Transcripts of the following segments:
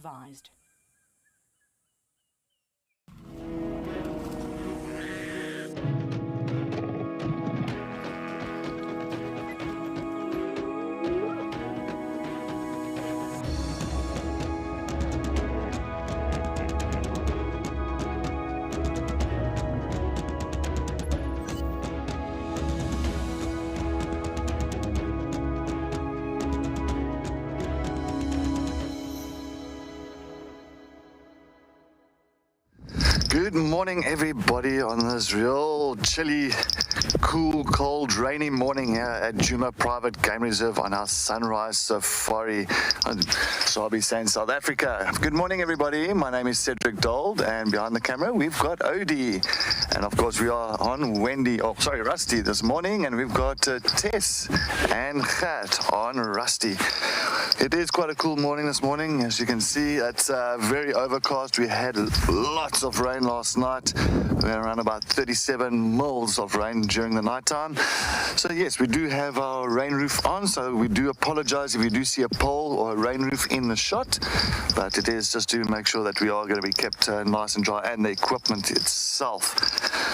advised. Good morning, everybody, on this real chilly, cool, cold, rainy morning here at Djuma Private Game Reserve on our sunrise safari on Sabi Sand, South Africa. Good morning, everybody. My name is Cedric Dold, and behind the camera we've got Odie, and of course we are on Rusty this morning, and we've got Tess and Gert on Rusty. It is quite a cool morning this morning. As you can see, it's very overcast. We had lots of rain last night. We had around about 37 mils of rain during the night time. So yes, we do have our rain roof on, so we do apologize if you do see a pole or a rain roof in the shot, but it is just to make sure that we are going to be kept nice and dry, and the equipment itself.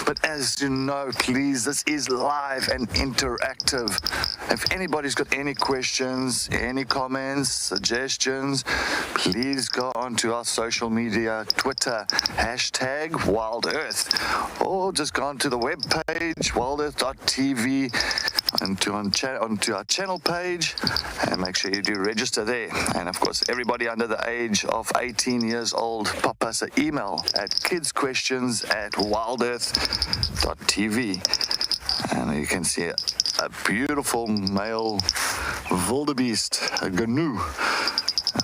But as you know, please, this is live and interactive. If anybody's got any questions, any comments, suggestions, please go onto our social media, Twitter, hashtag WildEarth, or just go onto the webpage, wildearth.tv, onto our channel page, and make sure you do register there. And of course, everybody under the age of 18 years old, pop us an email at kidssquestions@wildearth.tv. And you can see a beautiful male wildebeest, a gnu,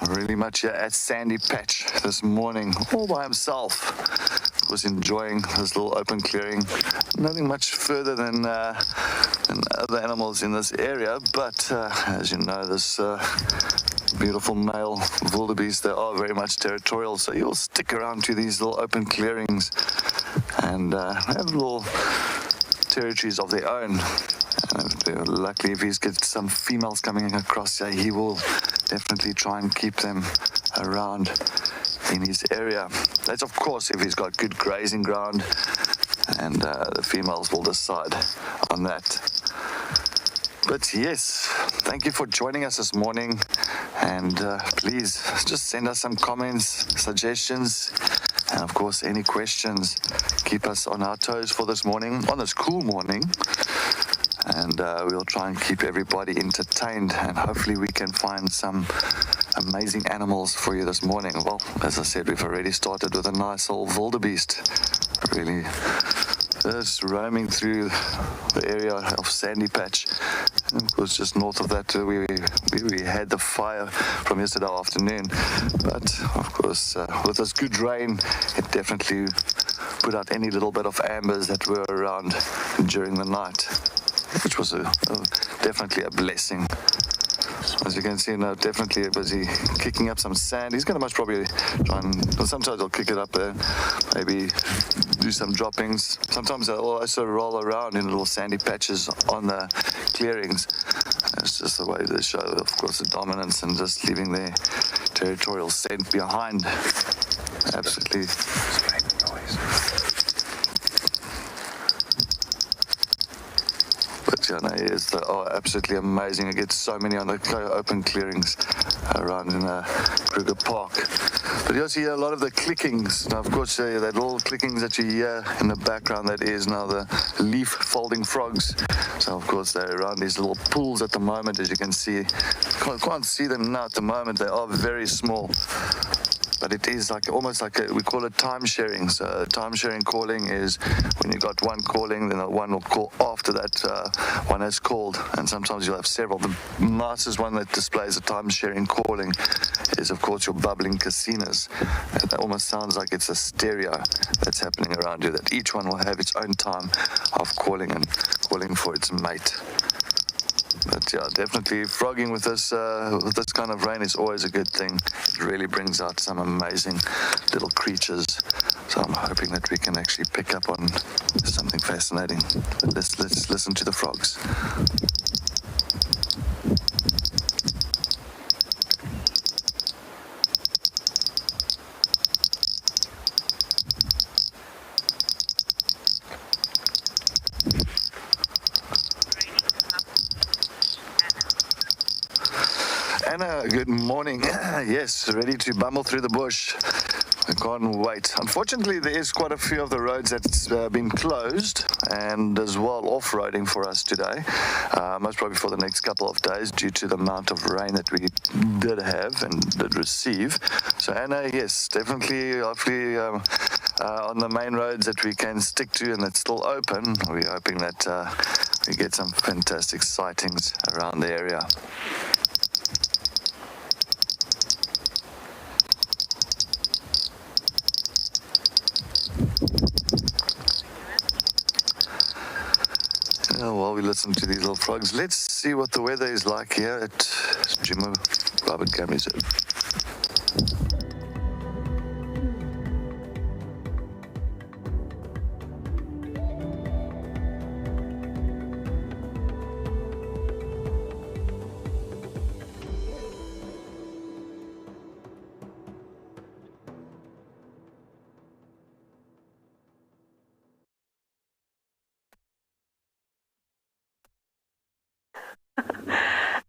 really much here at Sandy Patch this morning, all by himself. Was enjoying this little open clearing. Nothing much further than other animals in this area, but as you know, this beautiful male wildebeest, they are very much territorial, so you'll stick around to these little open clearings and have little territories of their own. Luckily, if he's got some females coming across here, he will definitely try and keep them around in his area. That's of course if he's got good grazing ground, and the females will decide on that. But yes, thank you for joining us this morning, and please just send us some comments, suggestions, and of course any questions. Keep us on our toes for this morning, on this cool morning, and we'll try and keep everybody entertained, and hopefully we can find some amazing animals for you this morning. Well, as I said, we've already started with a nice old wildebeest, really just roaming through the area of Sandy Patch. And of course, just north of that, we had the fire from yesterday afternoon. But of course, with this good rain, it definitely put out any little bit of ambers that were around during the night, which was definitely a blessing. As you can see now, definitely busy kicking up some sand. He's going to most probably try and, sometimes he'll kick it up there, maybe do some droppings. Sometimes they'll also roll around in little sandy patches on the clearings. It's just the way they show, of course, the dominance and just leaving their territorial scent behind. Absolutely. He is absolutely amazing. I get so many on the open clearings around in Kruger Park. But you also hear a lot of the clickings. Now, of course, that little clickings that you hear in the background, that is now the leaf folding frogs. So, of course, they're around these little pools at the moment, as you can see. Can't see them now at the moment. They are very small. But it is almost like we call it time sharing. So time sharing calling is when you got one calling, then one will call after that one has called. And sometimes you'll have several. The nicest one that displays a time sharing calling is, of course, your bubbling casinos. It almost sounds like it's a stereo that's happening around you, that each one will have its own time of calling and calling for its mate. But yeah, definitely frogging with this kind of rain is always a good thing. It really brings out some amazing little creatures. So I'm hoping that we can actually pick up on something fascinating. But let's listen to the frogs. Good morning. Yes, ready to bumble through the bush. I can't wait. Unfortunately, there is quite a few of the roads that's been closed and as well off-roading for us today, most probably for the next couple of days due to the amount of rain that we did have and did receive. So Anna, yes, definitely, hopefully on the main roads that we can stick to and that's still open, we're hoping that we get some fantastic sightings around the area. While we listen to these little frogs, let's see what the weather is like here at Djuma Private Game Reserve.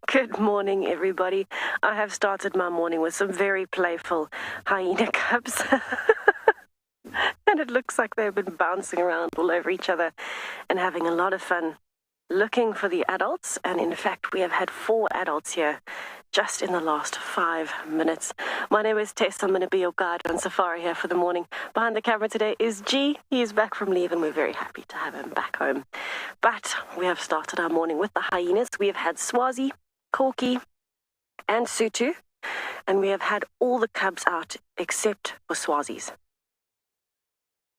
Good morning, everybody. I have started my morning with some very playful hyena cubs. And it looks like they've been bouncing around all over each other and having a lot of fun looking for the adults. And in fact, we have had 4 adults here just in the last 5 minutes. My name is Tess. I'm going to be your guide on safari here for the morning. Behind the camera today is G. He is back from leave and we're very happy to have him back home. But we have started our morning with the hyenas. We have had Swazi, Corky, and Sutu, and we have had all the cubs out except for Swazi's.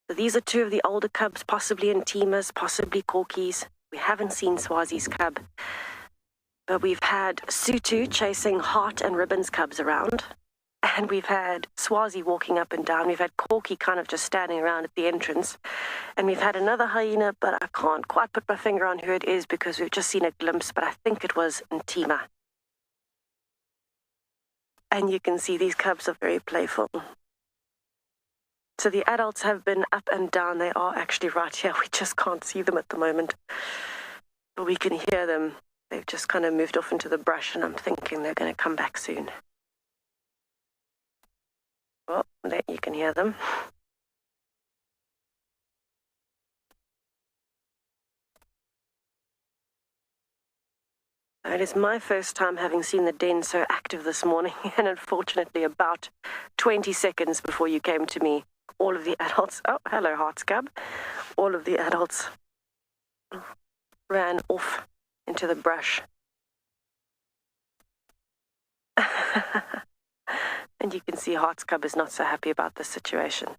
So these are 2 of the older cubs, possibly Intimas, possibly Corkies. We haven't seen Swazi's cub, but we've had Sutu chasing Heart and Ribbon's cubs around, and we've had Swazi walking up and down. We've had Corky kind of just standing around at the entrance, and we've had another hyena, but I can't quite put my finger on who it is because we've just seen a glimpse, but I think it was Ntima. And you can see these cubs are very playful. So the adults have been up and down. They are actually right here. We just can't see them at the moment, but we can hear them. They've just kind of moved off into the brush, and I'm thinking they're going to come back soon. Well, there you can hear them. It is my first time having seen the den so active this morning, and unfortunately about 20 seconds before you came to me, all of the adults, oh, hello, Heart's cub, all of the adults ran off into the brush. And you can see Heart's cub is not so happy about this situation.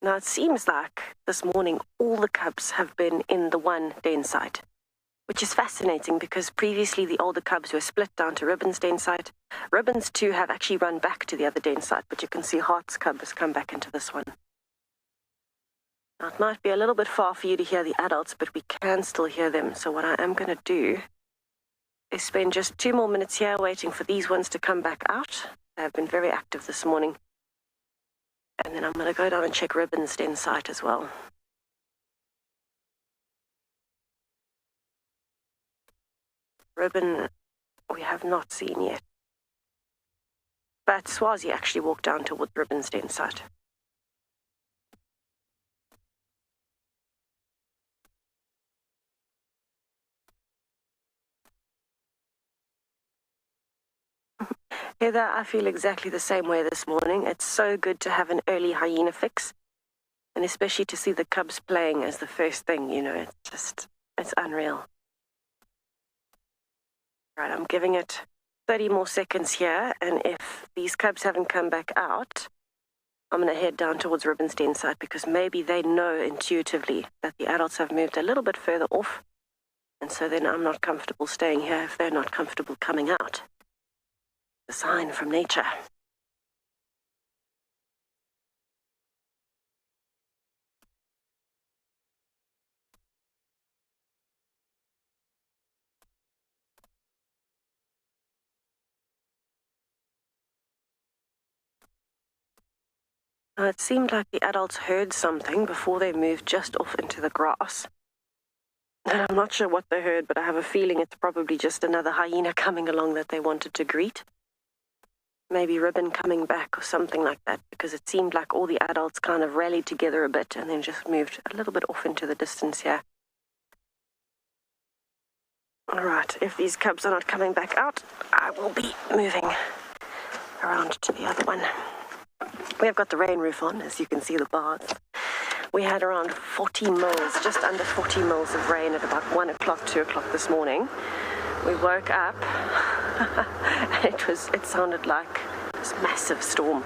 Now, it seems like this morning all the cubs have been in the one den site, which is fascinating because previously the older cubs were split down to Ribbon's den site. Ribbon's 2 have actually run back to the other den site, but you can see Heart's cub has come back into this one. Now, it might be a little bit far for you to hear the adults, but we can still hear them. So what I am going to do is spend just 2 more minutes here waiting for these ones to come back out. They have been very active this morning. And then I'm going to go down and check Ribbon's den site as well. Ribbon, we have not seen yet. But Swazi actually walked down towards Ribbon's den site. Heather, I feel exactly the same way this morning. It's so good to have an early hyena fix, and especially to see the cubs playing as the first thing, you know, it's unreal. Right, I'm giving it 30 more seconds here, and if these cubs haven't come back out, I'm going to head down towards Ribbon's den site because maybe they know intuitively that the adults have moved a little bit further off, and so then I'm not comfortable staying here if they're not comfortable coming out. A sign from nature. It seemed like the adults heard something before they moved just off into the grass. And I'm not sure what they heard, but I have a feeling it's probably just another hyena coming along that they wanted to greet. Maybe Ribbon coming back or something like that, because it seemed like all the adults kind of rallied together a bit and then just moved a little bit off into the distance here. All right, if these cubs are not coming back out, I will be moving around to the other one. We have got the rain roof on, as you can see the bars. We had around 40 mils, just under 40 mils of rain at about 1 o'clock, 2 o'clock this morning. We woke up and it sounded like this massive storm.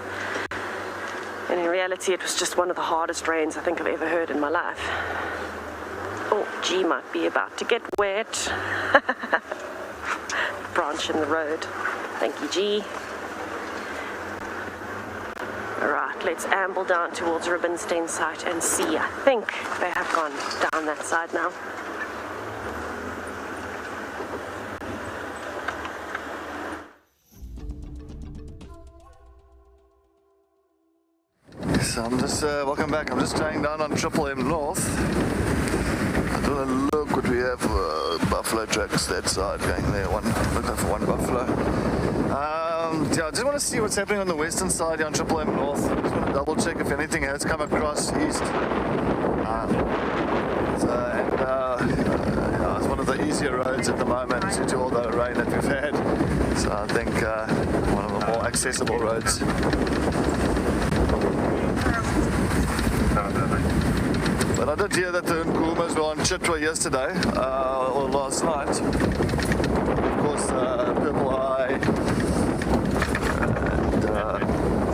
And in reality, it was just one of the hardest rains I think I've ever heard in my life. Oh, G might be about to get wet. Branch in the road. Thank you, G. Alright, let's amble down towards Ribbonstein site and see. I think they have gone down that side now. So I'm just, welcome back. I'm just staying down on Triple M North. I don't want to look what we have, buffalo tracks that side going there. Looking for one buffalo. Yeah, I just want to see what's happening on the western side here on Triple M North. I just want to double check if anything has come across east. It's one of the easier roads at the moment due to all the rain that we've had. So I think one of the more accessible roads. But I did hear that the Nkumas were on Chitwa yesterday, or last night. Of course, Purple Eye,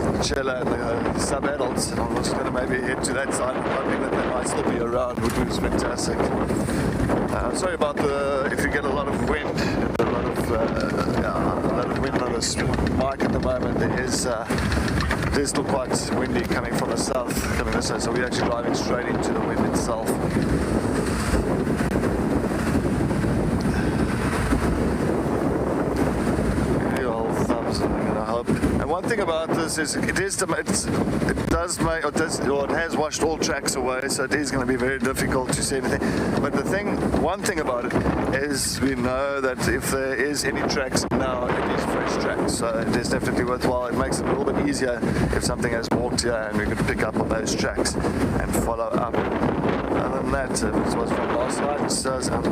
and Chella and the sub-adults. And I'm just going to maybe head to that side, hoping that they might still be around, which was fantastic. Sorry about if you get a lot of wind, a lot of wind on this mic at the moment. It is still quite windy coming from the south, coming this way, so we're actually driving straight into the wind itself. Real old thumbs, I'm gonna hope. And one thing about this is it has washed all tracks away, so it is going to be very difficult to see anything. But one thing about it is we know that if there is any tracks now, it is fresh tracks, so it is definitely worthwhile. It makes it a little bit easier if something has walked here and we could pick up on those tracks and follow up. Other than that, if it was from last night,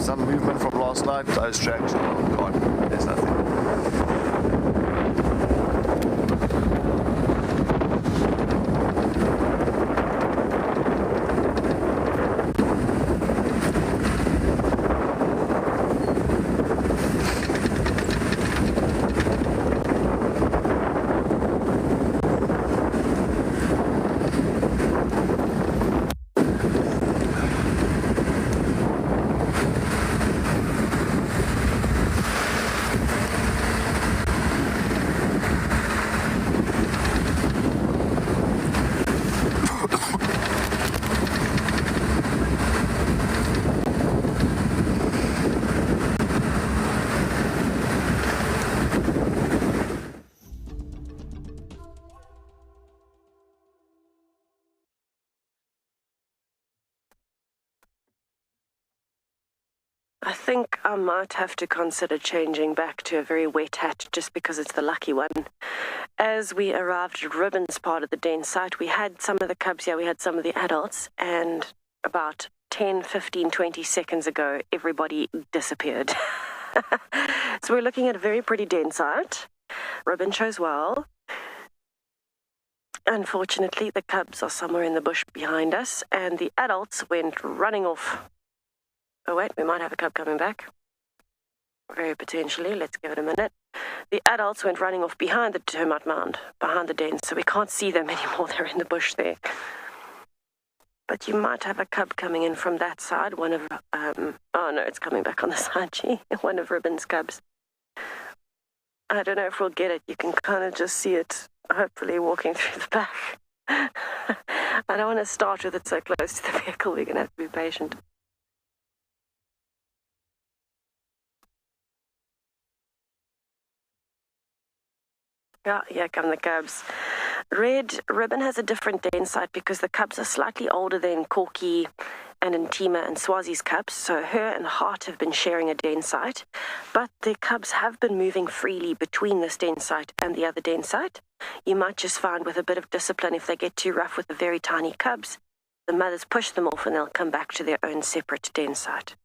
some movement from last night, those tracks are gone. There's nothing. I think I might have to consider changing back to a very wet hat just because it's the lucky one. As we arrived at Ribbon's part of the den site, we had some of the cubs here, we had some of the adults, and about 10, 15, 20 seconds ago, everybody disappeared. So we're looking at a very pretty den site. Ribbon chose well. Unfortunately, the cubs are somewhere in the bush behind us, and the adults went running off. Oh wait, we might have a cub coming back. Very potentially, let's give it a minute. The adults went running off behind the termite mound, behind the den, so we can't see them anymore, they're in the bush there. But you might have a cub coming in from that side, one of, oh no, it's coming back on the side, gee, one of Ribbon's cubs. I don't know if we'll get it, you can kind of just see it, hopefully walking through the back. I don't want to start with it so close to the vehicle, we're going to have to be patient. Yeah, here come the cubs. Red Ribbon has a different den site because the cubs are slightly older than Corky and Ntima and Swazi's cubs, so her and Hart have been sharing a den site, but the cubs have been moving freely between this den site and the other den site. You might just find with a bit of discipline, if they get too rough with the very tiny cubs, the mothers push them off and they'll come back to their own separate den site.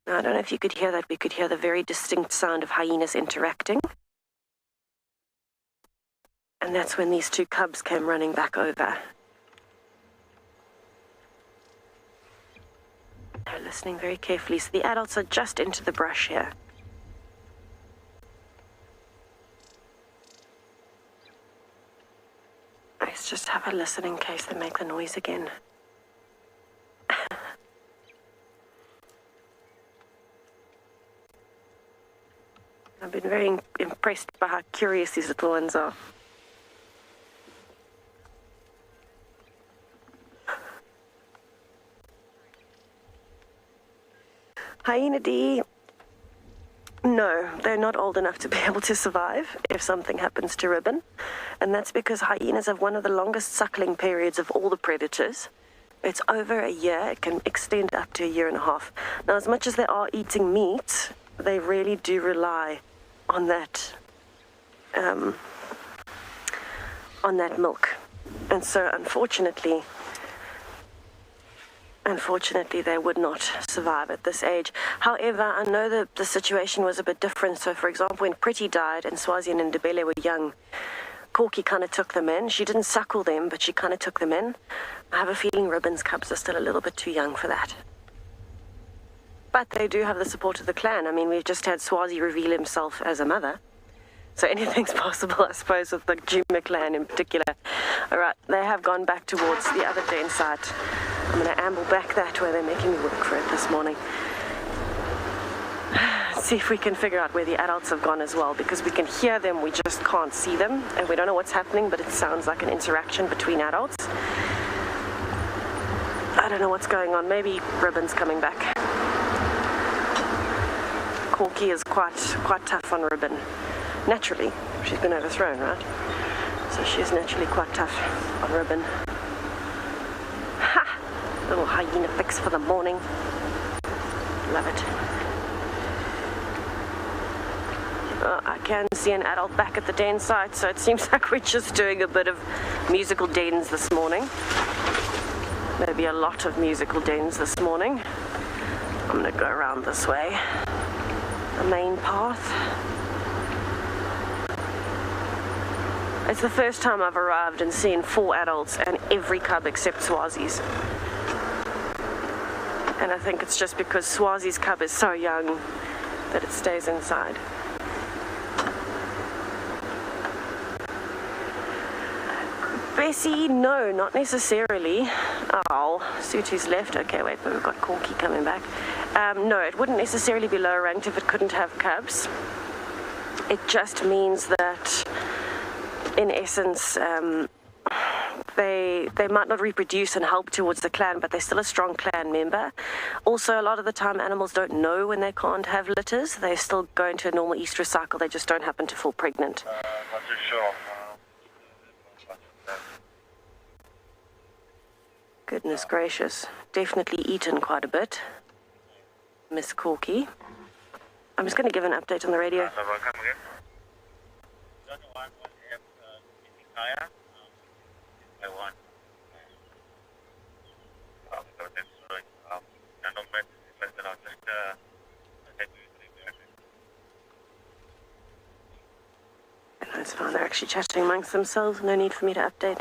Now, I don't know if you could hear that. We could hear the very distinct sound of hyenas interacting. And that's when these two cubs came running back over. They're listening very carefully, so the adults are just into the brush here. Let's just have a listen in case they make the noise again. I've been very impressed by how curious these little ones are. Hyena D, no, they're not old enough to be able to survive if something happens to Ribbon. And that's because hyenas have one of the longest suckling periods of all the predators. It's over a year. It can extend up to a year and a half. Now, as much as they are eating meat, they really do rely on that milk. And so, unfortunately, they would not survive at this age. However, I know that the situation was a bit different. So, for example, when Pretty died and Swazi and Ndebele were young, Corky kind of took them in. She didn't suckle them, but she kind of took them in. I have a feeling Ribbon's cubs are still a little bit too young for that. But they do have the support of the clan. I mean, we've just had Swazi reveal himself as a mother. So anything's possible, I suppose, with the Djuma clan in particular. All right, they have gone back towards the other den site. I'm going to amble back that way. They're making me work for it this morning. See if we can figure out where the adults have gone as well, because we can hear them, we just can't see them, and we don't know what's happening, but it sounds like an interaction between adults. I don't know what's going on. Maybe Ribbon's coming back. Corky is quite tough on Ribbon. Naturally, she's been overthrown, right? So she is naturally quite tough on Ribbon. Ha! Little hyena fix for the morning. Love it. I can see an adult back at the den site, so it seems like we're just doing a bit of musical dens this morning. Maybe a lot of musical dens this morning. I'm going to go around this way. The main path. It's the first time I've arrived and seen 4 adults and every cub except Swazi's. And I think it's just because Swazi's cub is so young that it stays inside. Bessie, no, not necessarily. Oh, Sutu's left. Okay, wait, but we've got Corky coming back. No, it wouldn't necessarily be lower ranked if it couldn't have cubs. It just means that, in essence, they might not reproduce and help towards the clan, but they're still a strong clan member. Also, a lot of the time, animals don't know when they can't have litters. They still go into a normal estrus cycle. They just don't happen to fall pregnant. Not too sure. Goodness gracious. Definitely eaten quite a bit. Miss Corky. I'm just going to give an update on the radio. That's fine. They're actually chatting amongst themselves. No need for me to update.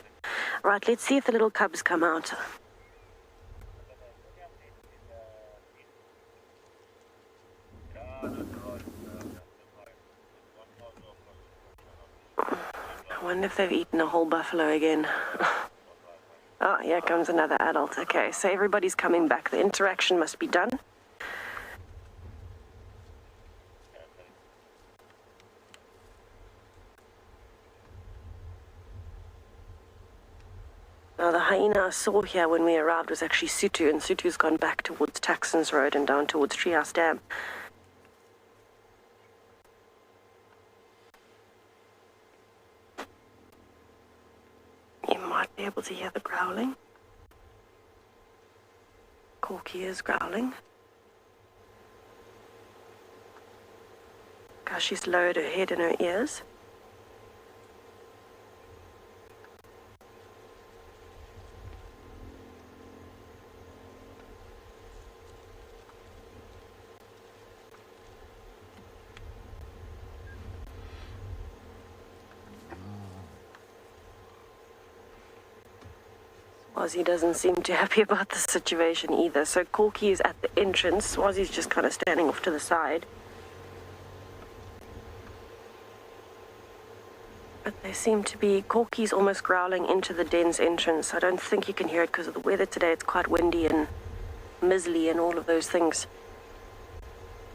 Right, let's see if the little cubs come out. I wonder if they've eaten a whole buffalo again. Oh, here comes another adult. Okay, so everybody's coming back. The interaction must be done. Now, the hyena I saw here when we arrived was actually Sutu, and Sutu's gone back towards Taxon's Road and down towards Treehouse Dam. You might be able to hear the growling. Corky is growling. Because she's lowered her head and her ears. Swazi doesn't seem too happy about the situation either. So Corky is at the entrance. Swazi's just kind of standing off to the side. But they seem to be... Corky's almost growling into the den's entrance. I don't think you can hear it because of the weather today. It's quite windy and mizzly and all of those things.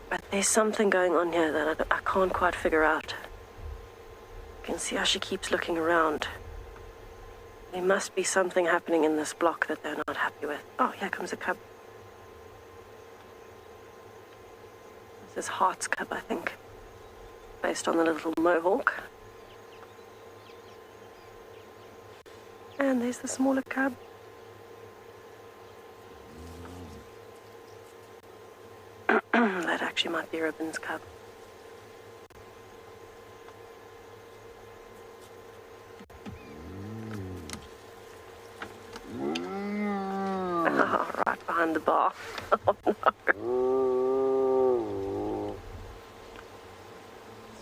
But there's something going on here that I can't quite figure out. You can see how she keeps looking around. There must be something happening in this block that they're not happy with. Oh, here comes a cub. This is Heart's cub, I think, based on the little mohawk. And there's the smaller cub. That actually might be Ribbon's cub. Oh, right behind the bar. Oh no.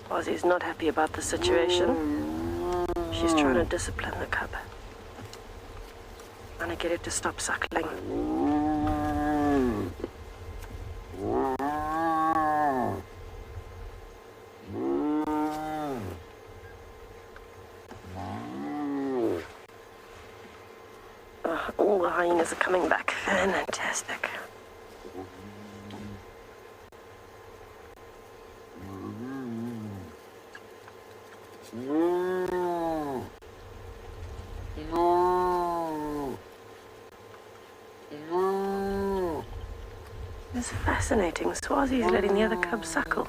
Swazi's not happy about the situation. She's trying to discipline the cub. Trying to get it to stop suckling. All the hyenas are coming back. Fantastic. It's fascinating. Swazi's letting the other cub suckle.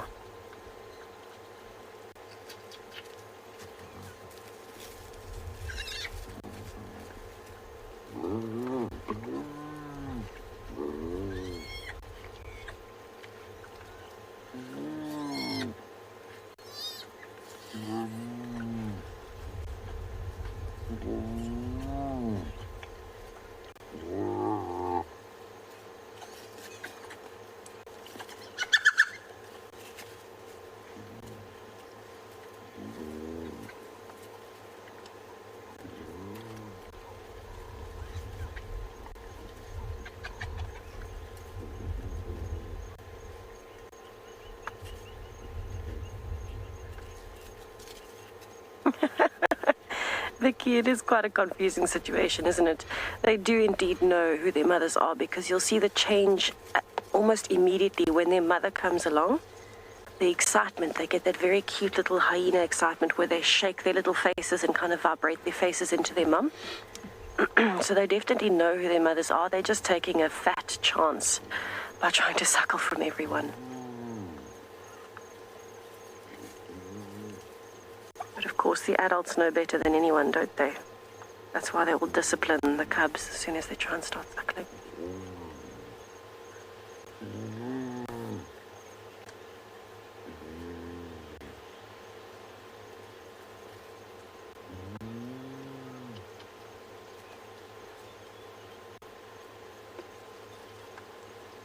Vicky, it is quite a confusing situation, isn't it? They do indeed know who their mothers are because you'll see the change almost immediately when their mother comes along. The excitement, they get that very cute little hyena excitement where they shake their little faces and kind of vibrate their faces into their mum. So they definitely know who their mothers are. They're just taking a fat chance by trying to suckle from everyone. But of course, the adults know better than anyone, don't they? That's why they will discipline the cubs as soon as they try and start suckling.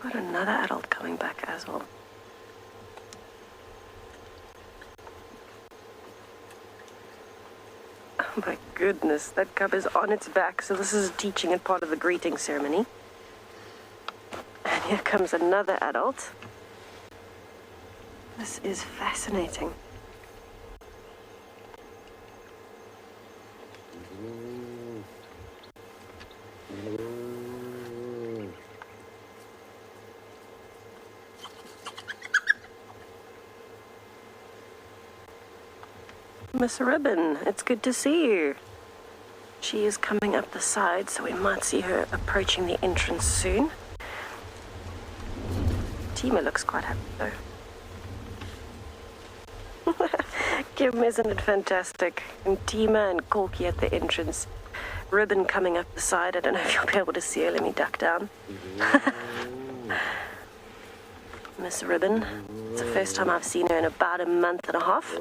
Got another adult coming back as well. Oh my goodness, that cub is on its back, so this is teaching it part of the greeting ceremony. And here comes another adult. This is fascinating. Miss Ribbon, it's good to see you. She is coming up the side, so we might see her approaching the entrance soon. Djuma looks quite happy, though. Kim, isn't it fantastic? And Djuma and Corky at the entrance. ribbon coming up the side. I don't know if you'll be able to see her. Let me duck down. Miss Ribbon. It's the first time I've seen her in about a month and a half.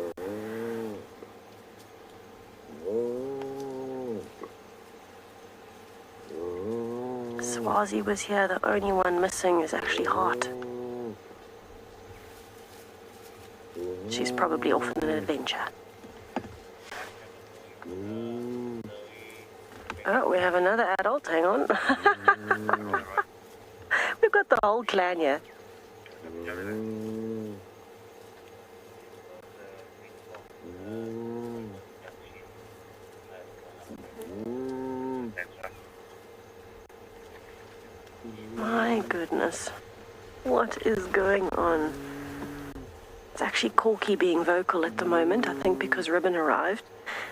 Swazi was here. The only one missing is actually Heart. She's probably off on an adventure. Oh, we have another adult. Hang on. We've got the whole clan here. My goodness. What is going on? It's actually Corky being vocal at the moment, I think because Ribbon arrived.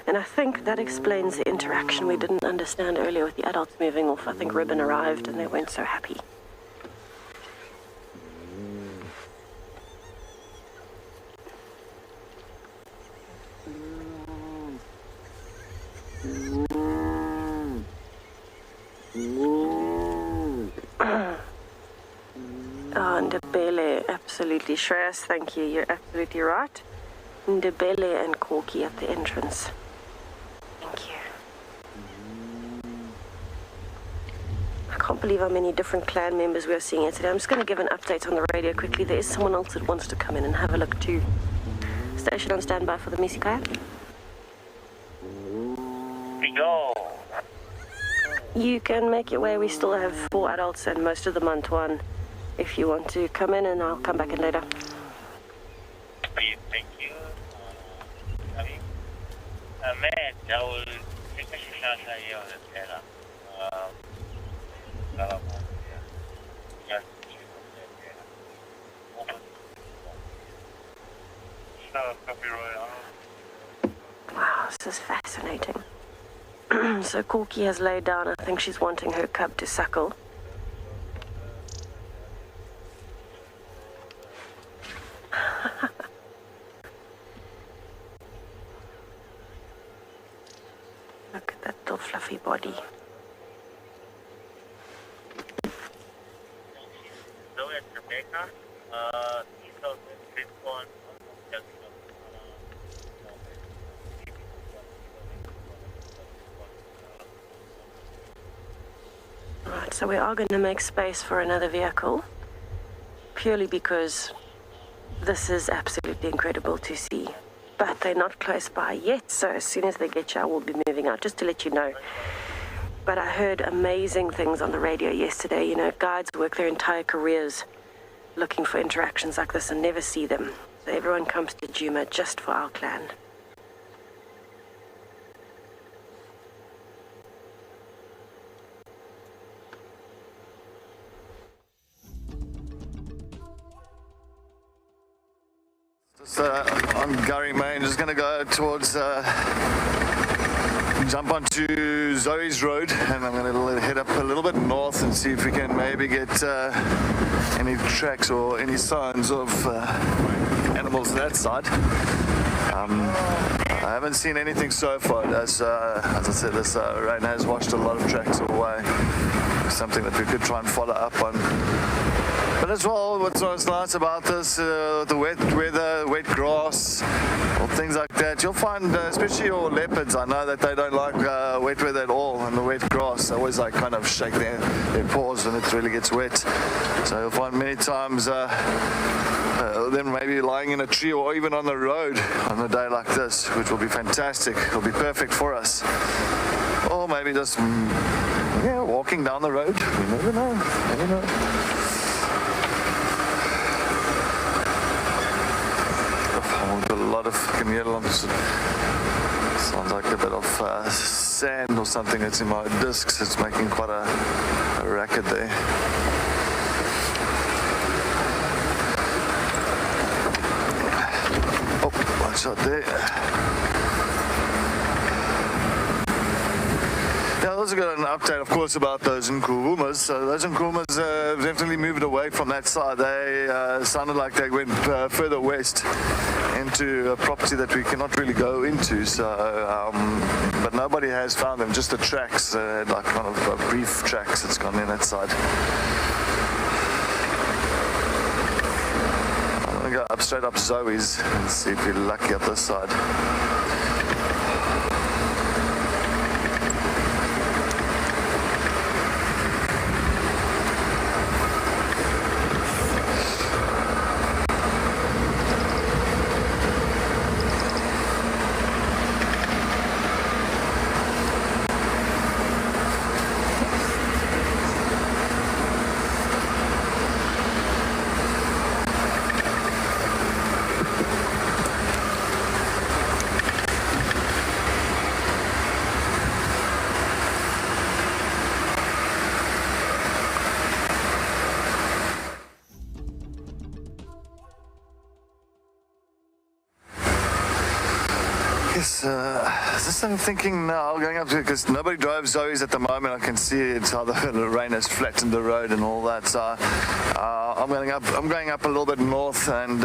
And I think that explains the interaction we didn't understand earlier with the adults moving off. I think Ribbon arrived and they weren't so happy. Ndebele, absolutely. Shreyas, thank you. You're absolutely right. Ndebele and Corky at the entrance. Thank you. I can't believe how many different clan members we're seeing here today. I'm just going to give an update on the radio quickly. There is someone else that wants to come in and have a look too. Station on standby for the Misikaya. Go. You can make your way. We still have 4 adults and most of them on one. If you want to come in, and I'll come back in later. Thank you. Matt, I will take a shot at you on the terra. Wow, this is fascinating. So Corky has laid down. I think she's wanting her cub to suckle. Look at that little fluffy body. Right, so we are going to make space for another vehicle, purely because this is absolutely incredible to see. But they're not close by yet, so as soon as they get here, I will be moving out, just to let you know. But I heard amazing things on the radio yesterday. You know, guides work their entire careers looking for interactions like this and never see them. So everyone comes to Djuma just for our clan. Just on Gurry Main, just going to go towards, jump onto Zoe's Road, and I'm going to head up a little bit north and see if we can maybe get any tracks or any signs of animals that side. I haven't seen anything so far. As I said, this rain has washed a lot of tracks away. Something that we could try and follow up on. But as well, what's nice about this, the wet weather, wet grass, or things like that, you'll find, especially your leopards, I know that they don't like wet weather at all, and the wet grass. They always like kind of shake their paws when it really gets wet. So you'll find many times them maybe lying in a tree or even on the road on a day like this, which will be fantastic. It'll be perfect for us. Or maybe just, walking down the road. You never know. Never know. A lot of camelians. Sounds like a bit of sand or something that's in my discs. It's making quite a racket there. Oh, one shot there. Yeah, this also got an update, of course, about those nkuhumas. So those nkuhumas definitely moved away from that side. They sounded like they went further west into a property that we cannot really go into. So, but nobody has found them. Just the tracks, like kind of brief tracks that's gone in that side. I'm gonna go up straight up Zoe's and see if we're lucky up this side. Just I'm thinking now, going up to, because nobody drives Zoe's at the moment. I can see it's how the rain has flattened the road and all that. So I'm going up a little bit north, and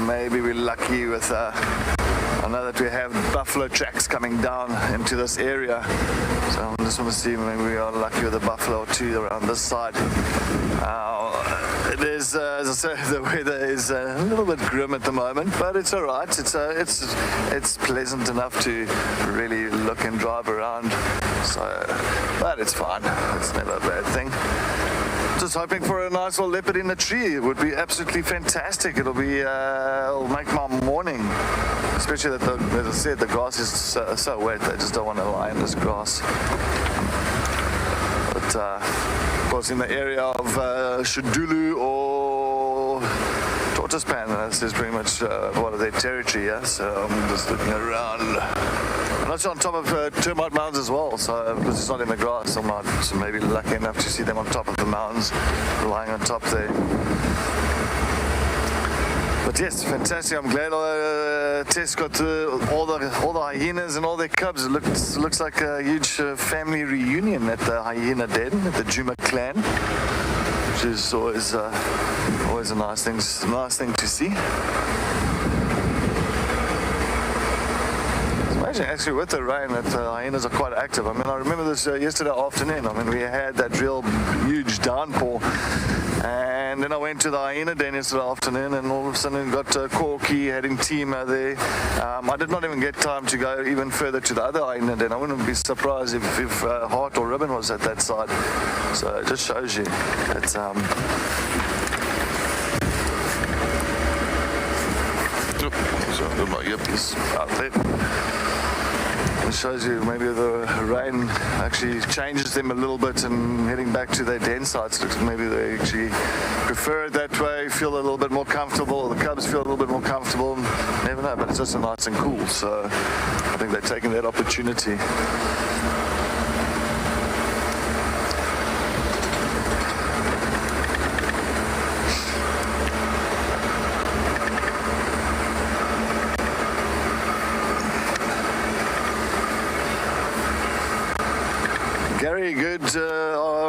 maybe we're lucky with. I know that we have buffalo tracks coming down into this area, so I just want to see maybe we are lucky with a buffalo or two around this side. It is, as I said, the weather is a little bit grim at the moment, but it's all right. It's pleasant enough to really look and drive around. So, but it's fine. It's never a bad thing. Just hoping for a nice little leopard in the tree. It would be absolutely fantastic. It'll make my morning. Especially that, as I said, the grass is so wet. I just don't want to lie in this grass. But of course, in the area of Shadulu or Tortoispan, this is pretty much part of their territory. Yeah? So I'm just looking around. I'm also on top of termite mounds as well, so because it's not in the grass, I'm not so maybe lucky enough to see them on top of the mounds, lying on top there. But yes, fantastic. I'm glad Tess got all the hyenas and all their cubs. It looks like a huge family reunion at the hyena den, at the Djuma clan, which is always a nice thing to see. Actually, with the rain, that hyenas are quite active. I mean, I remember this yesterday afternoon. I mean, we had that real huge downpour, and then I went to the hyena den yesterday afternoon, and all of a sudden got Corky heading Tima there. I did not even get time to go even further to the other hyena den. I wouldn't be surprised if Hart or Ribbon was at that side. So it just shows you it's so I've got my earpiece out there. It shows you maybe the rain actually changes them a little bit, and heading back to their den sites, maybe they actually prefer it that way, feel a little bit more comfortable, the cubs feel a little bit more comfortable. Never know, but it's just nice and cool, so I think they're taking that opportunity. Gary, good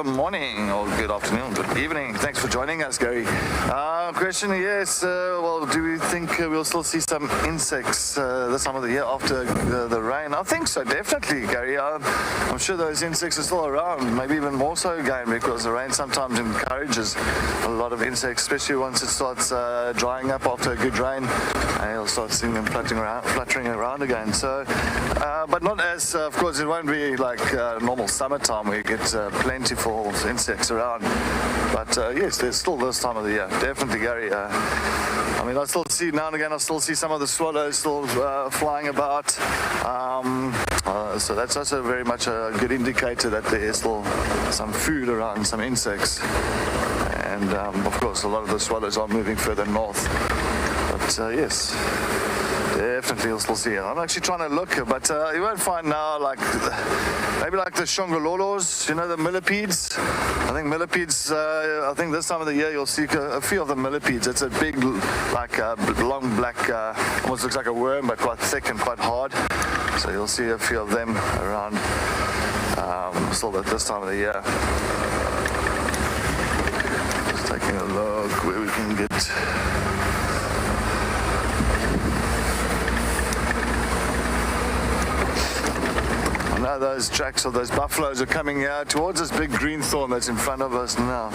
morning, or good afternoon, good evening. Thanks for joining us, Gary. Question, yes, well, do we think we'll still see some insects this time of the year after the rain? I think so, definitely, Gary. I'm sure those insects are still around, maybe even more so again, because the rain sometimes encourages a lot of insects, especially once it starts drying up after a good rain, and you'll start seeing them fluttering around again. So, but not as, of course, it won't be like normal summertime where you get plentiful insects around. But yes, there's still this time of the year, definitely, Gary. I mean, I still see, now and again, I still see some of the swallows still flying about. So that's also very much a good indicator that there is still some food around, some insects. And of course, a lot of the swallows are moving further north. But yes, definitely you'll still see it. I'm actually trying to look, but you won't find now maybe like the shongololos, you know, the millipedes. I think millipedes, I think this time of the year you'll see a few of the millipedes. It's a big, like long black, almost looks like a worm, but quite thick and quite hard. So you'll see a few of them around. still at this time of the year. Just taking a look where we can get. Now those tracks of those buffaloes are coming here towards this big green thorn that's in front of us now.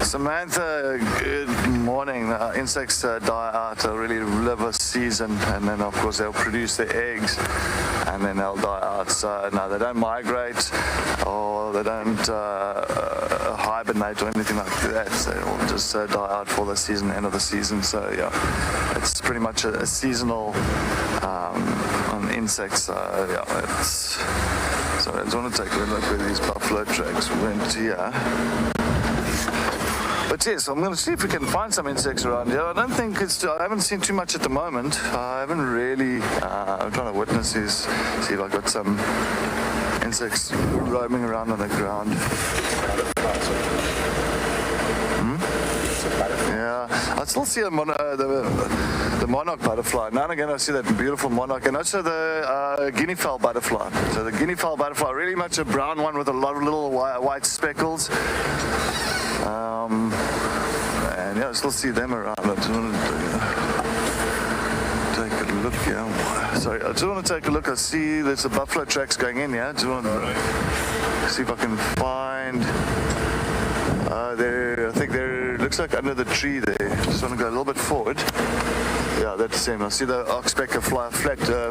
Samantha, good morning. Insects die out, they'll really live a season, and then of course they'll produce their eggs and then they'll die out. So no, they don't migrate or they don't hibernate or anything like that. So they'll just die out for the season, end of the season. So yeah, it's pretty much a seasonal on insects. Yeah, it's. So I just want to take a look where these buffalo tracks went here. But yes, I'm going to see if we can find some insects around here. I don't think I haven't seen too much at the moment. I haven't really, I'm trying to witness these, see if I got some insects roaming around on the ground. Yeah, I still see the monarch butterfly. Now and again I see that beautiful monarch, and also the guinea fowl butterfly. So the guinea fowl butterfly, really much a brown one with a lot of little white speckles. And yeah, I still see them around. I just want to take a look here. Sorry, I just want to take a look. I see there's a buffalo tracks going in here. I just want to see if I can find. There, I think there looks like under the tree there. Just want to go a little bit forward. Yeah, that's the same. I see the oxpecker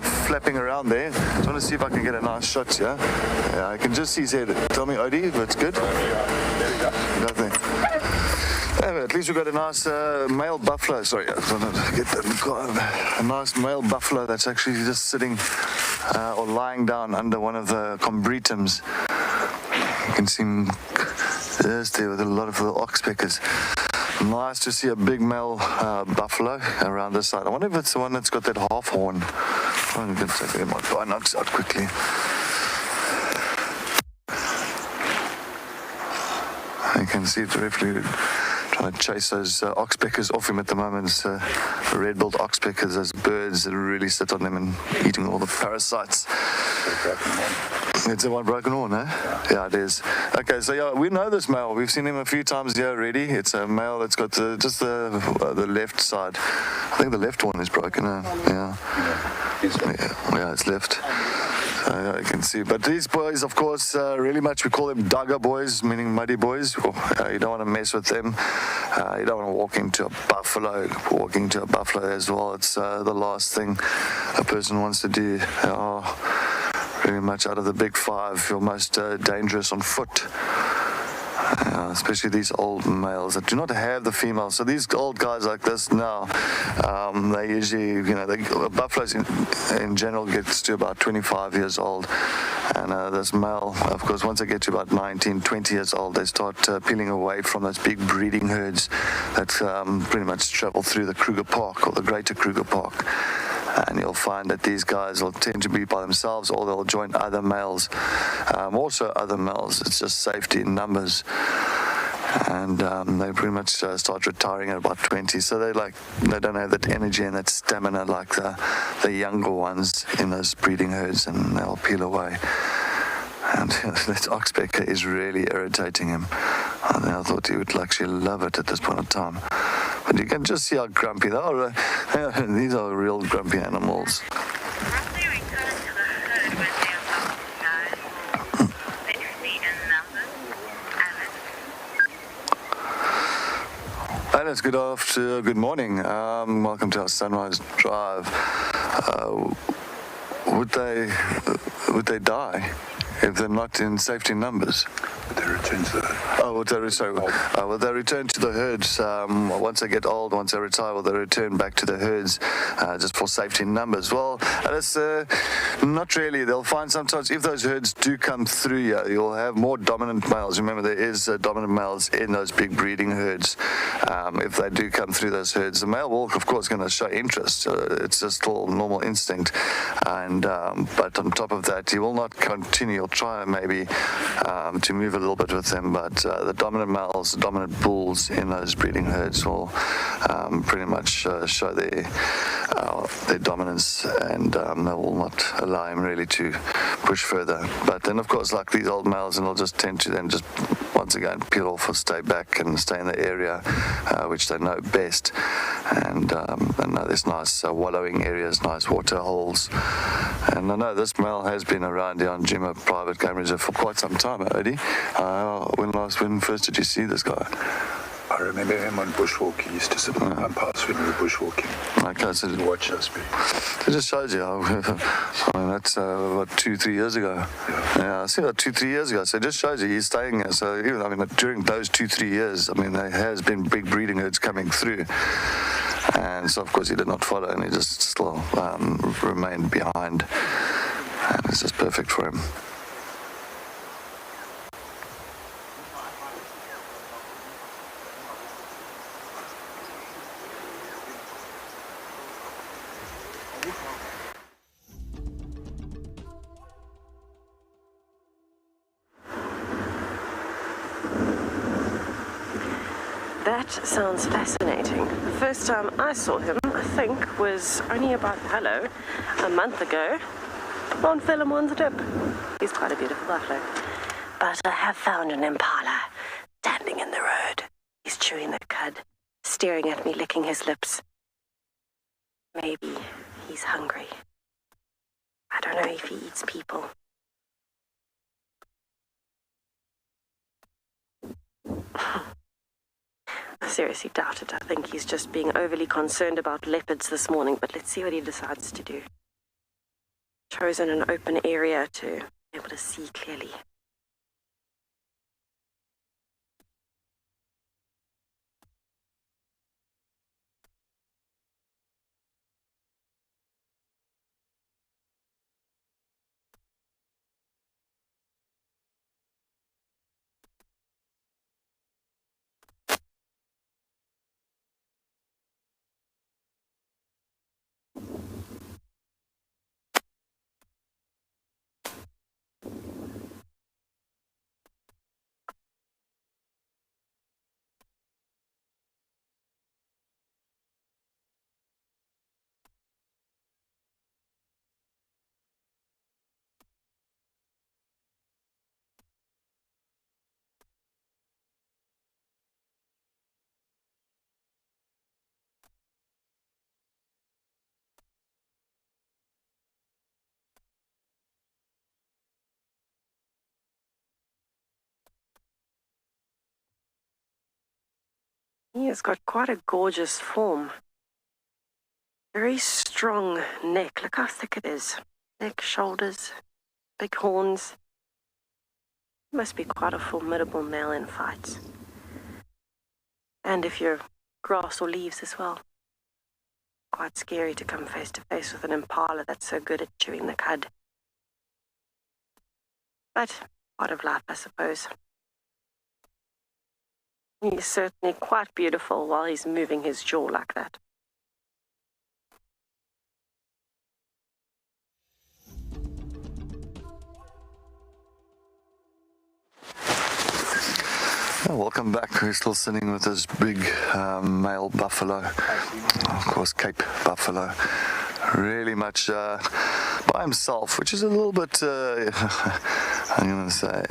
flapping around there. Just want to see if I can get a nice shot here. Yeah, I can just see his head. Tell me, Odie, if it's good. Nothing. Anyway, at least we've got a nice male buffalo. Sorry, I just want to get that. A nice male buffalo that's actually just sitting or lying down under one of the combretums. You can see him just there with a lot of the oxpeckers. Nice to see a big male buffalo around this side. I wonder if it's the one that's got that half horn. I'm going to take my binocs out quickly. You can see it directly trying to chase those oxpeckers off him at the moment. It's red-billed oxpeckers, those birds that really sit on them and eating all the parasites. It's a one broken horn, eh? Yeah, it is. Okay, so yeah, we know this male. We've seen him a few times here already. It's a male that's got just the left side. I think the left one is broken. Yeah, it's left. You can see, but these boys, of course, really much we call them dugger boys, meaning muddy boys. You don't want to mess with them. You don't want to walk into a buffalo as well. It's the last thing a person wants to do. Pretty much out of the big five, you're most dangerous on foot. Especially these old males that do not have the females. So these old guys like this now, they usually, buffaloes in general gets to about 25 years old. And this male, of course, once they get to about 19, 20 years old, they start peeling away from those big breeding herds that pretty much travel through the Kruger Park or the greater Kruger Park. And you'll find that these guys will tend to be by themselves or they'll join other males. Also other males, it's just safety in numbers. And they pretty much start retiring at about 20. So they don't have that energy and that stamina like the younger ones in those breeding herds, and they'll peel away. And that oxpecker is really irritating him. I thought he would actually love it at this point in time. But you can just see how grumpy they are. These are real grumpy animals. Alice, good morning. Welcome to our Sunrise Drive. Would they die if they're not in safety numbers? Would they return to the will they return to the herds once they get old, once they retire? Will they return back to the herds just for safety numbers? Well, it's not really. They'll find sometimes if those herds do come through here, you'll have more dominant males. Remember, there is dominant males in those big breeding herds. If they do come through those herds, the male will, of course, going to show interest. It's just all normal instinct. And but on top of that, he will not continue. He'll we'll try maybe to move a little bit with them, but the dominant males, the dominant bulls in those breeding herds will pretty much show their dominance, and they will not allow him really to push further. But then, of course, like these old males, and they'll just tend to then just once again peel off or stay back and stay in the area which they know best. And there's nice wallowing areas, nice water holes. And I know this male has been around here on Djuma Private Game Reserve for quite some time, Odie. When first did you see this guy? I remember him on bushwalk. He used to sit on the umpires when we were bushwalking. Okay, so and watch us. It just shows you. I mean, that's about 2-3 years ago. Yeah, I see that 2-3 years ago. So it just shows you he's staying here. So even, I mean, during those 2-3 years, I mean, there has been big breeding herds coming through. And so, of course, he did not follow, and he just still remained behind. And it's just perfect for him. That sounds fascinating. The first time I saw him, I think, was only about, a month ago on Philemon's Dip. He's quite a beautiful buffalo. But I have found an impala standing in the road. He's chewing the cud, staring at me, licking his lips. Maybe he's hungry. I don't know if he eats people. I seriously doubt it. I think he's just being overly concerned about leopards this morning, but let's see what he decides to do. Chosen an open area to be able to see clearly. He has got quite a gorgeous form. Very strong neck. Look how thick it is. Neck, shoulders, big horns. Must be quite a formidable male in fights. And if you're grass or leaves as well. Quite scary to come face to face with an impala that's so good at chewing the cud. But part of life, I suppose. He's certainly quite beautiful while he's moving his jaw like that. Welcome back. We're still sitting with this big male buffalo, of course Cape buffalo, really much by himself, which is a little bit, I'm going to say,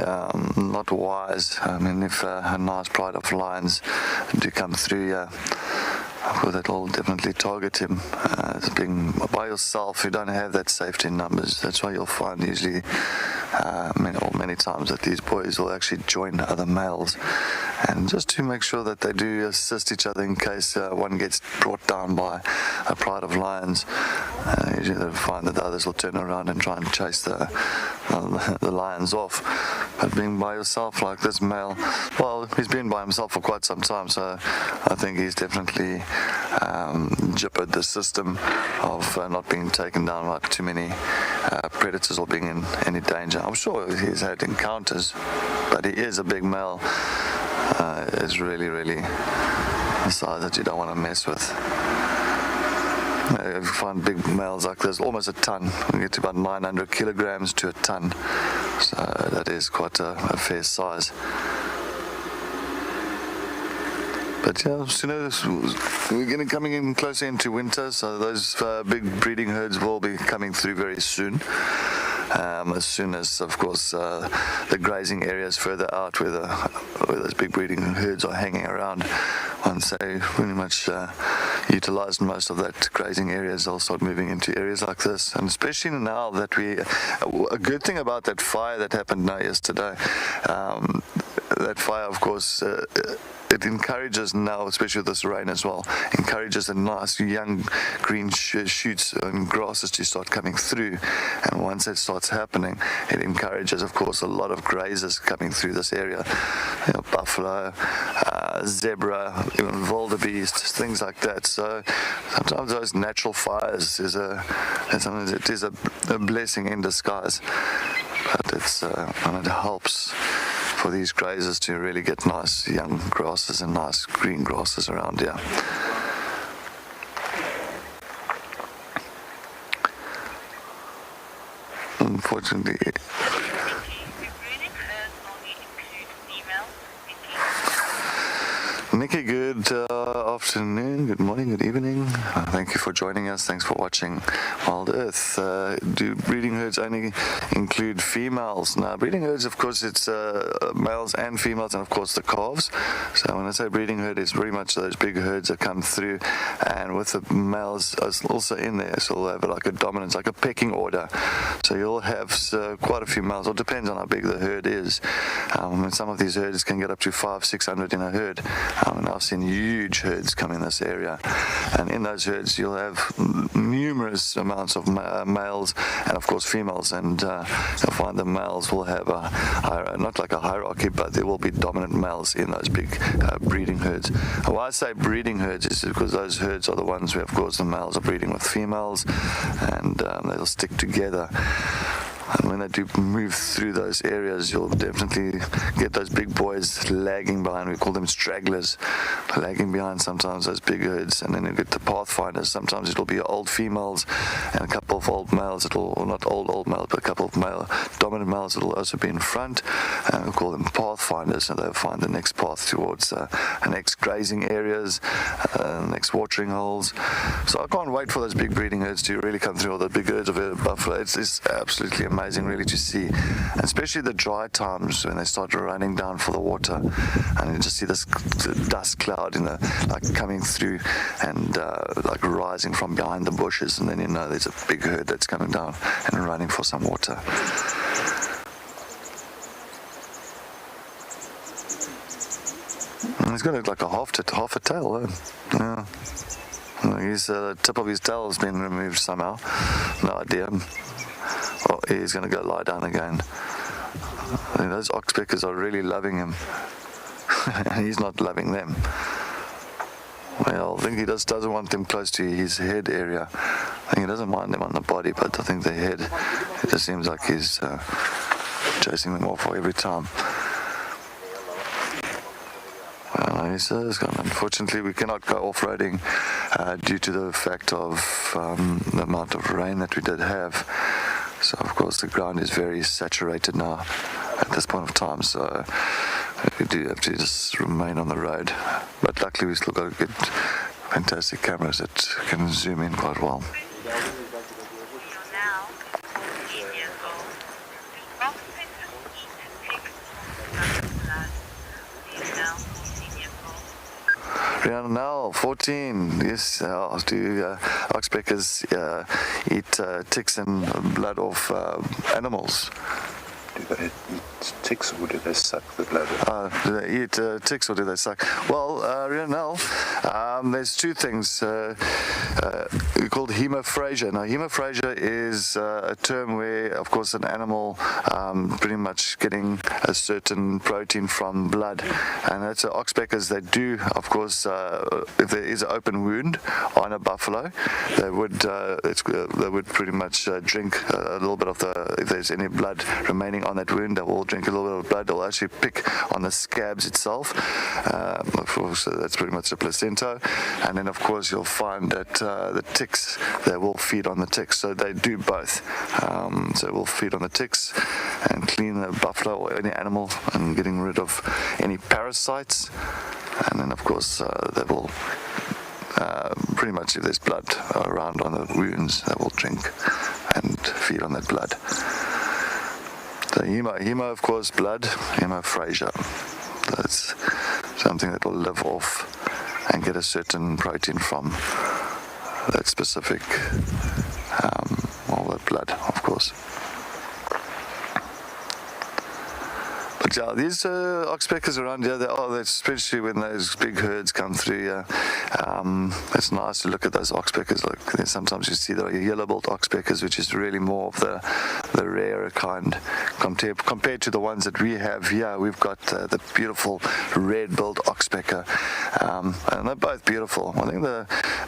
not wise. I mean, if a nice pride of lions do come through here, of course that will definitely target him. Being by yourself, you don't have that safety in numbers. That's why you'll find usually many times that these boys will actually join other males, and just to make sure that they do assist each other in case one gets brought down by a pride of lions. Usually they'll find that the others will turn around and try and chase the lions off. But being by yourself like this male, well, he's been by himself for quite some time, so I think he's definitely jippered the system of not being taken down by too many predators or being in any danger. I'm sure he's had encounters, but he is a big male. It's really, really a size that you don't want to mess with. You find big males like this, almost a ton. We get to about 900 kilograms to a ton. So that is quite a fair size. But yeah, we're coming in closer into winter, so those big breeding herds will be coming through very soon. As soon as, of course, the grazing areas further out where those big breeding herds are hanging around, once they pretty much utilize most of that grazing areas, they'll start moving into areas like this. And especially now that a good thing about that fire that happened yesterday, that fire, of course, it encourages now, especially with this rain as well, encourages the nice young green shoots and grasses to start coming through. And once that starts happening, it encourages, of course, a lot of grazers coming through this area. Buffalo, zebra, even wildebeest, things like that. So sometimes those natural fires is a blessing in disguise. But and it helps for these grazers to really get nice young grasses and nice green grasses around here. Unfortunately, Nikki, good afternoon, good morning, good evening. Thank you for joining us. Thanks for watching WildEarth. Do breeding herds only include females? Now, breeding herds, of course, it's males and females, and of course the calves. So when I say breeding herd, it's very much those big herds that come through, and with the males also in there, so they'll have like a dominance, like a pecking order. So you'll have quite a few males. It depends on how big the herd is. And some of these herds can get up to 500-600 in a herd. And I've seen huge herds come in this area, and in those herds you'll have numerous amounts of males and of course females, and you'll find the males will have not like a hierarchy, but there will be dominant males in those big breeding herds. And why I say breeding herds is because those herds are the ones where of course the males are breeding with females, and they'll stick together. And when they do move through those areas, you'll definitely get those big boys lagging behind. We call them stragglers, lagging behind sometimes those big herds. And then you get the pathfinders. Sometimes it'll be old females and a couple of old males. Or not old males, but a couple of dominant males that'll also be in front. And we call them pathfinders. And they'll find the next path towards the next grazing areas, next watering holes. So I can't wait for those big breeding herds to really come through, all the big herds of buffalo. It's absolutely amazing really to see, and especially the dry times when they start running down for the water, and you just see this dust cloud like coming through and like rising from behind the bushes, and then you know there's a big herd that's coming down and running for some water. And he's got like a half a tail though. Yeah. The tip of his tail has been removed somehow. No idea. Well, he's going to go lie down again. I think those oxpeckers are really loving him. And he's not loving them. Well, I think he just doesn't want them close to his head area. I think he doesn't mind them on the body, but I think the head, it just seems like he's chasing them off every time. Unfortunately, we cannot go off-roading due to the fact of the amount of rain that we did have. So, of course, the ground is very saturated now at this point of time, so we do have to just remain on the road. But luckily, we still got good, fantastic cameras that can zoom in quite well. Rihanna now, 14. Yes, oxpeckers eat ticks and blood off animals. Do they eat ticks or do they suck the blood? Do they eat ticks or do they suck? Well, Rihanna, there's two things called hemophagia. Now, hemophagia is a term where, of course, an animal pretty much getting a certain protein from blood, and that's oxpeckers. They do, of course, if there is an open wound on a buffalo, they would pretty much drink a little bit of if there's any blood remaining on that wound, they will drink a little bit of blood. They'll actually pick on the scabs itself. course, that's pretty much the placenta. And then, of course, you'll find that the ticks, they will feed on the ticks. So they do both. So we'll feed on the ticks and clean the buffalo or any animal and getting rid of any parasites. And then, of course, they will pretty much, if there's blood around on the wounds, they will drink and feed on that blood. The hemo, of course, blood, hemophagia. That's something that will live off and get a certain protein from that specific, the blood, of course. But yeah, these oxpeckers around here, especially when those big herds come through here, it's nice to look at those oxpeckers. Like, sometimes you see the yellow-billed oxpeckers, which is really more of the rarer kind compared to the ones that we have here. We've got the beautiful red-billed oxpecker, and they're both beautiful. I think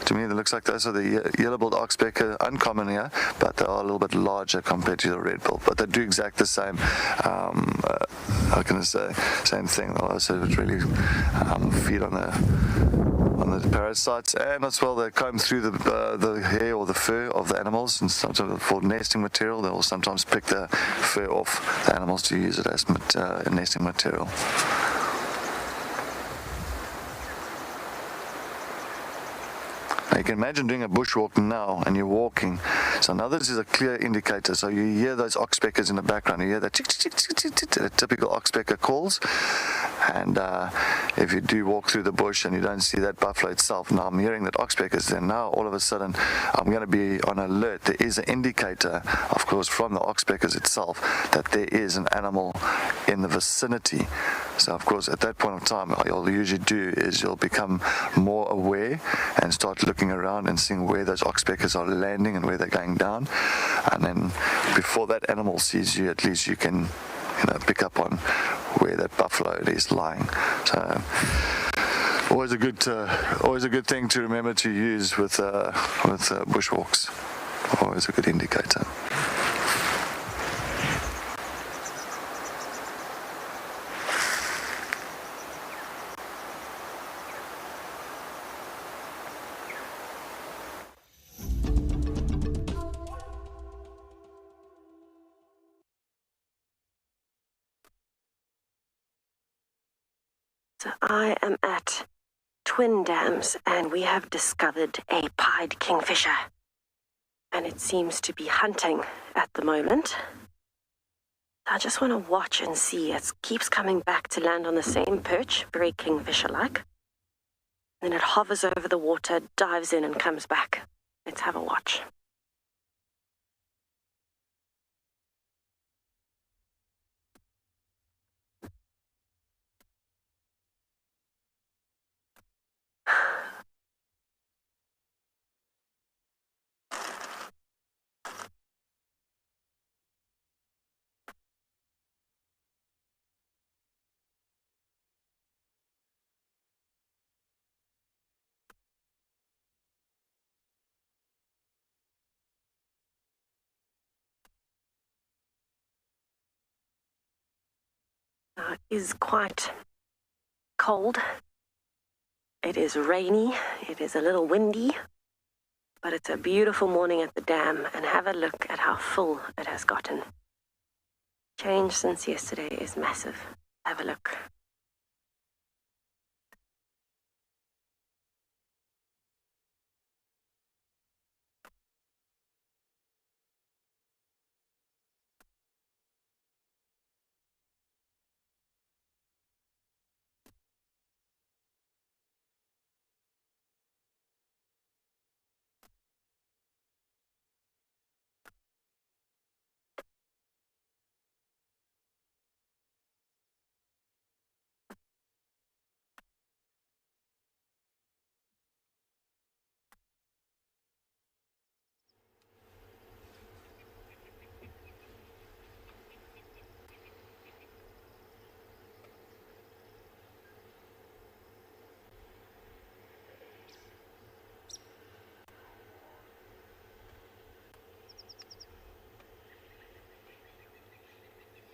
to me, it looks like those are the yellow-billed oxpecker, uncommon here, but they are a little bit larger compared to the red-billed. But they do exact the same. How can I say? Same thing. They'll also really feed on the parasites, and as well they comb through the hair or the fur of the animals, and sometimes for nesting material. They will sometimes pick the fur off the animals to use it as nesting material. You can imagine doing a bushwalk now, and you're walking. So now this is a clear indicator. So you hear those oxpeckers in the background. You hear that the typical oxpecker calls. And if you do walk through the bush and you don't see that buffalo itself, now I'm hearing that oxpeckers. Then now all of a sudden I'm going to be on alert. There is an indicator, of course, from the oxpeckers itself that there is an animal in the vicinity. So of course at that point of time, what you'll usually do is you'll become more aware and start looking around and seeing where those oxpeckers are landing and where they're going down. And then before that animal sees you, at least you can pick up on where that buffalo is lying. So always a good thing to remember to use with bushwalks. Always a good indicator. So I am at Twin Dams, and we have discovered a pied kingfisher. And it seems to be hunting at the moment. I just want to watch and see. It keeps coming back to land on the same perch, very kingfisher-like. Then it hovers over the water, dives in, and comes back. Let's have a watch. It is quite cold. It is rainy. It is a little windy. But it's a beautiful morning at the dam, and have a look at how full it has gotten. Change since yesterday is massive. Have a look.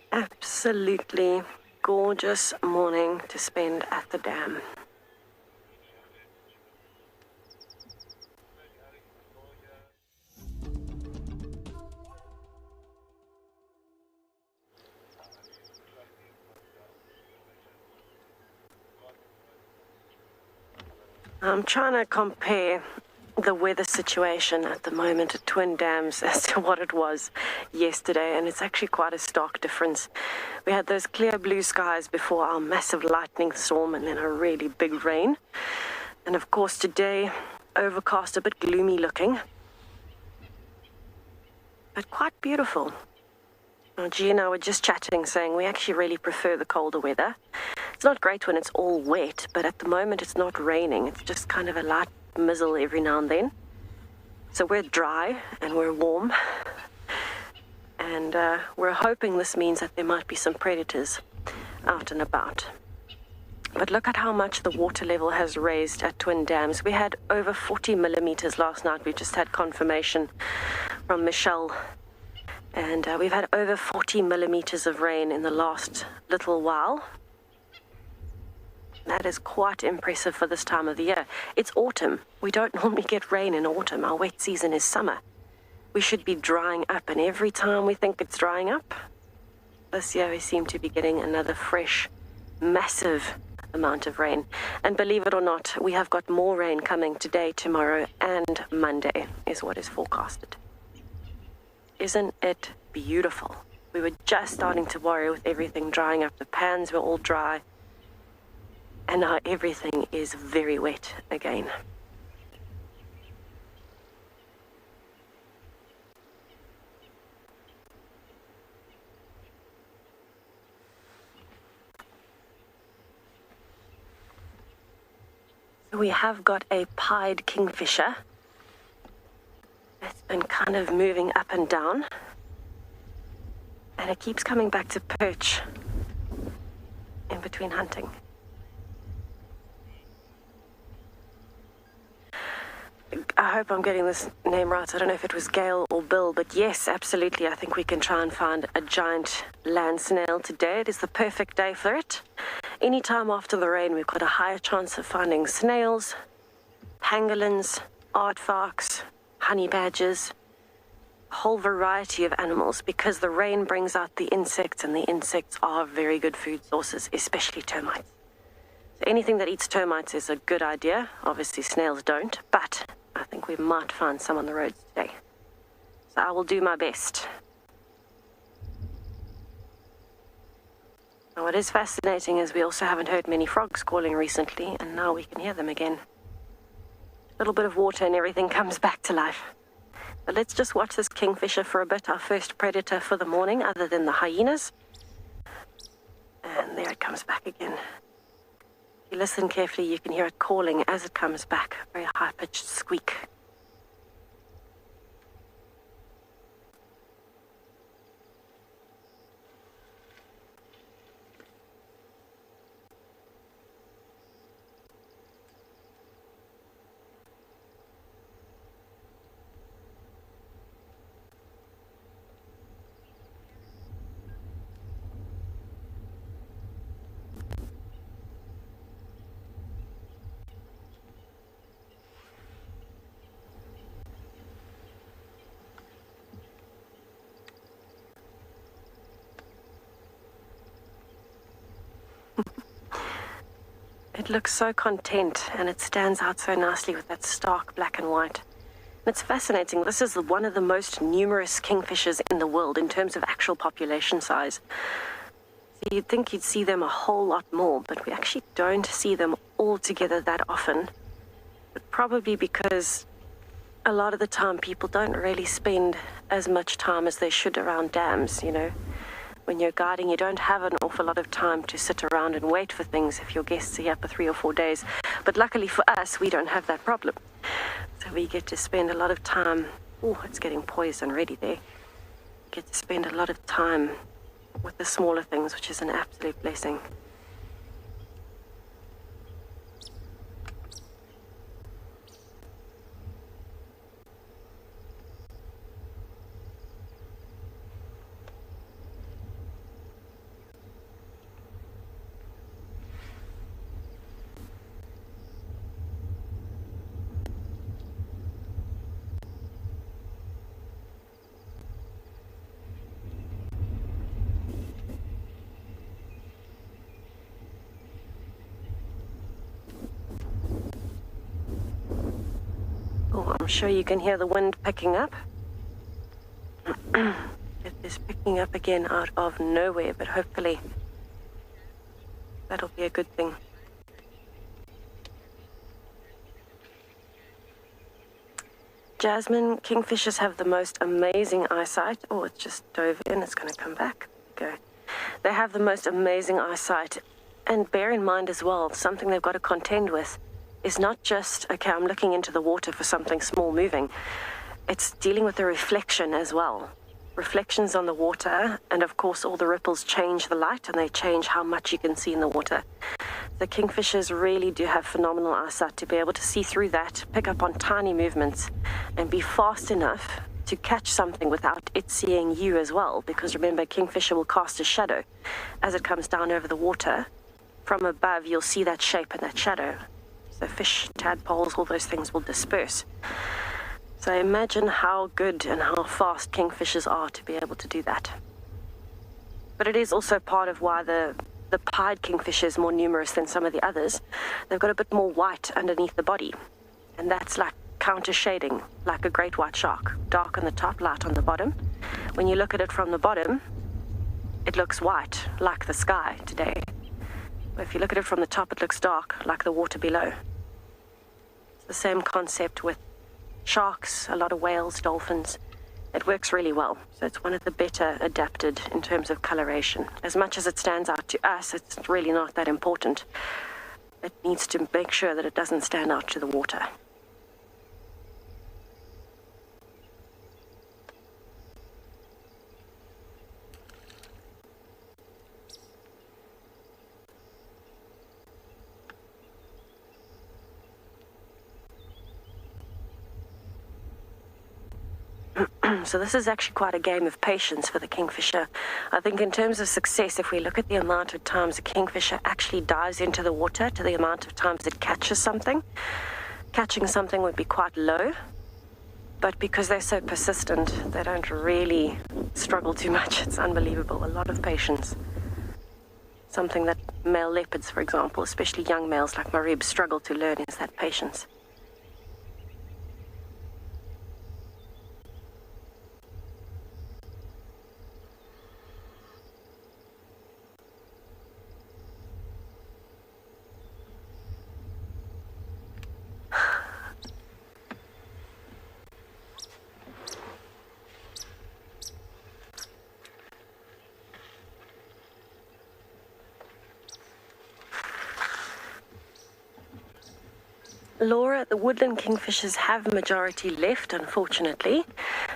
Absolutely gorgeous morning to spend at the dam. I'm trying to compare the weather situation at the moment at Twin Dams as to what it was yesterday, and it's actually quite a stark difference. We had those clear blue skies before our massive lightning storm and then a really big rain. And of course today, overcast, a bit gloomy looking, but quite beautiful. Now, G and I were just chatting, saying we actually really prefer the colder weather. It's not great when it's all wet, but at the moment it's not raining. It's just kind of a light mizzle every now and then. So we're dry and we're warm. And we're hoping this means that there might be some predators out and about. But look at how much the water level has raised at Twin Dams. We had over 40 millimeters last night. We just had confirmation from Michelle. And we've had over 40 millimeters of rain in the last little while. That is quite impressive for this time of the year. It's autumn. We don't normally get rain in autumn. Our wet season is summer. We should be drying up, and every time we think it's drying up, this year we seem to be getting another fresh, massive amount of rain. And believe it or not, we have got more rain coming today, tomorrow, and Monday is what is forecasted. Isn't it beautiful? We were just starting to worry with everything drying up. The pans were all dry. And now everything is very wet again. So we have got a pied kingfisher. It's been kind of moving up and down. And it keeps coming back to perch in between hunting. I hope I'm getting this name right. I don't know if it was Gail or Bill, but yes, absolutely. I think we can try and find a giant land snail today. It is the perfect day for it. Anytime after the rain, we've got a higher chance of finding snails, pangolins, aardvarks, honey badgers, a whole variety of animals, because the rain brings out the insects, and the insects are very good food sources, especially termites. So anything that eats termites is a good idea. Obviously, snails don't, but I think we might find some on the roads today. So I will do my best. Now, what is fascinating is we also haven't heard many frogs calling recently, and now we can hear them again. A little bit of water and everything comes back to life. But let's just watch this kingfisher for a bit, our first predator for the morning, other than the hyenas. And there it comes back again. If you listen carefully, you can hear it calling as it comes back, a very high-pitched squeak. It looks so content, and it stands out so nicely with that stark black and white. And it's fascinating. This is one of the most numerous kingfishers in the world in terms of actual population size. So you'd think you'd see them a whole lot more, but we actually don't see them all together that often. But probably because a lot of the time people don't really spend as much time as they should around dams, you know. When you're guiding, you don't have an awful lot of time to sit around and wait for things if your guests are here for 3 or 4 days. But luckily for us, we don't have that problem. So we get to spend a lot of time. Oh, it's getting poised and ready there. We get to spend a lot of time with the smaller things, which is an absolute blessing. I'm sure you can hear the wind picking up. It is picking up again out of nowhere, but hopefully that'll be a good thing. Jasmine, kingfishers have the most amazing eyesight. Oh, it just dove in. It's going to come back. Go. They have the most amazing eyesight. And bear in mind as well, something they've got to contend with is not just, okay, I'm looking into the water for something small moving. It's dealing with the reflection as well. Reflections on the water, and of course all the ripples change the light and they change how much you can see in the water. The kingfishers really do have phenomenal eyesight to be able to see through that, pick up on tiny movements, and be fast enough to catch something without it seeing you as well. Because remember, kingfisher will cast a shadow as it comes down over the water. From above, you'll see that shape and that shadow. So fish, tadpoles, all those things will disperse. So imagine how good and how fast kingfishers are to be able to do that. But it is also part of why the pied kingfisher is more numerous than some of the others. They've got a bit more white underneath the body. And that's like counter shading, like a great white shark. Dark on the top, light on the bottom. When you look at it from the bottom, it looks white, like the sky today. But if you look at it from the top, it looks dark, like the water below. It's the same concept with sharks, a lot of whales, dolphins. It works really well. So it's one of the better adapted in terms of coloration. As much as it stands out to us, it's really not that important. It needs to make sure that it doesn't stand out to the water. So this is actually quite a game of patience for the kingfisher. I think in terms of success, if we look at the amount of times a kingfisher actually dives into the water to the amount of times it catches something, catching something would be quite low. But because they're so persistent, they don't really struggle too much. It's unbelievable. A lot of patience. Something that male leopards, for example, especially young males like Marib, struggle to learn is that patience. Laura, the woodland kingfishers have majority left, unfortunately.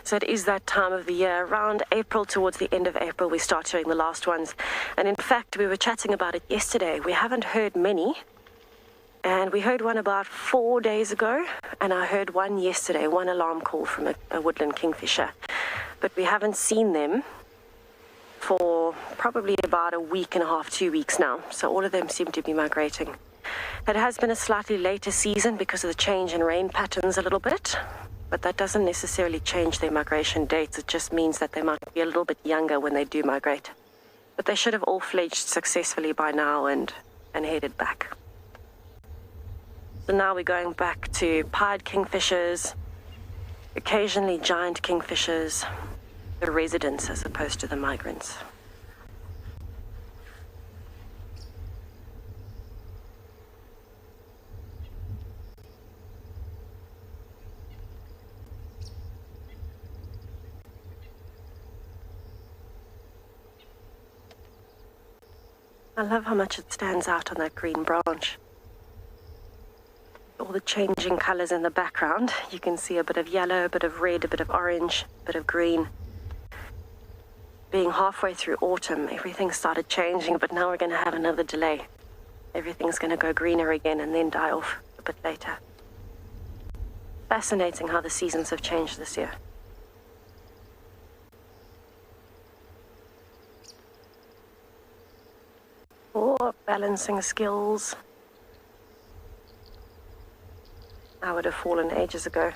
So it is that time of the year. Around April, towards the end of April, we start hearing the last ones. And in fact, we were chatting about it yesterday. We haven't heard many. And we heard one about 4 days ago. And I heard one yesterday, one alarm call from a woodland kingfisher. But we haven't seen them for probably about a week and a half, 2 weeks now. So all of them seem to be migrating. It has been a slightly later season because of the change in rain patterns a little bit, but that doesn't necessarily change their migration dates. It just means that they might be a little bit younger when they do migrate. But they should have all fledged successfully by now and headed back. So now we're going back to pied kingfishers, occasionally giant kingfishers, the residents as opposed to the migrants. I love how much it stands out on that green branch. All the changing colors in the background. You can see a bit of yellow, a bit of red, a bit of orange, a bit of green. Being halfway through autumn, everything started changing, but now we're going to have another delay. Everything's going to go greener again and then die off a bit later. Fascinating how the seasons have changed this year. Or balancing skills. I would have fallen ages ago.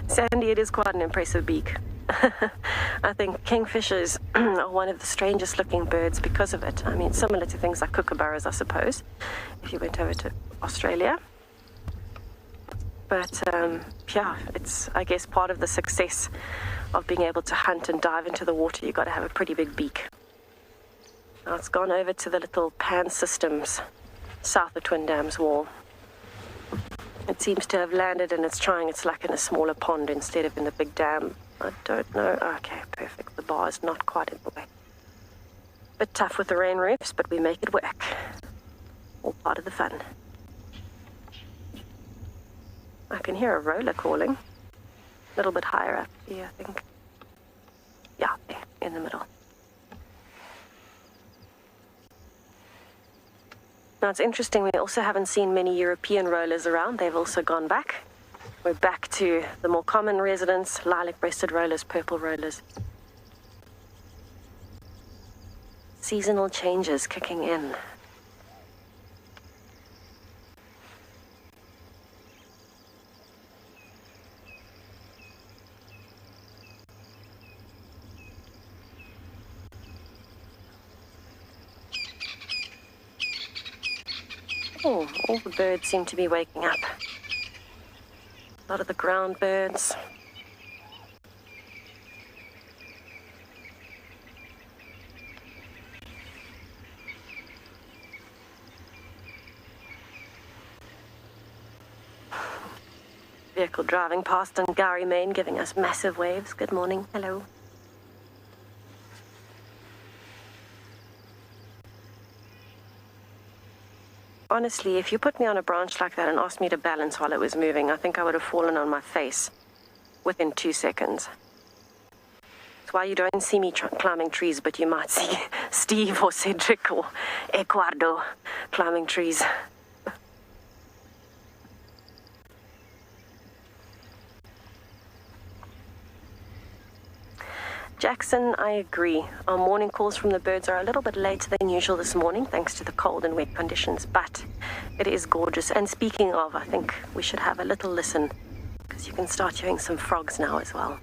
Sandy, it is quite an impressive beak. I think kingfishers are one of the strangest looking birds because of it. I mean, similar to things like kookaburras, I suppose. If you went over to Australia. But yeah, it's, I guess, part of the success of being able to hunt and dive into the water. You've got to have a pretty big beak. Now it's gone over to the little pan systems south of Twin Dams Wall. It seems to have landed, and it's trying its luck in a smaller pond instead of in the big dam. I don't know. Okay, perfect. The bar is not quite in the way. Bit tough with the rain roofs, but we make it work. All part of the fun. I can hear a roller calling. A little bit higher up here, I think. Yeah, there, in the middle. Now, it's interesting, we also haven't seen many European rollers around. They've also gone back. We're back to the more common residents, lilac-breasted rollers, purple rollers. Seasonal changes kicking in. Oh, all the birds seem to be waking up. A lot of the ground birds. Vehicle driving past on Gary Main, giving us massive waves. Good morning. Hello. Honestly, if you put me on a branch like that and asked me to balance while it was moving, I think I would have fallen on my face within 2 seconds. That's why you don't see me climbing trees, but you might see Steve or Cedric or Eduardo climbing trees. Jackson, I agree. Our morning calls from the birds are a little bit later than usual this morning, thanks to the cold and wet conditions, but it is gorgeous. And speaking of, I think we should have a little listen, because you can start hearing some frogs now as well.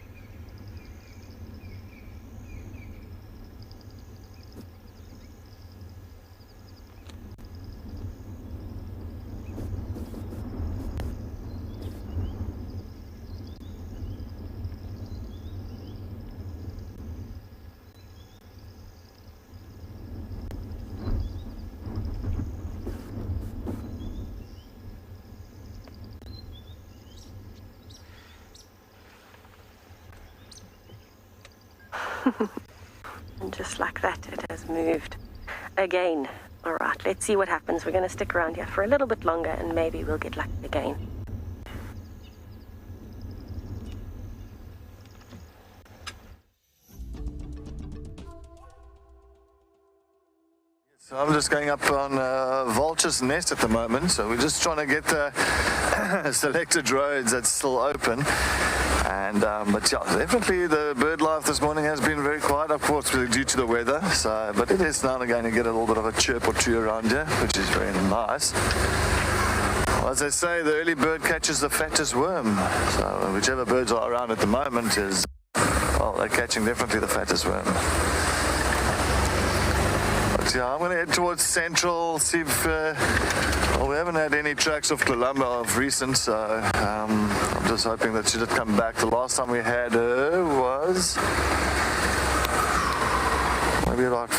And just like that, it has moved again. All right, let's see what happens. We're going to stick around here for a little bit longer, and maybe we'll get lucky again. So I'm just going up on Vulture's Nest at the moment, so we're just trying to get the selected roads that's still open. And but yeah, definitely the bird life this morning has been very quiet, of course, due to the weather. So, but it is now and again to get a little bit of a chirp or two around here, which is very nice. Well, as they say, the early bird catches the fattest worm. So whichever birds are around at the moment is, well, they're catching definitely the fattest worm. Yeah, I'm going to head towards Central, see if, well, we haven't had any tracks of Columba of recent, so I'm just hoping that she did come back. The last time we had her was maybe about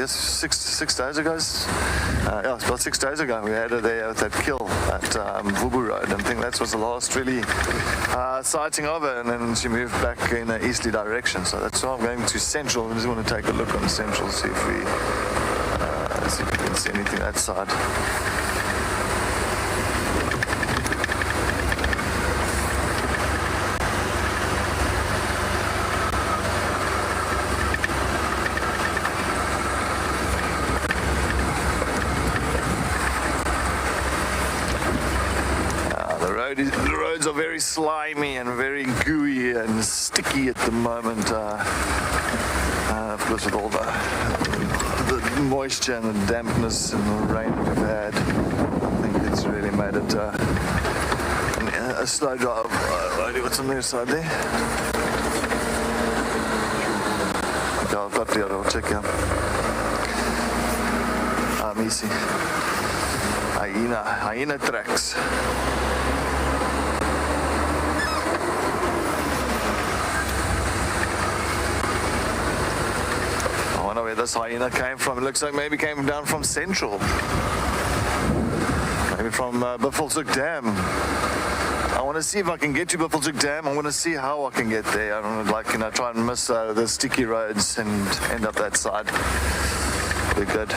six days ago. Yeah, it's about 6 days ago we had her there at that kill at Vubu Road. I think that was the last really sighting of her, and then she moved back in an easterly direction. So that's why I'm going to Central. I just want to take a look on Central, see if we can see anything that side. The roads are very slimy and very gooey and sticky at the moment. Of course, with all the moisture and the dampness and the rain we've had, I think it's really made it a slow drive. What's on the other side there? Okay, I've got the other. I'll check out. Easy. hyena tracks. I wonder where this hyena came from. It looks like maybe came down from Central. Maybe from Buffelshoek Dam. I want to see if I can get to Buffelshoek Dam. I want to see how I can get there. I don't know, like, try and miss the sticky roads and end up that side. Be good.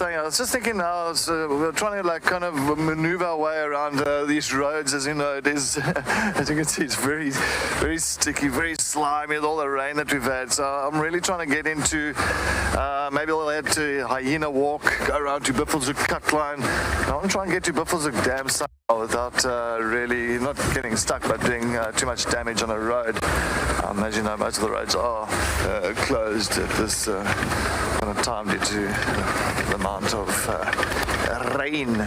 I was just thinking now, we're trying to kind of maneuver our way around these roads. As you know, it is, as you can see, it's very, very sticky, very slimy with all the rain that we've had. So I'm really trying to get into, maybe I'll head to Hyena Walk, go around to Buffelshoek Cut Line. I want to try and get to Buffelshoek Dam somehow without really not getting stuck, but doing too much damage on the road. As you know, most of the roads are closed at this kind of time due to the amount of rain.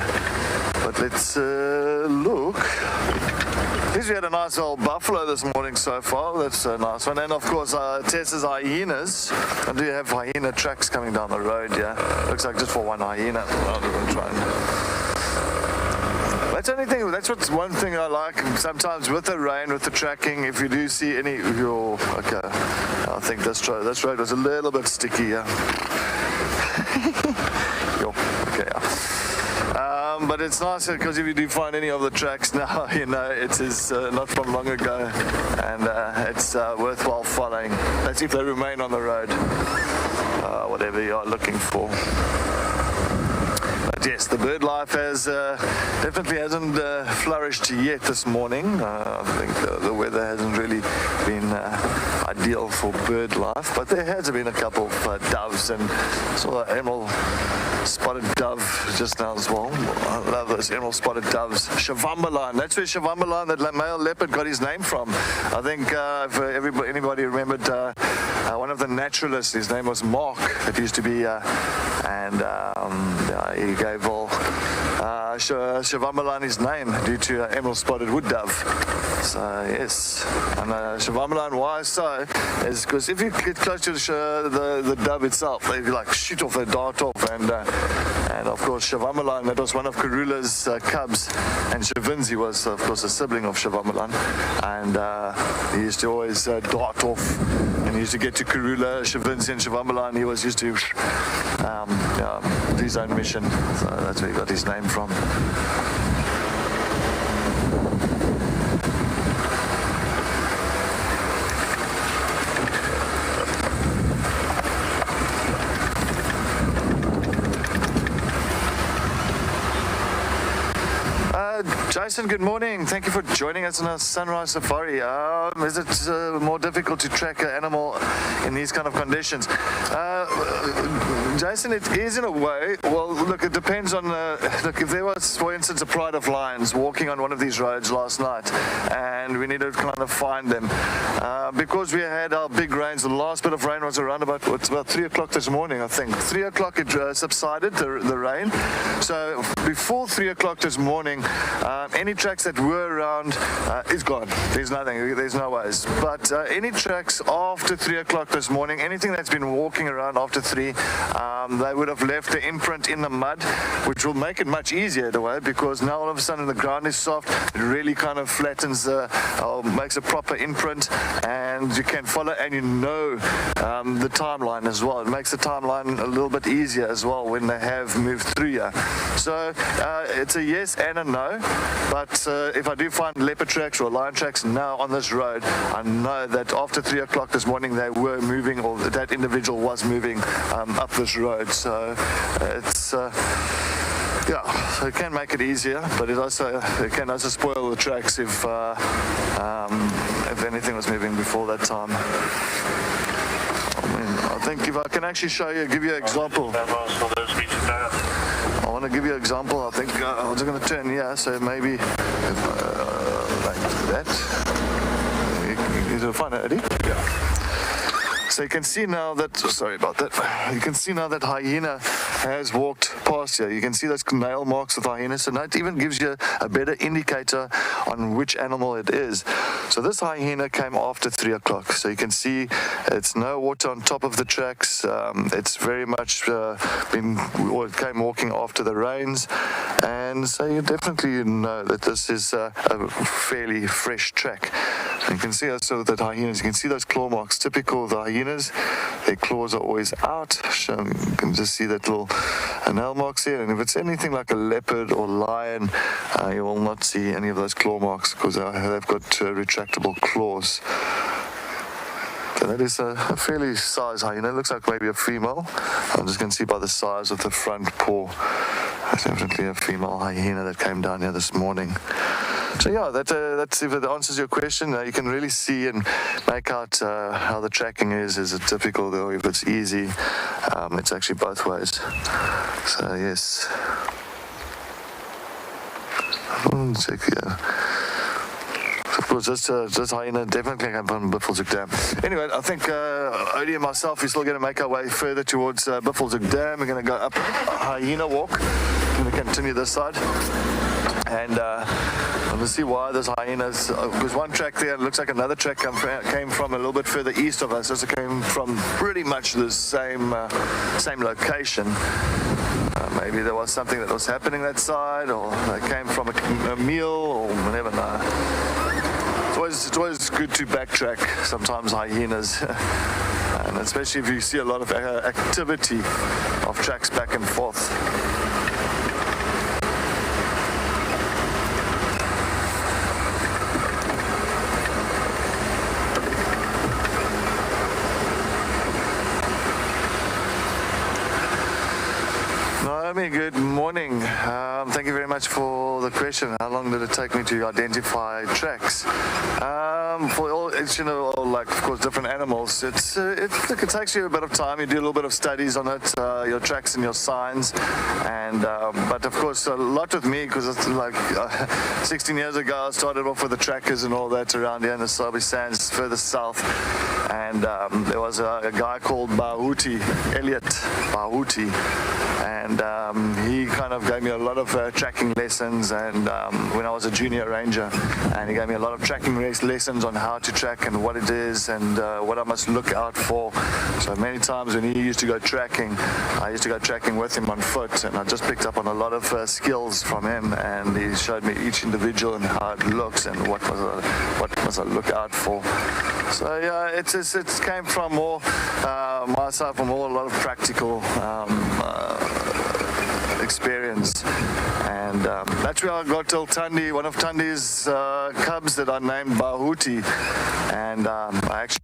But let's look. At least we had a nice old buffalo this morning so far. That's a nice one. And of course, Tessa's hyenas. I do have hyena tracks coming down the road, yeah. Looks like just for one hyena. I'll try and... That's the only thing, that's what's one thing I like sometimes with the rain, with the tracking, if you do see any of your, okay, I think this road was a little bit sticky, yeah. Okay, yeah. But it's nice because if you do find any of the tracks now, it is not from long ago, and it's worthwhile following. That's if they remain on the road, whatever you are looking for. But yes, the bird life has definitely hasn't flourished yet this morning. I think the weather hasn't really been ideal for bird life, but there has been a couple of doves, and saw an emerald spotted dove just now as well. I love those emerald spotted doves. Shavambalan, that's where Shavambalan, that male leopard, got his name from. I think if anybody remembered one of the naturalists, his name was Mark, it used to be, and he gave all Shavambalan his name due to emerald spotted wood dove. So yes, and Shavambalan, why so, is because if you get close to the dove itself, they like shoot off, they dart off, and of course Shavambalan, that was one of Karula's cubs, and Shavinzi was of course a sibling of Shavambalan, and he used to always dart off, and he used to get to Karula, Shavinzi and Shavambalan, he was used to do his own mission, so that's where he got his name from. Jason, good morning. Thank you for joining us on our sunrise safari. Is it more difficult to track an animal in these kind of conditions? Jason, it is in a way. Well, look, it depends on, look, if there was, for instance, a pride of lions walking on one of these roads last night, and we needed to kind of find them, because we had our big rains, the last bit of rain was around about 3 o'clock this morning, I think. 3 o'clock it subsided, the rain. So before 3 o'clock this morning, any tracks that were around is gone. There's nothing, there's no ways. But any tracks after 3 o'clock this morning, anything that's been walking around after 3, they would have left the imprint in the mud, which will make it much easier the way, because now all of a sudden the ground is soft, it really kind of flattens, makes a proper imprint, and you can follow, and you know the timeline as well. It makes the timeline a little bit easier as well when they have moved through here. So it's a yes and a no, but if I do find leopard tracks or lion tracks now on this road, I know that after 3 o'clock this morning they were moving, or that individual was moving up this road. So it's yeah, so it can make it easier, but it can also spoil the tracks if anything was moving before that time. I think if I can actually show you, give you an example. I want to give you an example. I think I'm just going to turn here, so maybe like that. You find it, Eddie? Yeah. So you can see now that, sorry about that, you can see now that hyena has walked past here. You can see those nail marks of the hyena, so that even gives you a better indicator on which animal it is. So this hyena came after 3 o'clock. So you can see it's no water on top of the tracks. It's very much it came walking after the rains. And so you definitely know that this is a fairly fresh track. You can see also that hyenas, you can see those claw marks, typical of the hyenas. Their claws are always out. So you can just see that little nail marks here. And if it's anything like a leopard or lion, you will not see any of those claw marks because they've got retractable claws. So that is a fairly sized hyena. It looks like maybe a female. I'm just going to see by the size of the front paw. That's definitely a female hyena that came down here this morning. So yeah, that's if it answers your question. You can really see and make out how the tracking is. Is it difficult or if it's easy? It's actually both ways. So yes. Check here. Of course, this hyena definitely came from Buffelshoek Dam. Anyway, I think Odie and myself, we're still going to make our way further towards Buffelshoek Dam. We're going to go up Hyena Walk. We're going to continue this side. And I'm going to see why there's hyenas. There's one track there. It looks like another track came from a little bit further east of us. So it came from pretty much the same location. Maybe there was something that was happening that side, or they came from a meal, or we never know. It's always good to backtrack sometimes hyenas, and especially if you see a lot of activity of tracks back and forth. Good morning. Thank you very much for the question. How long did it take me to identify tracks? For all, like of course different animals, it takes you a bit of time. You do a little bit of studies on it, your tracks and your signs, and but of course a lot with me because it's like 16 years ago I started off with the trackers and all that around here in the Sabi Sands further south, and there was a guy called Elliot Bahuti, and he kind of gave me a lot of tracking lessons, and when I was a junior ranger, and he gave me a lot of tracking lessons on how to track and what it is and what I must look out for. So many times when he used to go tracking, I used to go tracking with him on foot, and I just picked up on a lot of skills from him, and he showed me each individual and how it looks and what must I look out for. So yeah, it came from more my side, from a lot of practical experience, and that's where I got till Tundi, one of Tundi's cubs that I named Bahuti, and I actually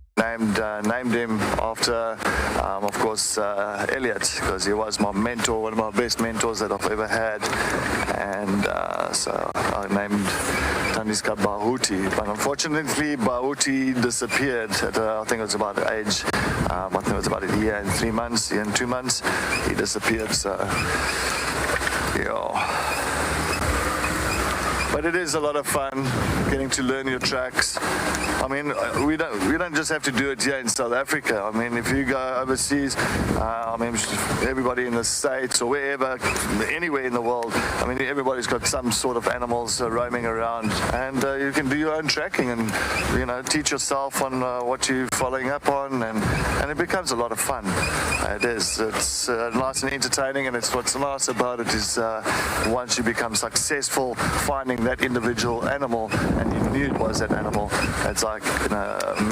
named him after, of course, Elliot, because he was my mentor, one of my best mentors that I've ever had, and so I named Tundi's cub Bahuti. But unfortunately, Bahuti disappeared at I think it was about the age, I think it was about a year and 3 months, year and 2 months, he disappeared. So yeah. But it is a lot of fun getting to learn your tracks. I mean, we don't just have to do it here in South Africa. I mean, if you go overseas, I mean, everybody in the States or wherever, anywhere in the world, I mean, everybody's got some sort of animals roaming around, and you can do your own tracking and, teach yourself on what you're following up on, and it becomes a lot of fun. It is. It's nice and entertaining, and what's nice about it is once you become successful finding that individual animal, and you knew it was that animal, it's like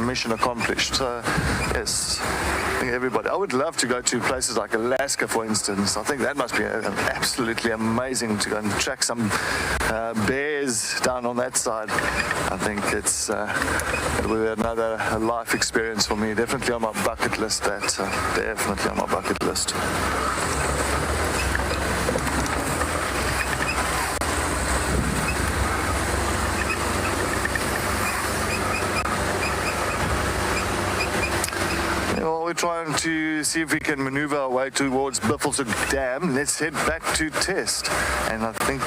mission accomplished. So yes, I think everybody, I would love to go to places like Alaska, for instance. I think that must be absolutely amazing to go and track some bears down on that side. I think it'll be another life experience for me. Definitely on my bucket list. Definitely on my bucket list. We're trying to see if we can maneuver our way towards Buffelshoek Dam. Let's head back to Test. And I think,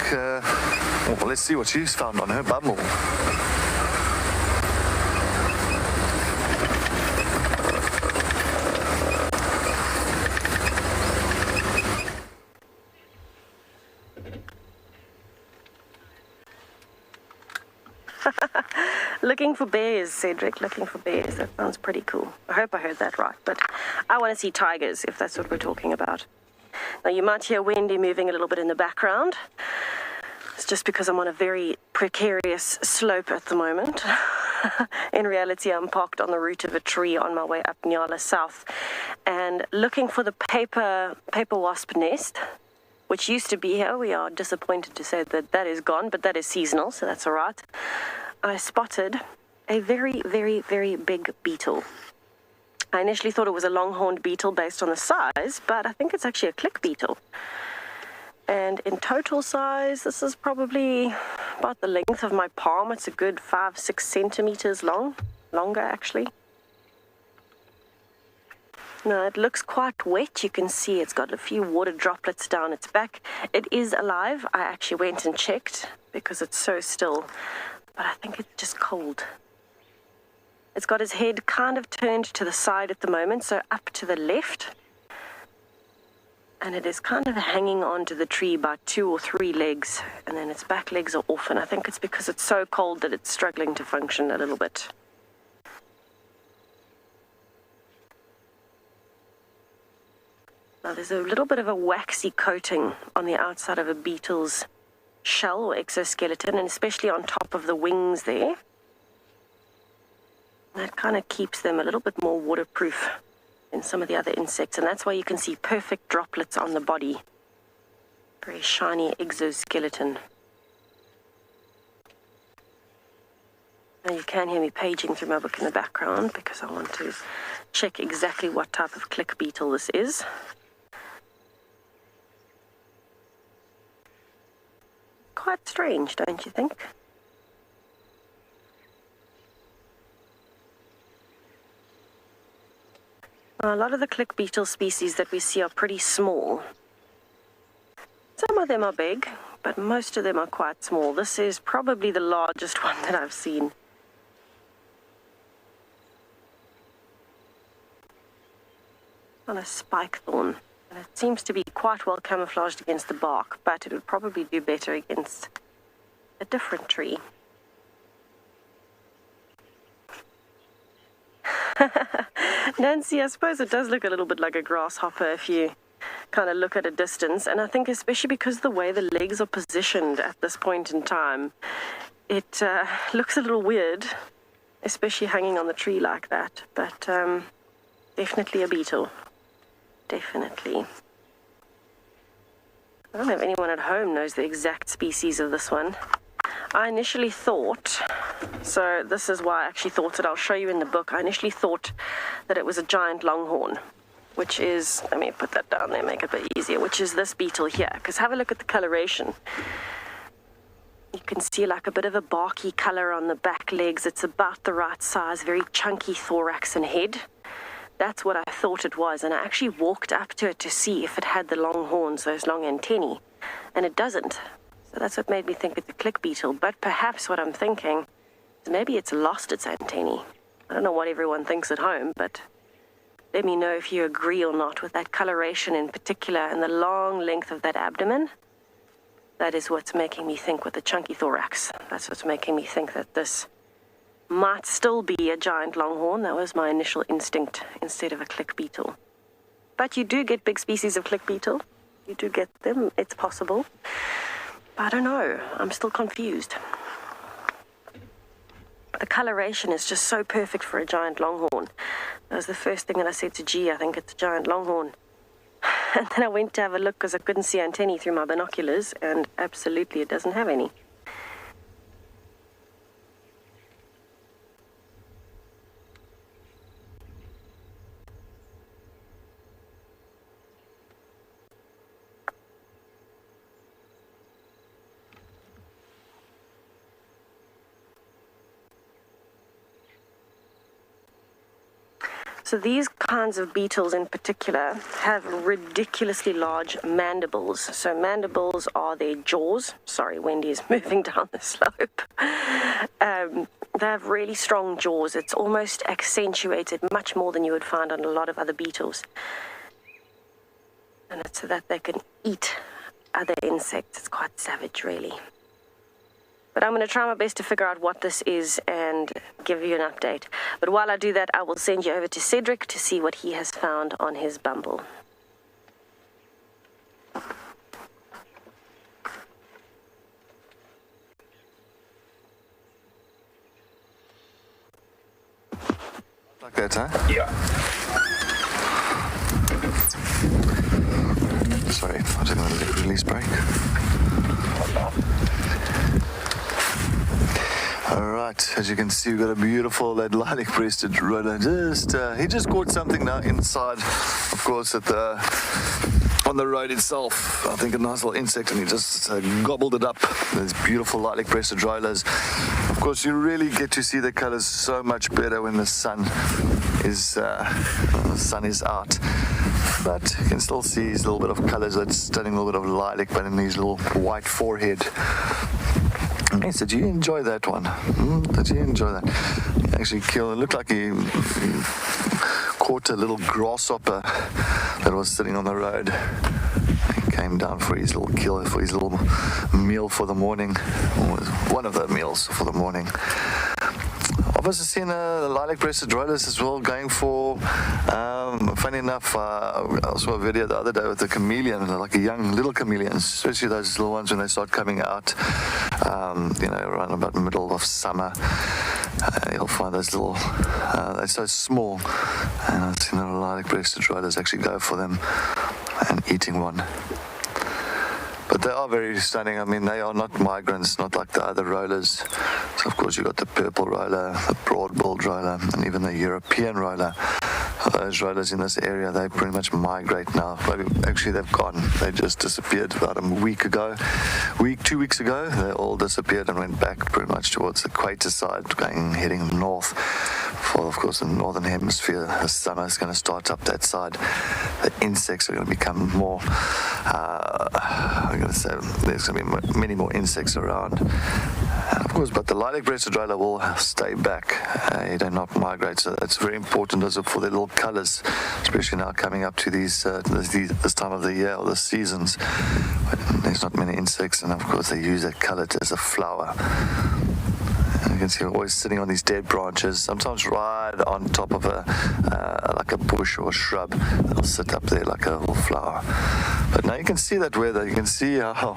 let's see what she's found on her bumble. Looking for bears, Cedric, looking for bears. That sounds pretty cool. I hope I heard that right, but I want to see tigers, if that's what we're talking about. Now, you might hear Wendy moving a little bit in the background. It's just because I'm on a very precarious slope at the moment. In reality, I'm parked on the root of a tree on my way up Nyala South and looking for the paper wasp nest, which used to be here. We are disappointed to say that that is gone, but that is seasonal, so that's all right. I spotted a very, very, very big beetle. I initially thought it was a longhorned beetle based on the size, but I think it's actually a click beetle. And in total size, this is probably about the length of my palm. It's a good 5-6 centimeters long, longer actually. Now, it looks quite wet. You can see it's got a few water droplets down its back. It is alive. I actually went and checked because it's so still, but I think it's just cold. It's got its head kind of turned to the side at the moment, so up to the left. And it is kind of hanging onto the tree by 2 or 3 legs, and then its back legs are off, and I think it's because it's so cold that it's struggling to function a little bit. Now, there's a little bit of a waxy coating on the outside of a beetle's shell or exoskeleton, and especially on top of the wings there. That kind of keeps them a little bit more waterproof than some of the other insects, and that's why you can see perfect droplets on the body. Very shiny exoskeleton. Now you can hear me paging through my book in the background because I want to check exactly what type of click beetle this is. Quite strange, don't you think? A lot of the click beetle species that we see are pretty small. Some of them are big, but most of them are quite small. This is probably the largest one that I've seen. On a spike thorn. And it seems to be quite well camouflaged against the bark, but it would probably do better against a different tree. Nancy, I suppose it does look a little bit like a grasshopper if you kind of look at a distance, and I think especially because of the way the legs are positioned at this point in time, it looks a little weird, especially hanging on the tree like that, but definitely a beetle. Definitely. I don't know if anyone at home knows the exact species of this one. I initially thought, so this is why I actually thought it, I'll show you in the book. I initially thought that it was a giant longhorn, which is, let me put that down there, make it a bit easier, which is this beetle here. Because have a look at the coloration. You can see like a bit of a barky color on the back legs. It's about the right size, very chunky thorax and head. That's what I thought it was, and I actually walked up to it to see if it had the long horns, those long antennae, and it doesn't. So that's what made me think it's a click beetle, but perhaps what I'm thinking is maybe it's lost its antennae. I don't know what everyone thinks at home, but let me know if you agree or not with that coloration in particular and the long length of that abdomen. That is what's making me think with the chunky thorax. That's what's making me think that this might still be a giant longhorn. That was my initial instinct instead of a click beetle. But you do get big species of click beetle. You do get them. It's possible. But I don't know. I'm still confused. The coloration is just so perfect for a giant longhorn. That was the first thing that I said to G. I think it's a giant longhorn. And then I went to have a look because I couldn't see antennae through my binoculars, and absolutely it doesn't have any. So these kinds of beetles in particular have ridiculously large mandibles. So mandibles are their jaws. Sorry, Wendy is moving down the slope. They have really strong jaws. It's almost accentuated much more than you would find on a lot of other beetles. And it's so that they can eat other insects. It's quite savage, really. But I'm going to try my best to figure out what this is and give you an update. But while I do that, I will send you over to Cedric to see what he has found on his Bumble. Like that, huh? Yeah. Sorry, I didn't want to release brake. Alright, as you can see, we've got a beautiful lilac-breasted roller. He just caught something now inside, of course, on the road itself. I think a nice little insect, and he just gobbled it up. These beautiful lilac-breasted rollers. Of course, you really get to see the colors so much better when the sun is out. But you can still see his little bit of colors. That's stunning little bit of lilac, but in his little white forehead. Yes, did you enjoy that one? Did you enjoy that? He actually killed. It looked like he caught a little grasshopper that was sitting on the road. He came down for his little kill, for his little meal for the morning. One of the meals for the morning. I've also seen lilac-breasted rollers as well going for, funny enough, I saw a video the other day with a chameleon, like a young little chameleon, especially those little ones when they start coming out, around about the middle of summer. You'll find those little, they're so small, and I've seen the lilac-breasted rollers actually go for them and eating one. But they are very stunning. I mean, they are not migrants, not like the other rollers. So, of course, you've got the purple roller, the broad-billed roller, and even the European roller. Those rollers in this area, they pretty much migrate now. Actually, they've gone. They just disappeared about a week ago. 2 weeks ago, they all disappeared and went back pretty much towards the equator side, heading north. For, of course, the northern hemisphere, the summer is going to start up that side. The insects are going to become more, I'm going to say, there's going to be many more insects around. And of course, but the lilac-breasted roller will stay back. They do not migrate, so that's very important also for their little colors, especially now coming up to this time of the year or the seasons. There's not many insects, and of course they use that color as a flower. And you can see they're always sitting on these dead branches, sometimes right on top of like a bush or a shrub. They'll sit up there like a little flower. But now you can see that weather. You can see how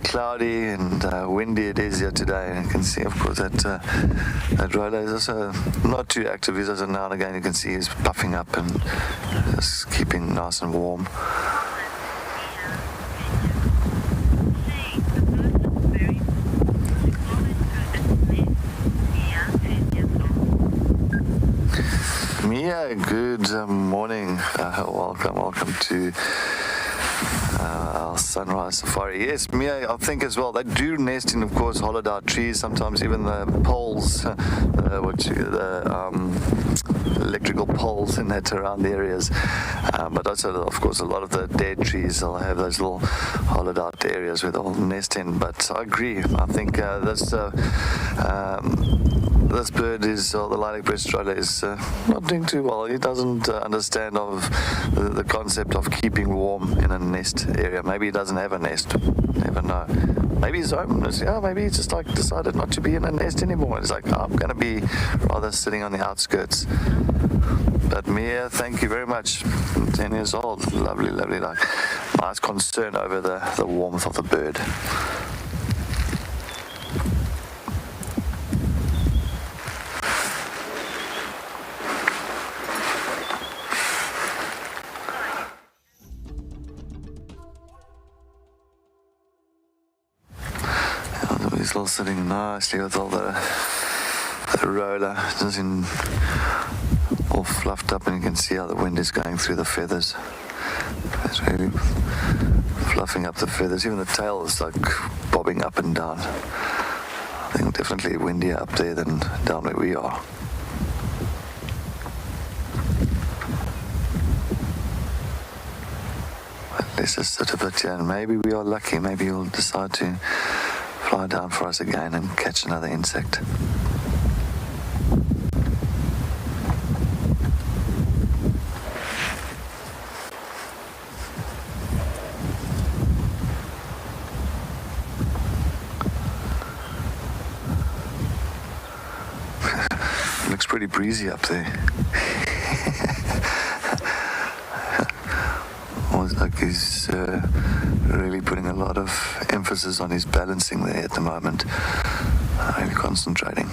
cloudy and windy it is here today. And you can see, of course, that roller is also not too active. He's also now and again, you can see he's puffing up and just keeping nice and warm. Mia, good morning. Welcome to our sunrise safari. Yes, Mia, I think as well, they do nest in, of course, hollowed out trees, sometimes even the poles, electrical poles in that around the areas. But also, of course, a lot of the dead trees, they'll have those little hollowed out areas where they'll nest in. But I agree. I think this bird is, or the lilac-breasted roller, is not doing too well. He doesn't understand of the concept of keeping warm in a nest area. Maybe he doesn't have a nest. Never know. Maybe he's homeless. Yeah, maybe he just decided not to be in a nest anymore. He's like, I'm going to be rather sitting on the outskirts. But Mia, thank you very much. 10 years old. Lovely, lovely. Nice concern over the warmth of the bird. He's all sitting nicely with all the roller, just all fluffed up, and you can see how the wind is going through the feathers. It's really fluffing up the feathers. Even the tail is like bobbing up and down. I think definitely windier up there than down where we are. But let's just sit a bit here, and maybe we are lucky. Maybe he'll decide to fly down for us again and catch another insect. pretty breezy up there. Almost like he's really putting a lot of emphasis on his balancing there at the moment. Really concentrating.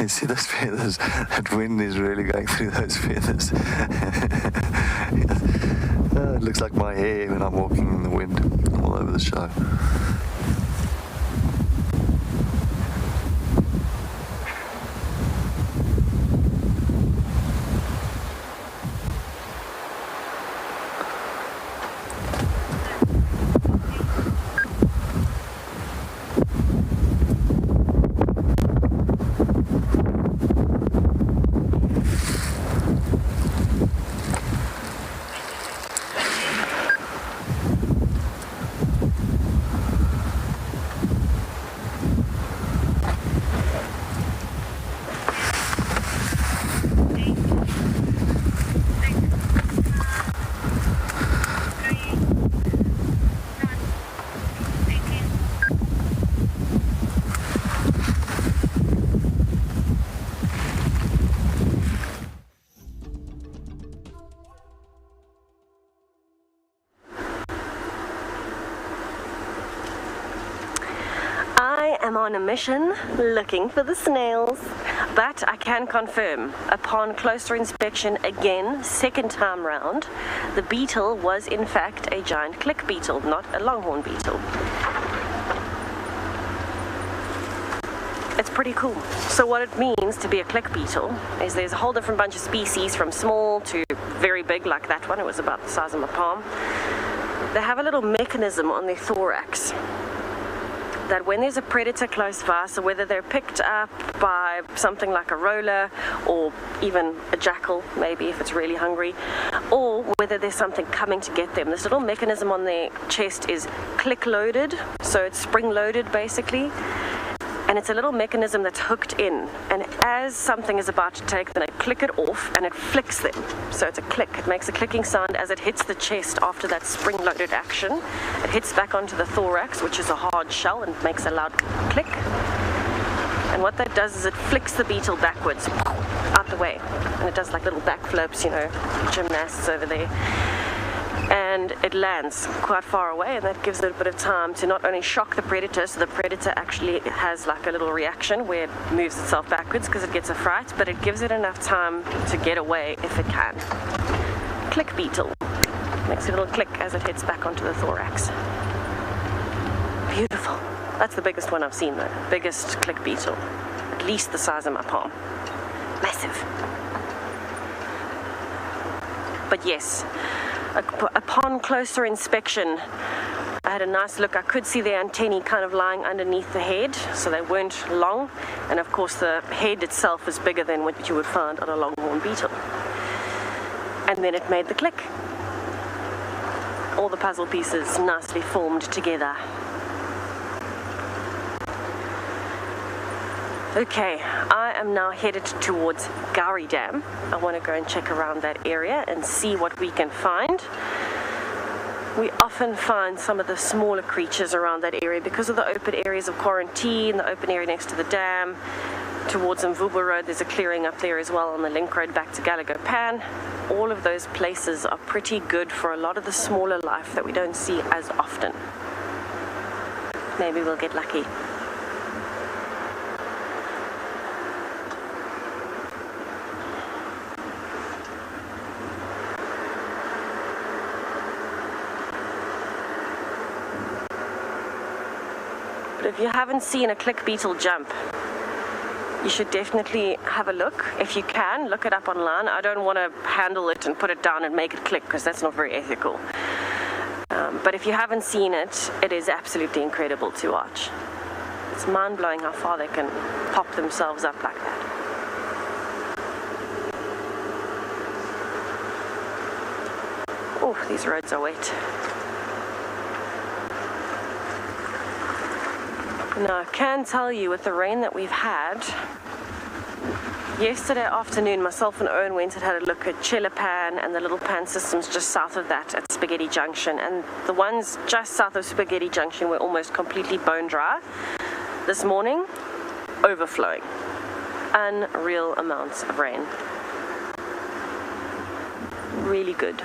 You see those feathers? That wind is really going through those feathers. It looks like my hair when I'm walking in the wind all over the show. I'm on a mission looking for the snails, but I can confirm upon closer inspection again, second time round, the beetle was in fact a giant click beetle, not a longhorn beetle. It's pretty cool. So what it means to be a click beetle is there's a whole different bunch of species from small to very big, like that one. It was about the size of my palm. They have a little mechanism on their thorax that when there's a predator close by, so whether they're picked up by something like a roller or even a jackal, maybe if it's really hungry, or whether there's something coming to get them, this little mechanism on their chest is click loaded, so it's spring loaded basically, and it's a little mechanism that's hooked in, and as something is about to take them, they click it off and it flicks them. So it's a click, it makes a clicking sound as it hits the chest after that spring loaded action. It hits back onto the thorax, which is a hard shell, and makes a loud click. And what that does is it flicks the beetle backwards, out the way, and it does like little backflips, you know, gymnasts over there. And it lands quite far away, and that gives it a bit of time to not only shock the predator, so the predator actually has like a little reaction where it moves itself backwards because it gets a fright, but it gives it enough time to get away if it can. Click beetle. Makes a little click as it hits back onto the thorax. Beautiful. That's the biggest one I've seen though. Biggest click beetle. At least the size of my palm. Massive. But yes, upon closer inspection, I had a nice look. I could see the antennae kind of lying underneath the head, so they weren't long, and of course the head itself is bigger than what you would find on a longhorn beetle. And then it made the click. All the puzzle pieces nicely formed together. Okay, I am now headed towards Gowrie Dam. I want to go and check around that area and see what we can find. We often find some of the smaller creatures around that area because of the open areas of quarantine, the open area next to the dam. Towards Mvubu Road, there's a clearing up there as well on the link road back to Gallagher Pan. All of those places are pretty good for a lot of the smaller life that we don't see as often. Maybe we'll get lucky. But if you haven't seen a click beetle jump, you should definitely have a look. If you can, look it up online. I don't want to handle it and put it down and make it click because that's not very ethical. But if you haven't seen it, it is absolutely incredible to watch. It's mind-blowing how far they can pop themselves up like that. Oh, these roads are wet. Now, I can tell you with the rain that we've had, yesterday afternoon, myself and Owen went and had a look at Chelapan and the little pan systems just south of that at Spaghetti Junction. And the ones just south of Spaghetti Junction were almost completely bone dry. This morning, overflowing. Unreal amounts of rain. Really good.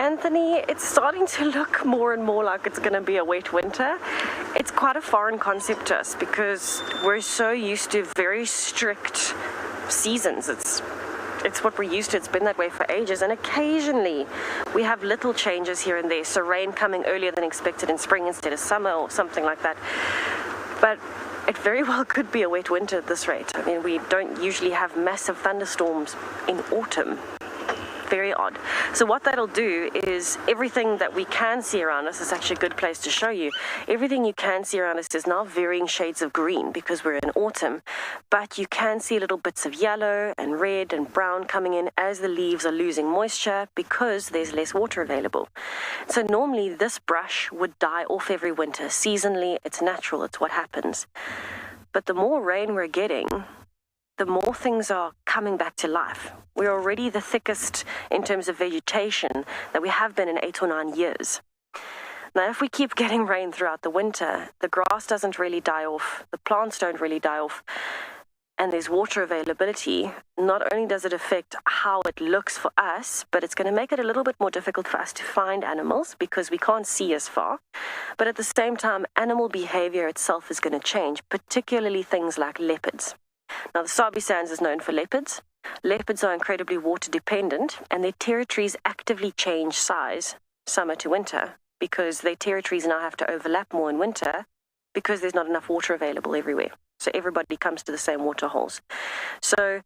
Anthony, it's starting to look more and more like it's going to be a wet winter. It's quite a foreign concept to us because we're so used to very strict seasons. It's what we're used to. It's been that way for ages, and occasionally we have little changes here and there. So rain coming earlier than expected in spring instead of summer or something like that. But it very well could be a wet winter at this rate. I mean, we don't usually have massive thunderstorms in autumn. Very odd. So what that'll do is everything that we can see around us is actually a good place to show you. Everything you can see around us is now varying shades of green because we're in autumn, but you can see little bits of yellow and red and brown coming in as the leaves are losing moisture because there's less water available. So normally this brush would die off every winter. Seasonally, it's natural, it's what happens. But the more rain we're getting, the more things are coming back to life. We're already the thickest in terms of vegetation that we have been in 8 or 9 years. Now, if we keep getting rain throughout the winter, the grass doesn't really die off, the plants don't really die off, and there's water availability. Not only does it affect how it looks for us, but it's going to make it a little bit more difficult for us to find animals because we can't see as far. But at the same time, animal behavior itself is going to change, particularly things like leopards. Now, the Sabi Sands is known for leopards. Leopards are incredibly water dependent, and their territories actively change size summer to winter because their territories now have to overlap more in winter because there's not enough water available everywhere. So everybody comes to the same water holes. So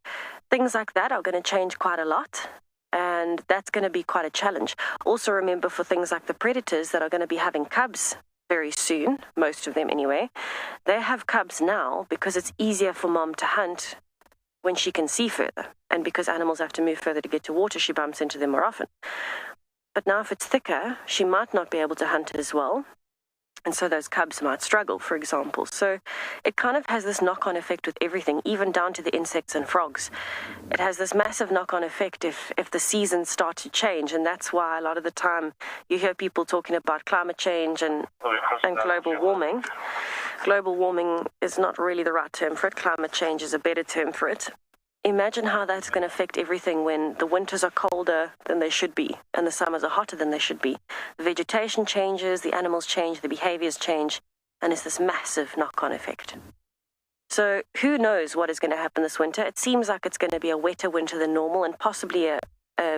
things like that are going to change quite a lot, and that's going to be quite a challenge. Also remember, for things like the predators that are going to be having cubs very soon, most of them anyway, they have cubs now because it's easier for mom to hunt when she can see further. And because animals have to move further to get to water, she bumps into them more often. But now if it's thicker, she might not be able to hunt as well. And so those cubs might struggle, for example. So it kind of has this knock-on effect with everything, even down to the insects and frogs. It has this massive knock-on effect if the seasons start to change. And that's why a lot of the time you hear people talking about climate change and global warming. Global warming is not really the right term for it. Climate change is a better term for it. Imagine how that's going to affect everything when the winters are colder than they should be and the summers are hotter than they should be. The vegetation changes, the animals change, the behaviors change, and it's this massive knock-on effect. So who knows what is going to happen this winter? It seems like it's going to be a wetter winter than normal and possibly a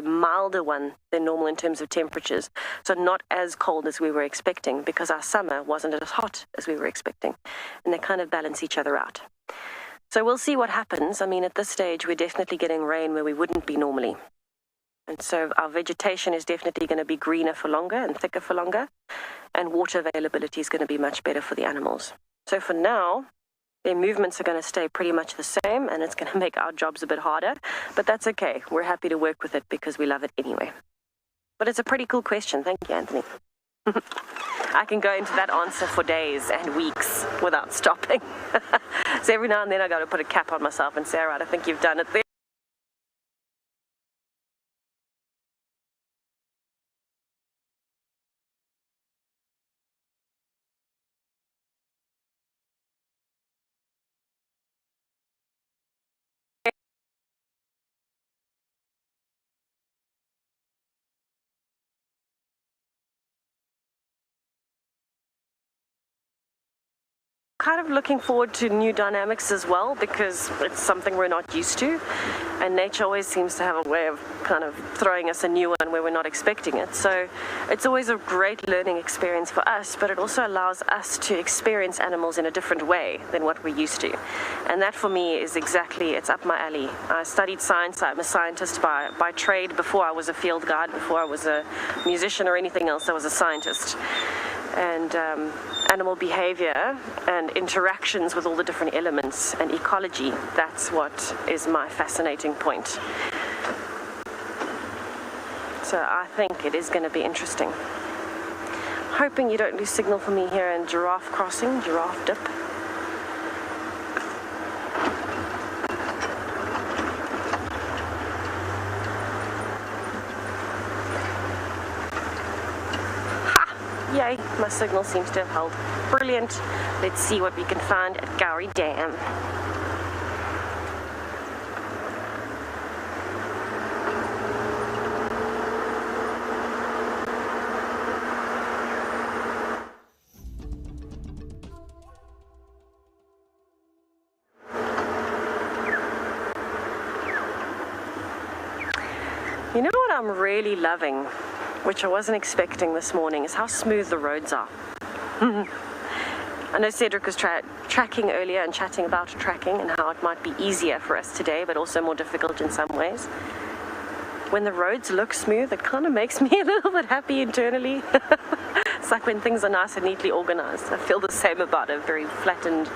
milder one than normal in terms of temperatures. So not as cold as we were expecting because our summer wasn't as hot as we were expecting. And they kind of balance each other out. So we'll see what happens. I mean, at this stage, we're definitely getting rain where we wouldn't be normally. And so our vegetation is definitely going to be greener for longer and thicker for longer. And water availability is going to be much better for the animals. So for now, their movements are going to stay pretty much the same, and it's going to make our jobs a bit harder. But that's okay. We're happy to work with it because we love it anyway. But it's a pretty cool question. Thank you, Anthony. I can go into that answer for days and weeks without stopping. So every now and then I got to put a cap on myself and say, all right, I think you've done it there. kind of looking forward to new dynamics as well, because it's something we're not used to, and nature always seems to have a way of kind of throwing us a new one where we're not expecting it. So it's always a great learning experience for us, but it also allows us to experience animals in a different way than what we're used to. And that for me is exactly, it's up my alley. I studied science. I'm a scientist by trade. Before I was a field guide, before I was a musician or anything else, I was a scientist. And animal behavior and interactions with all the different elements and ecology, that's what is my fascinating point. So I think it is going to be interesting. Hoping you don't lose signal for me here in Giraffe Crossing, Giraffe Dip. Yay, my signal seems to have held. Brilliant. Let's see what we can find at Gowrie Dam. You know what I'm really loving, which I wasn't expecting this morning, is how smooth the roads are. I know Cedric was tracking earlier and chatting about tracking and how it might be easier for us today, but also more difficult in some ways. When the roads look smooth, it kind of makes me a little bit happy internally. It's like when things are nice and neatly organized. I feel the same about a very flattened,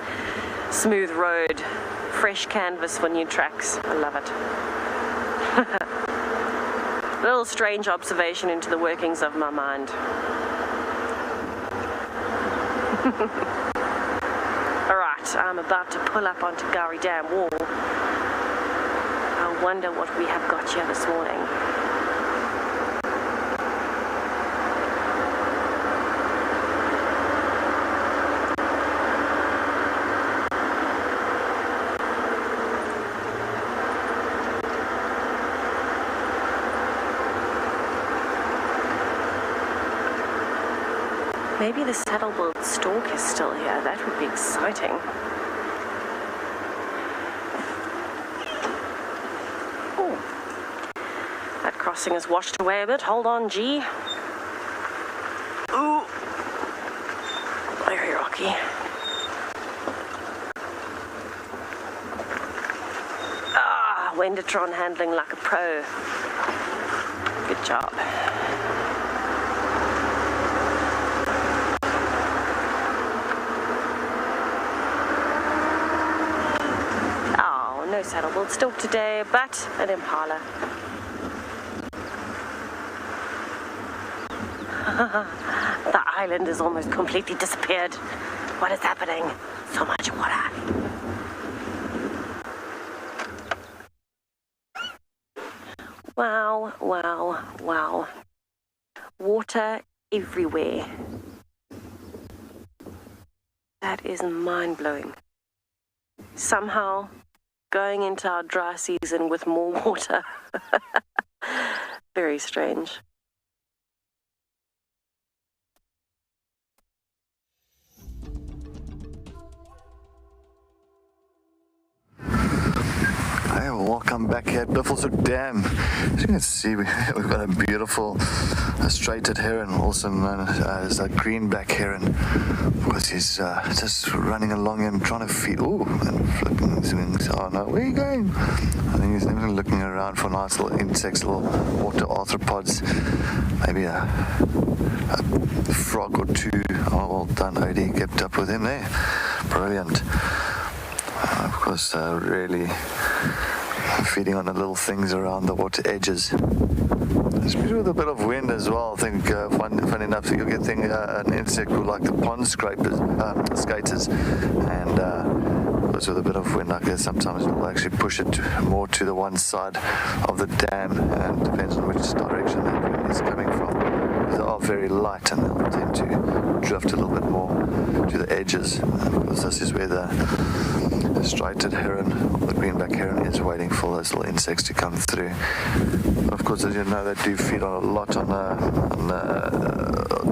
smooth road, fresh canvas for new tracks. I love it. A little strange observation into the workings of my mind. Alright, I'm about to pull up onto Gowrie Dam Wall. I wonder what we have got here this morning. Maybe the saddle-billed stork is still here. That would be exciting. Oh, that crossing is washed away a bit. Hold on, G. Ooh, very rocky. Ah, Wendertron handling like a pro. Good job. No saddle-billed stork today, but an impala. The island has almost completely disappeared. What is happening? So much water. Wow, wow, wow. Water everywhere. That is mind-blowing. Somehow, going into our dry season with more water. Very strange. Hey, welcome back here at Buffelshoek Dam. As you can see, we've got a beautiful straighted heron, also known as a greenback heron. Of course, he's just running along and trying to feed. Ooh, and flipping his wings. Oh no, where are you going? I think he's definitely looking around for nice little insects, little water arthropods. Maybe a frog or two. Oh, well done, Odie. Kept up with him there. Brilliant. Of course, really feeding on the little things around the water edges. Especially with a bit of wind as well. I think, fun enough, you'll get an insect called like the pond skaters, and with a bit of wind like this, sometimes it will actually push it more to the one side of the dam, and it depends on which direction that wind is coming from. They are very light and they'll tend to drift a little bit more to the edges, because this is where the striped heron, the greenback heron, is waiting for those little insects to come through. Of course, as you know, they do feed on a lot on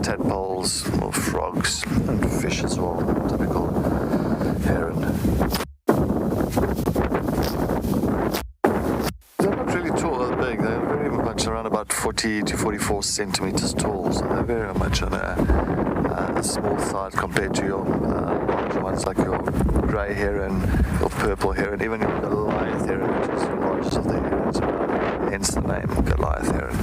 tadpoles, little frogs, and fish as well. Typical heron. They're not really tall or big. They're very much around about 40 to 44 centimeters tall. So they're very much on a small side compared to your larger ones like your grey heron, your purple heron, even your Goliath heron, which is the largest of the herons. Hence the name Goliath heron.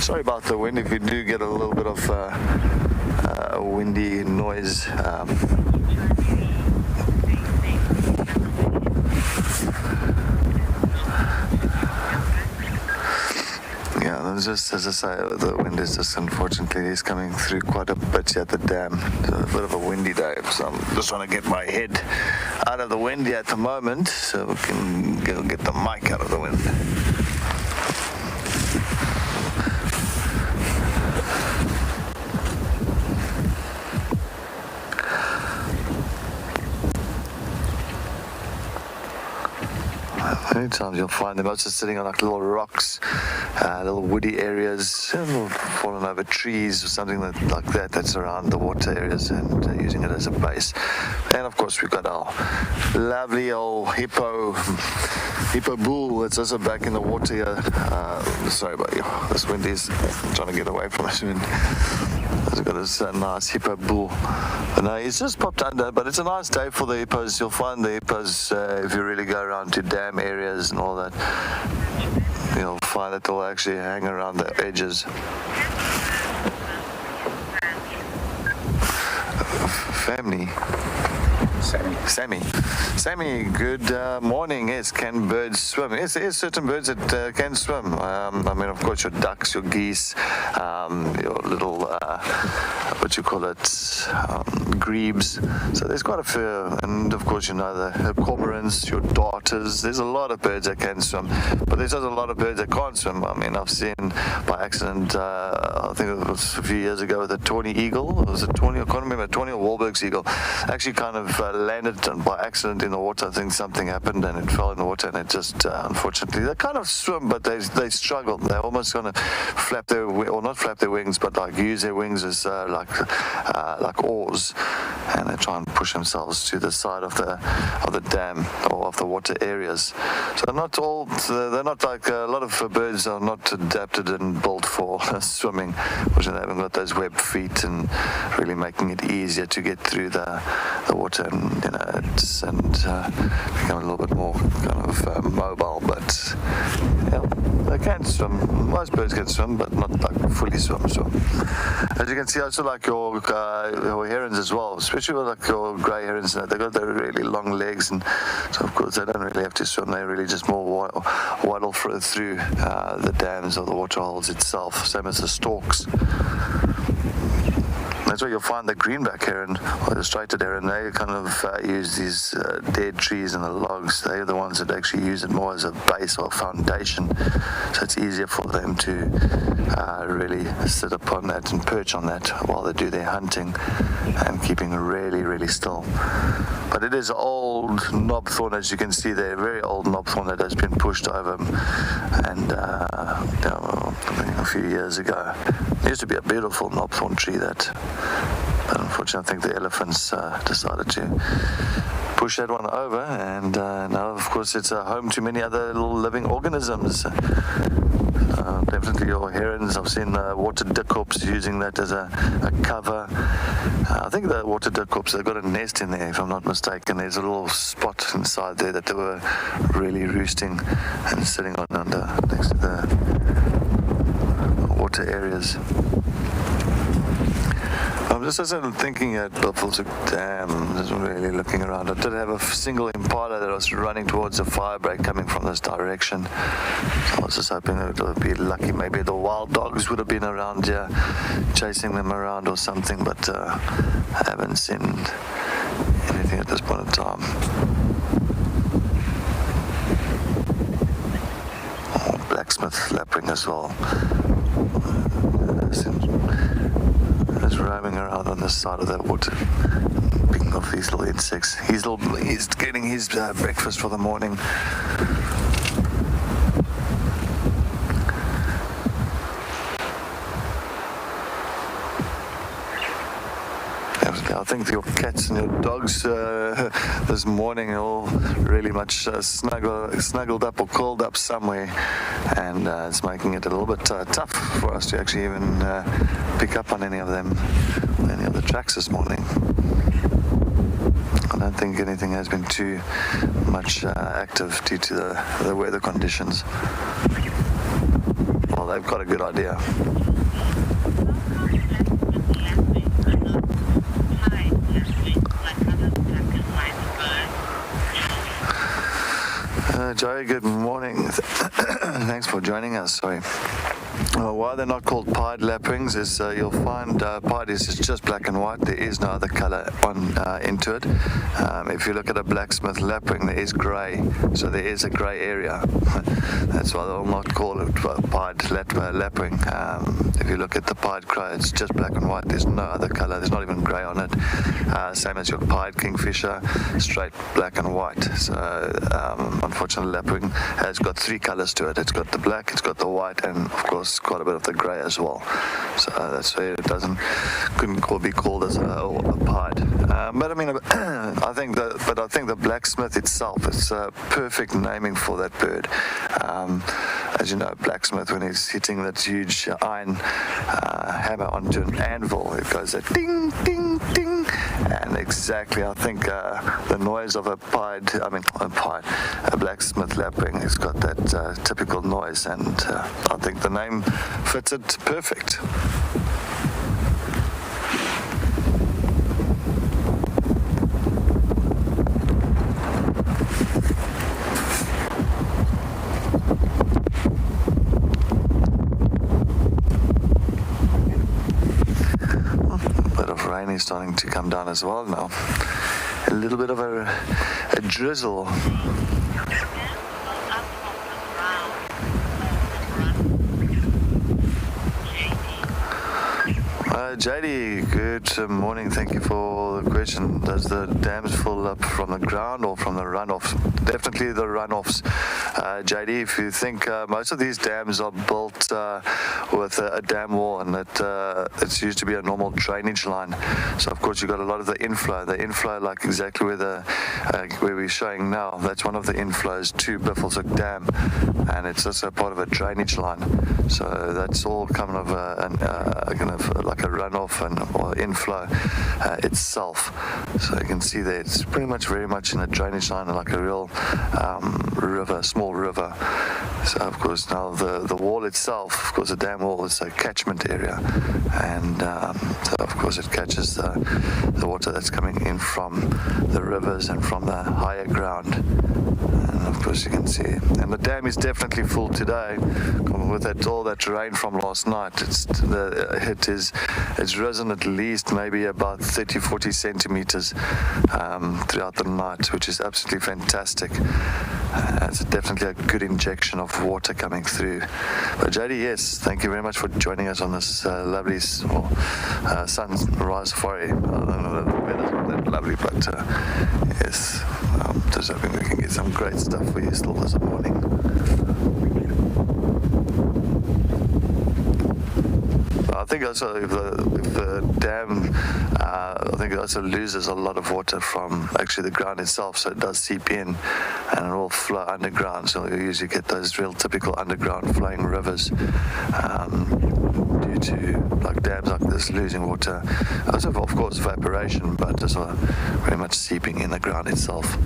Sorry about the wind. If you do get a little bit of a windy noise, just as I say, the wind is just unfortunately is coming through quite a bit here at the dam. It's a bit of a windy day, so I'm just trying to get my head out of the wind here at the moment so we can get the mic out of the wind. Many times you'll find them also sitting on like little rocks, little woody areas, fallen over trees or something like that that's around the water areas, and using it as a base. And of course we've got our lovely old hippo bull that's also back in the water here. Sorry about you. This wind is trying to get away from this wind. He's got this nice hippo bull. And he's just popped under, but it's a nice day for the hippos. You'll find the hippos, if you really go around to dam areas and all that, you'll find that they'll actually hang around the edges. Family. Sammy, good morning. Yes, can birds swim? Yes, there's certain birds that can swim. I mean, of course, your ducks, your geese, your little, what you call it, grebes. So there's quite a few. And of course, you know, the cormorants, your darters. There's a lot of birds that can swim. But there's also a lot of birds that can't swim. I mean, I've seen by accident, I think it was a few years ago, with a tawny eagle. Was it tawny? I can't remember. Tawny or Wahlberg's eagle. Actually kind of landed by accident in the water. I think something happened and it fell in the water, and it just unfortunately, they kind of swim, but they struggle. They're almost going to flap their, or not flap their wings, but like use their wings as like oars, and they try and push themselves to the side of the dam or of the water areas. So they're not like a lot of birds are not adapted and built for swimming, because they haven't got those webbed feet and really making it easier to get through the water, and become a little bit more kind of mobile. But yeah, they can swim. Most birds can swim, but not like fully swim. As you can see, also like your herons as well, especially with like your grey herons. They got their really long legs, and so of course they don't really have to swim. They really just more waddle through the dams or the water holes itself, same as the storks. That's where you'll find the greenback heron or the striped heron. They kind of use these dead trees and the logs. They're the ones that actually use it more as a base or a foundation. So it's easier for them to really sit upon that and perch on that while they do their hunting and keeping really, really still. But it is old knobthorn, as you can see there, very old knobthorn that has been pushed over, and a few years ago. It used to be a beautiful knobthorn tree but unfortunately I think the elephants decided to push that one over, and now of course it's a home to many other little living organisms. Definitely your herons. I've seen water dickhorps using that as a cover. I think the water dickhorps, they've got a nest in there, if I'm not mistaken. There's a little spot inside there that they were really roosting and sitting on next to the water areas. I'm just thinking at Buffelshoek Dam, just really looking around. I did have a single impala that was running towards the fire break coming from this direction. So I was just hoping it would be lucky. Maybe the wild dogs would have been around here, chasing them around or something, but I haven't seen anything at this point in time. Oh, blacksmith lapping as well. Is roaming around on this side of that water, picking off these little insects. He's getting his breakfast for the morning. There we go. I think your cats and your dogs this morning are all really much snuggled up or curled up somewhere, and it's making it a little bit tough for us to actually even pick up on any of the tracks this morning. I don't think anything has been too much active due to the weather conditions. Well, they've got a good idea. Joey, good morning. Thanks for joining us. Sorry. Why they're not called pied lapwings is you'll find pied is just black and white. There is no other color into it. If you look at a blacksmith lapwing, there is gray, so there is a gray area. That's why they'll not call it pied lapwing. If you look at the pied crow, it's just black and white. There's no other color. There's not even gray on it. Same as your pied kingfisher, straight black and white. So unfortunately, lapwing has got three colors to it. It's got the black, it's got the white, and of course quite a bit of the grey as well. So that's why it couldn't be called as a pied. But I mean, I think the blacksmith itself is perfect naming for that bird. As you know, blacksmith, when he's hitting that huge iron hammer onto an anvil, it goes a ding, ding, ding, and exactly, I think the noise of a blacksmith lapwing has got that typical noise, and I think the name fits it perfect. Rain is starting to come down as well now. A little bit of a drizzle. JD, good morning. Thank you for the question. Does the dams fill up from the ground or from the runoffs? Definitely the runoffs. JD, if you think most of these dams are built with a dam wall, and it's used to be a normal drainage line. So of course you've got a lot of the inflow. The inflow, like exactly where we're showing now, that's one of the inflows to Buffelshoek Dam, and it's also part of a drainage line. So that's all kind of like a runoff or inflow itself. So you can see there, it's pretty much very much in a drainage line, like a real river, small river. So of course now the wall itself, of course the dam wall is a catchment area, and so of course it catches the water that's coming in from the rivers and from the higher ground. And of course you can see, and the dam is definitely full today with all that rain from last night. It's risen at least maybe about 30-40 centimeters throughout the night, which is absolutely fantastic. It's definitely a good injection of water coming through. But JD, yes, thank you very much for joining us on this lovely sunrise safari. I don't know, the weather's not that lovely, but yes, just hoping we can get some great stuff for you still this morning. I think also if the dam, I think it also loses a lot of water from actually the ground itself, so it does seep in and it will flow underground. So you usually get those real typical underground flowing rivers due to like dams like this losing water. Also, of course, evaporation, but also very much seeping in the ground itself.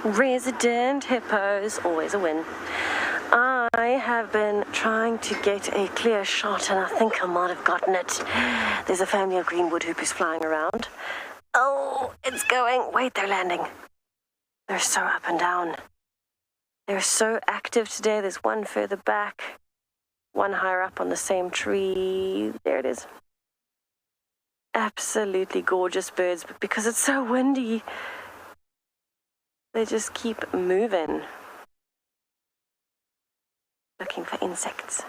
Resident hippos, always a win. I have been trying to get a clear shot, and I think I might have gotten it. There's a family of green wood hoopies flying around. Oh, it's going. Wait, they're landing. They're so up and down. They're so active today. There's one further back, one higher up on the same tree. There it is. Absolutely gorgeous birds, but because it's so windy, they just keep moving, looking for insects.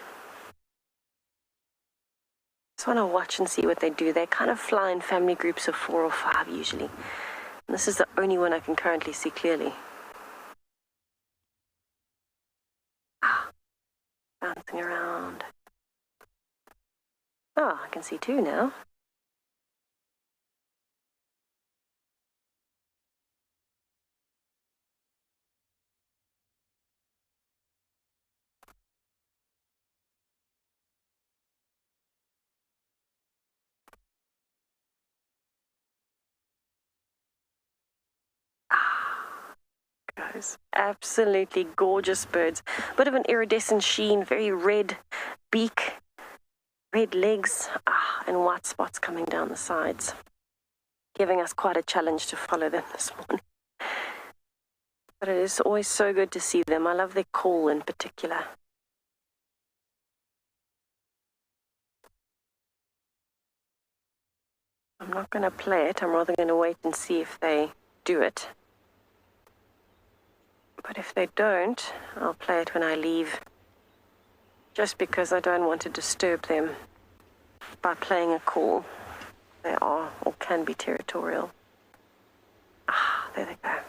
Just want to watch and see what they do. They kind of fly in family groups of 4 or 5 usually. And this is the only one I can currently see clearly. Bouncing around. Oh, I can see 2 now. Guys, absolutely gorgeous birds. Bit of an iridescent sheen, very red beak, red legs, and white spots coming down the sides, giving us quite a challenge to follow them this morning. But it is always so good to see them. I love their call in particular. I'm not going to play it. I'm rather going to wait and see if they do it. But if they don't, I'll play it when I leave. Just because I don't want to disturb them by playing a call. They are or can be territorial. There they go.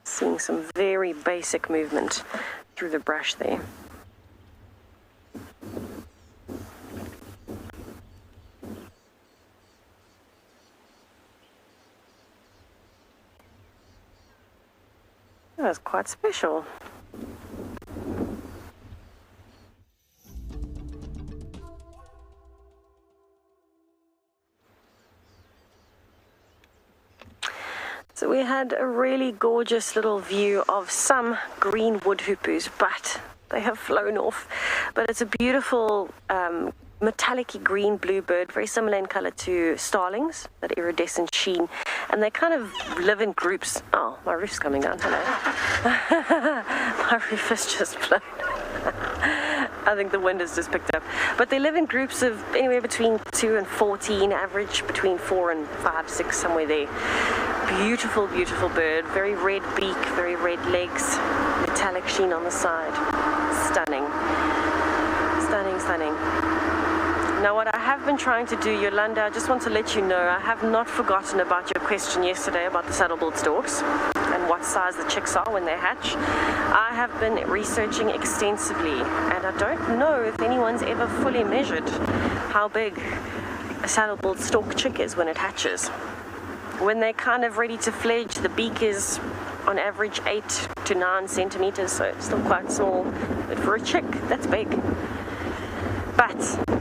Seeing some very basic movement through the brush there. That was quite special. So we had a really gorgeous little view of some green wood hoopoes, but they have flown off. But it's a beautiful metallic-y green blue bird, very similar in color to starlings, that iridescent sheen. And they kind of live in groups. Oh, my roof's coming down. Hello. My roof has just blown. I think the wind has just picked up. But they live in groups of anywhere between 2 and 14, average between 4 and 5, 6, somewhere there. Beautiful, beautiful bird. Very red beak, very red legs, metallic sheen on the side. Stunning. Stunning, stunning. Now, what I have been trying to do, Yolanda, I just want to let you know, I have not forgotten about your question yesterday about the saddle-billed storks and what size the chicks are when they hatch. I have been researching extensively, and I don't know if anyone's ever fully measured how big a saddle-billed stork chick is when it hatches. When they're kind of ready to fledge, the beak is on average 8 to 9 centimeters, so it's still quite small. But for a chick, that's big. But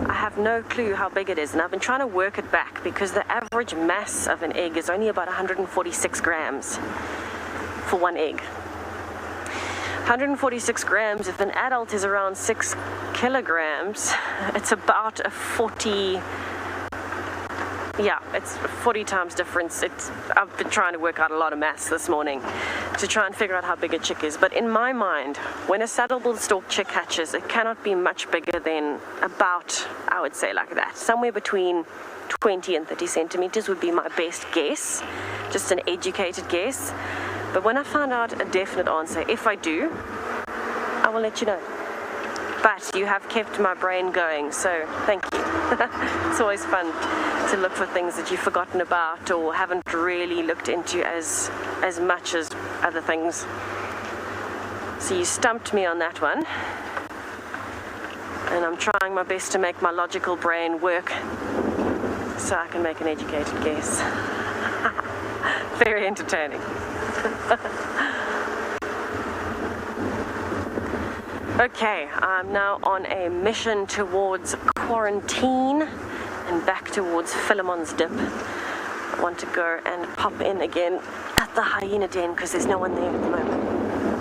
I have no clue how big it is, and I've been trying to work it back because the average mass of an egg is only about 146 grams for one egg. 146 grams, if an adult is around 6 kilograms, it's about a 40... Yeah, it's 40 times difference. I've been trying to work out a lot of maths this morning to try and figure out how big a chick is. But in my mind, when a saddle-billed stork chick hatches, it cannot be much bigger than about, I would say like that, somewhere between 20 and 30 centimeters would be my best guess, just an educated guess. But when I find out a definite answer, if I do, I will let you know. But you have kept my brain going, so thank you. It's always fun to look for things that you've forgotten about or haven't really looked into as much as other things. So you stumped me on that one. And I'm trying my best to make my logical brain work so I can make an educated guess. Very entertaining. Okay, I'm now on a mission towards quarantine and back towards Philemon's Dip. I want to go and pop in again at the hyena den because there's no one there at the moment.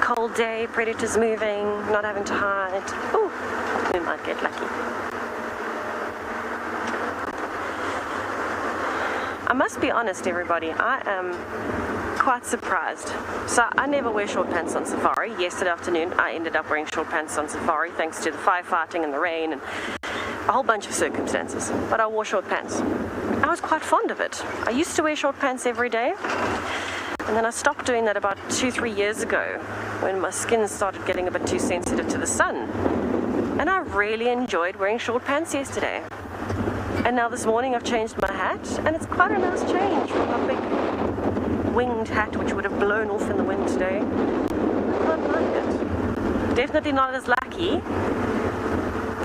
Cold day, predators moving, not having to hide. Ooh, we might get lucky. I must be honest, everybody, I am quite surprised. So I never wear short pants on safari. Yesterday afternoon, I ended up wearing short pants on safari thanks to the firefighting and the rain and a whole bunch of circumstances. But I wore short pants. I was quite fond of it. I used to wear short pants every day. And then I stopped doing that about 2-3 years ago when my skin started getting a bit too sensitive to the sun. And I really enjoyed wearing short pants yesterday. And now this morning I've changed my hat, and it's quite a nice change from my big winged hat, which would have blown off in the wind today. I quite like it. Definitely not as lucky,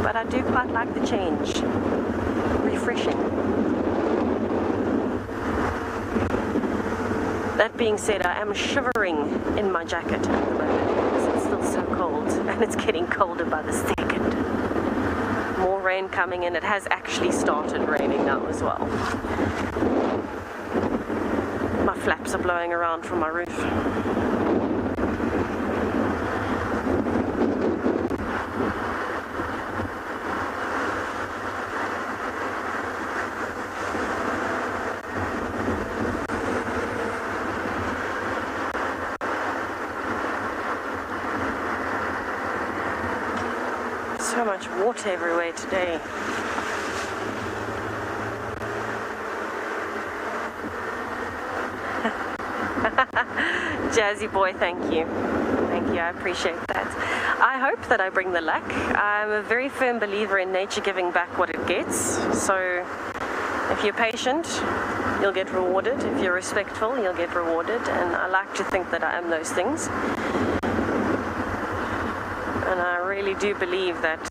but I do quite like the change. Refreshing. That being said, I am shivering in my jacket at the moment because it's still so cold, and it's getting colder by the second. More rain coming in. It has actually started raining now as well. My flaps are blowing around from my roof. So much water everywhere today. Jazzy boy, thank you. Thank you, I appreciate that. I hope that I bring the luck. I'm a very firm believer in nature giving back what it gets. So if you're patient, you'll get rewarded. If you're respectful, you'll get rewarded. And I like to think that I am those things. And I really do believe that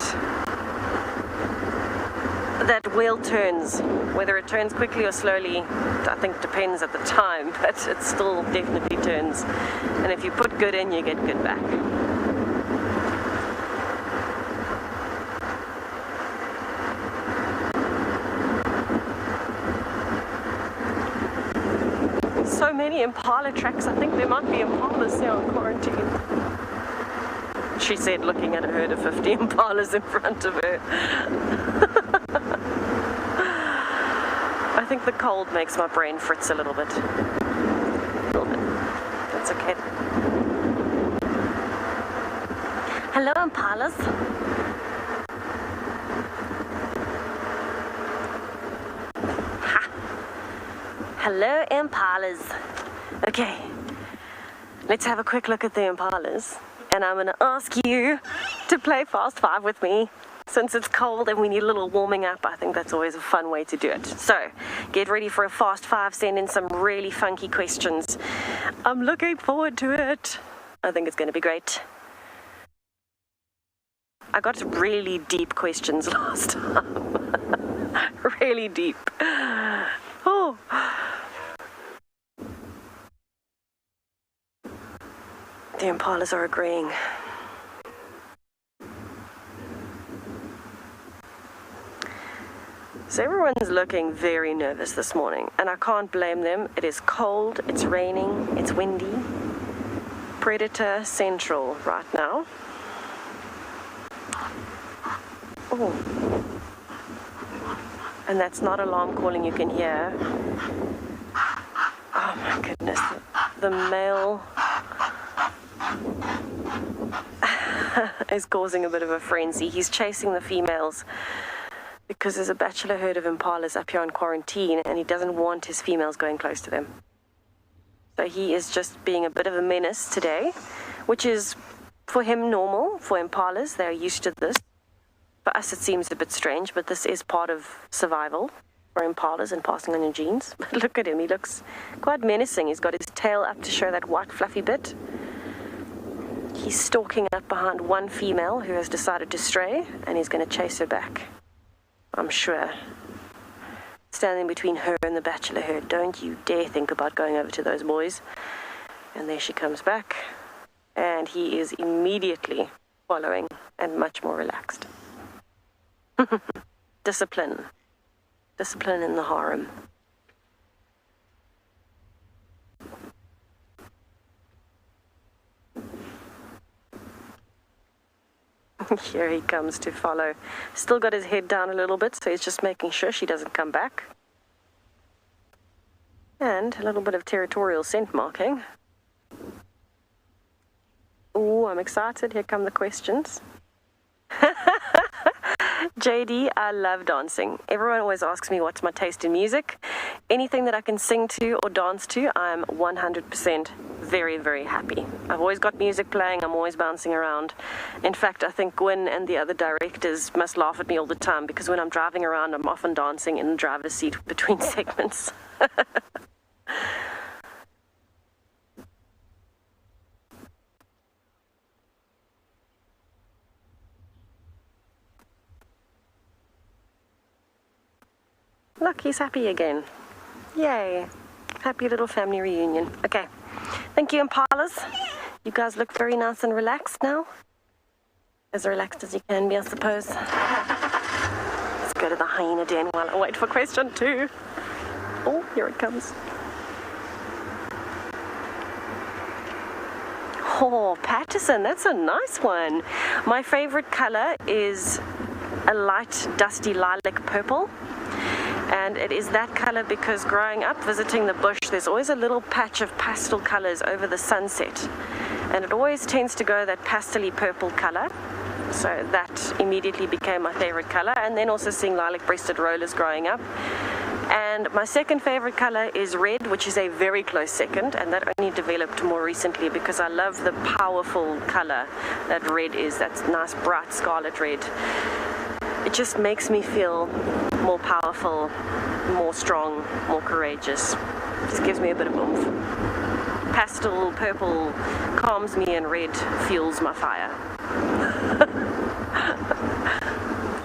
wheel turns. Whether it turns quickly or slowly, I think depends at the time, but it still definitely turns. And if you put good in, you get good back. So many impala tracks. I think there might be impalas here on quarantine. She said, looking at a herd of 50 impalas in front of her. I think the cold makes my brain fritz a little bit. A little bit. That's okay. Hello, impalas. Ha. Hello, impalas. Okay. Let's have a quick look at the impalas. And I'm going to ask you to play Fast 5 with me. Since it's cold and we need a little warming up, I think that's always a fun way to do it. So, get ready for a Fast 5. Send in some really funky questions. I'm looking forward to it. I think it's going to be great. I got really deep questions last time. Really deep. Oh. The impalas are agreeing. So everyone's looking very nervous this morning, and I can't blame them. It is cold, it's raining, it's windy. Predator central right now. Oh. And that's not alarm calling you can hear. Oh my goodness. The male is causing a bit of a frenzy. He's chasing the females because there's a bachelor herd of impalas up here on quarantine, and he doesn't want his females going close to them. So he is just being a bit of a menace today, which is for him normal. For impalas, they're used to this. For us, it seems a bit strange, but this is part of survival for impalas and passing on your genes. But look at him, he looks quite menacing. He's got his tail up to show that white fluffy bit. He's stalking up behind one female who has decided to stray, and he's going to chase her back. I'm sure. Standing between her and the bachelor herd. Don't you dare think about going over to those boys. And there she comes back. And he is immediately following and much more relaxed. Discipline. Discipline in the harem. Here he comes to follow. Still got his head down a little bit, so he's just making sure she doesn't come back. And a little bit of territorial scent marking. Ooh, I'm excited. Here come the questions. JD, I love dancing. Everyone always asks me what's my taste in music. Anything that I can sing to or dance to, I'm 100% very, very happy. I've always got music playing. I'm always bouncing around. In fact, I think Gwyn and the other directors must laugh at me all the time because when I'm driving around, I'm often dancing in the driver's seat between segments. Look, he's happy again. Yay. Happy little family reunion. Okay. Thank you, Impalas. You guys look very nice and relaxed now. As relaxed as you can be, I suppose. Let's go to the hyena den while I wait for question 2. Oh, here it comes. Oh, Patterson, that's a nice one. My favorite color is a light, dusty lilac purple. And it is that color because growing up visiting the bush, there's always a little patch of pastel colors over the sunset. And it always tends to go that pastel-y purple color. So that immediately became my favorite color. And then also seeing lilac-breasted rollers growing up. And my second favorite color is red, which is a very close second. And that only developed more recently because I love the powerful color that red is. That's nice, bright scarlet red. It just makes me feel more powerful, more strong, more courageous. Just gives me a bit of oomph. Pastel purple calms me and red fuels my fire.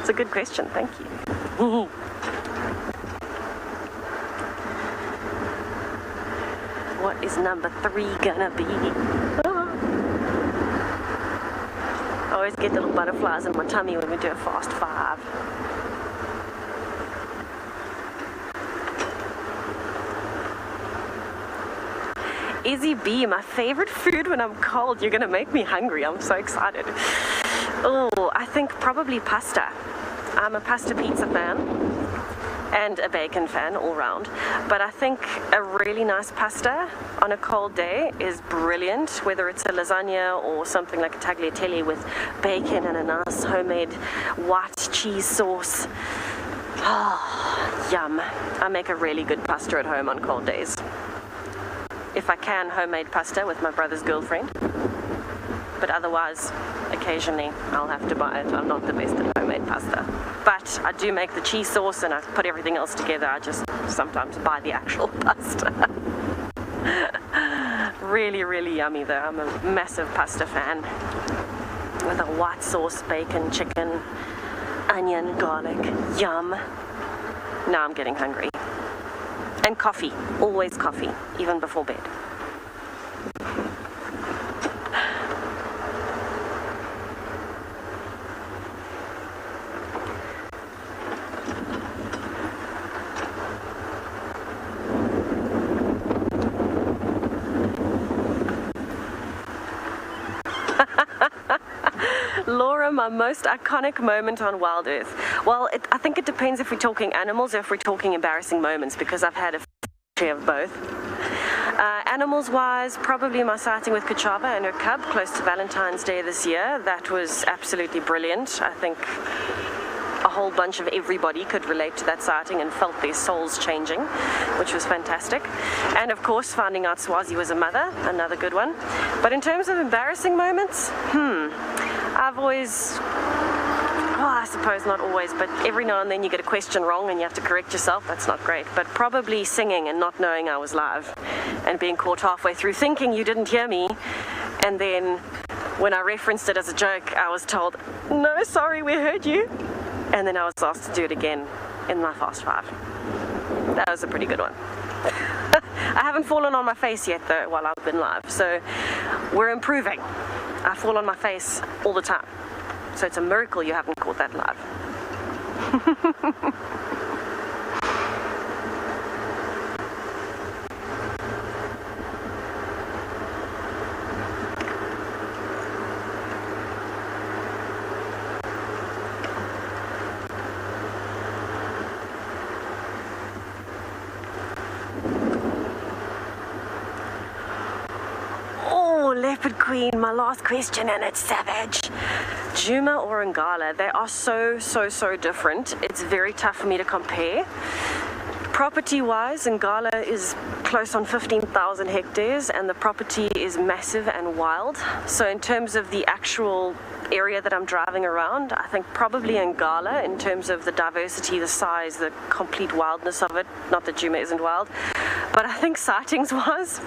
It's a good question, thank you. What is number 3 gonna be? I always get little butterflies in my tummy when we do a fast 5. Izzy B, my favorite food when I'm cold. You're gonna make me hungry. I'm so excited. Oh, I think probably pasta. I'm a pasta pizza fan and a bacon fan all round. But I think a really nice pasta on a cold day is brilliant, whether it's a lasagna or something like a tagliatelle with bacon and a nice homemade white cheese sauce. Oh, yum. I make a really good pasta at home on cold days. If I can, homemade pasta with my brother's girlfriend. But otherwise, occasionally, I'll have to buy it. I'm not the best at homemade pasta. But I do make the cheese sauce and I put everything else together. I just sometimes buy the actual pasta. Really, really yummy though. I'm a massive pasta fan. With a white sauce, bacon, chicken, onion, garlic. Yum. Now I'm getting hungry. And coffee. Always coffee, even before bed. Laura, my most iconic moment on WildEarth. Well, I think it depends if we're talking animals or if we're talking embarrassing moments, because I've had a share of both. Animals-wise, probably my sighting with Kachava and her cub close to Valentine's Day this year. That was absolutely brilliant. I think a whole bunch of everybody could relate to that sighting and felt their souls changing, which was fantastic. And of course, finding out Swazi was a mother, another good one. But in terms of embarrassing moments, I've always, well, I suppose not always, but every now and then you get a question wrong and you have to correct yourself. That's not great. But probably singing and not knowing I was live and being caught halfway through thinking you didn't hear me. And then when I referenced it as a joke, I was told, no, sorry, we heard you. And then I was asked to do it again in my Fast 5. That was a pretty good one. I haven't fallen on my face yet, though, while I've been live. So we're improving. I fall on my face all the time. So it's a miracle you haven't caught that live. Leopard Queen, my last question, and it's savage. Djuma or Ngala, they are so different. It's very tough for me to compare. Property-wise, Ngala is close on 15,000 hectares, and the property is massive and wild. So in terms of the actual area that I'm driving around, I think probably Ngala in terms of the diversity, the size, the complete wildness of it. Not that Djuma isn't wild, but I think sightings-wise,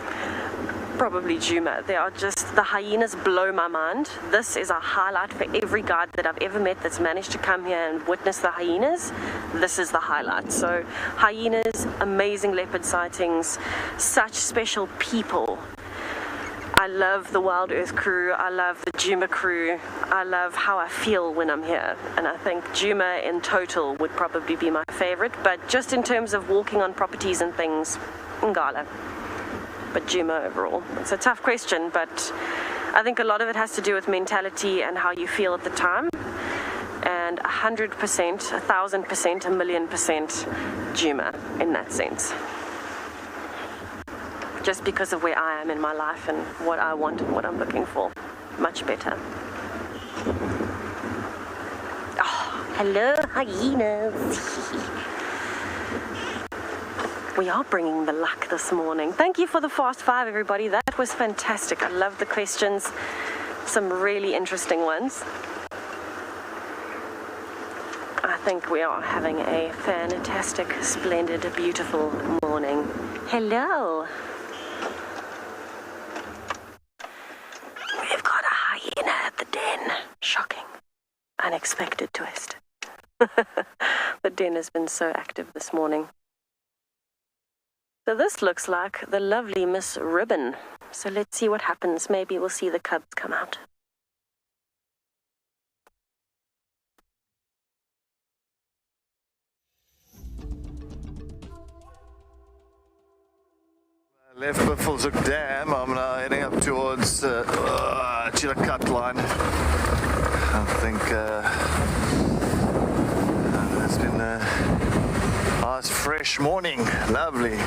probably Djuma. They are just, the hyenas blow my mind. This is a highlight for every guide that I've ever met that's managed to come here and witness the hyenas. This is the highlight. So hyenas, amazing leopard sightings, such special people. I love the WildEarth crew. I love the Djuma crew. I love how I feel when I'm here. And I think Djuma in total would probably be my favorite. But just in terms of walking on properties and things, Ngala. But Djuma overall. It's a tough question, but I think a lot of it has to do with mentality and how you feel at the time. And 100%, 1,000%, 1,000,000% Djuma in that sense. Just because of where I am in my life and what I want and what I'm looking for. Much better. Oh, hello, hyenas. We are bringing the luck this morning. Thank you for the Fast Five, everybody. That was fantastic. I love the questions. Some really interesting ones. I think we are having a fantastic, splendid, beautiful morning. Hello. We've got a hyena at the den. Shocking. Unexpected twist. The den has been so active this morning. So this looks like the lovely Miss Ribbon. So let's see what happens. Maybe we'll see the cubs come out. Left Buffelshoek Dam. I'm now heading up towards Chillicuddy line. I think it's been a nice fresh morning. Lovely.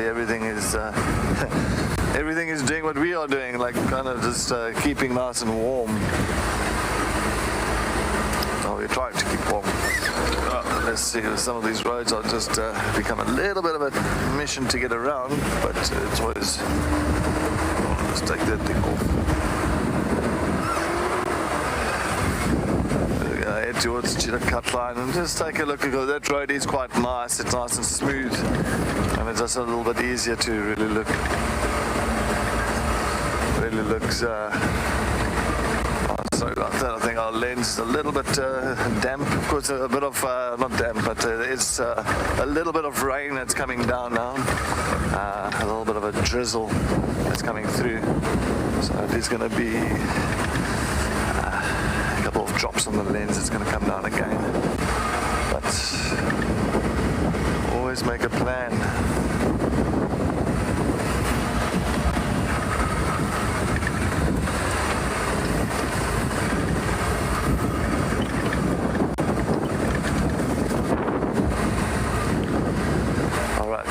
Everything is everything is doing what we are doing, like kind of just keeping nice and warm. So we're trying to keep warm. Let's see, some of these roads are just become a little bit of a mission to get around, but it's always, let's take that thing off. Head towards Chillicuddy line and just take a look, because that road is quite nice. It's nice and smooth, and it's just a little bit easier to really looks sorry about that. I think our lens is a little bit damp. Of course, a bit of not damp, but it's a little bit of rain that's coming down now. A little bit of a drizzle that's coming through, so there's going to be of drops on the lens. It's going to come down again, but always make a plan.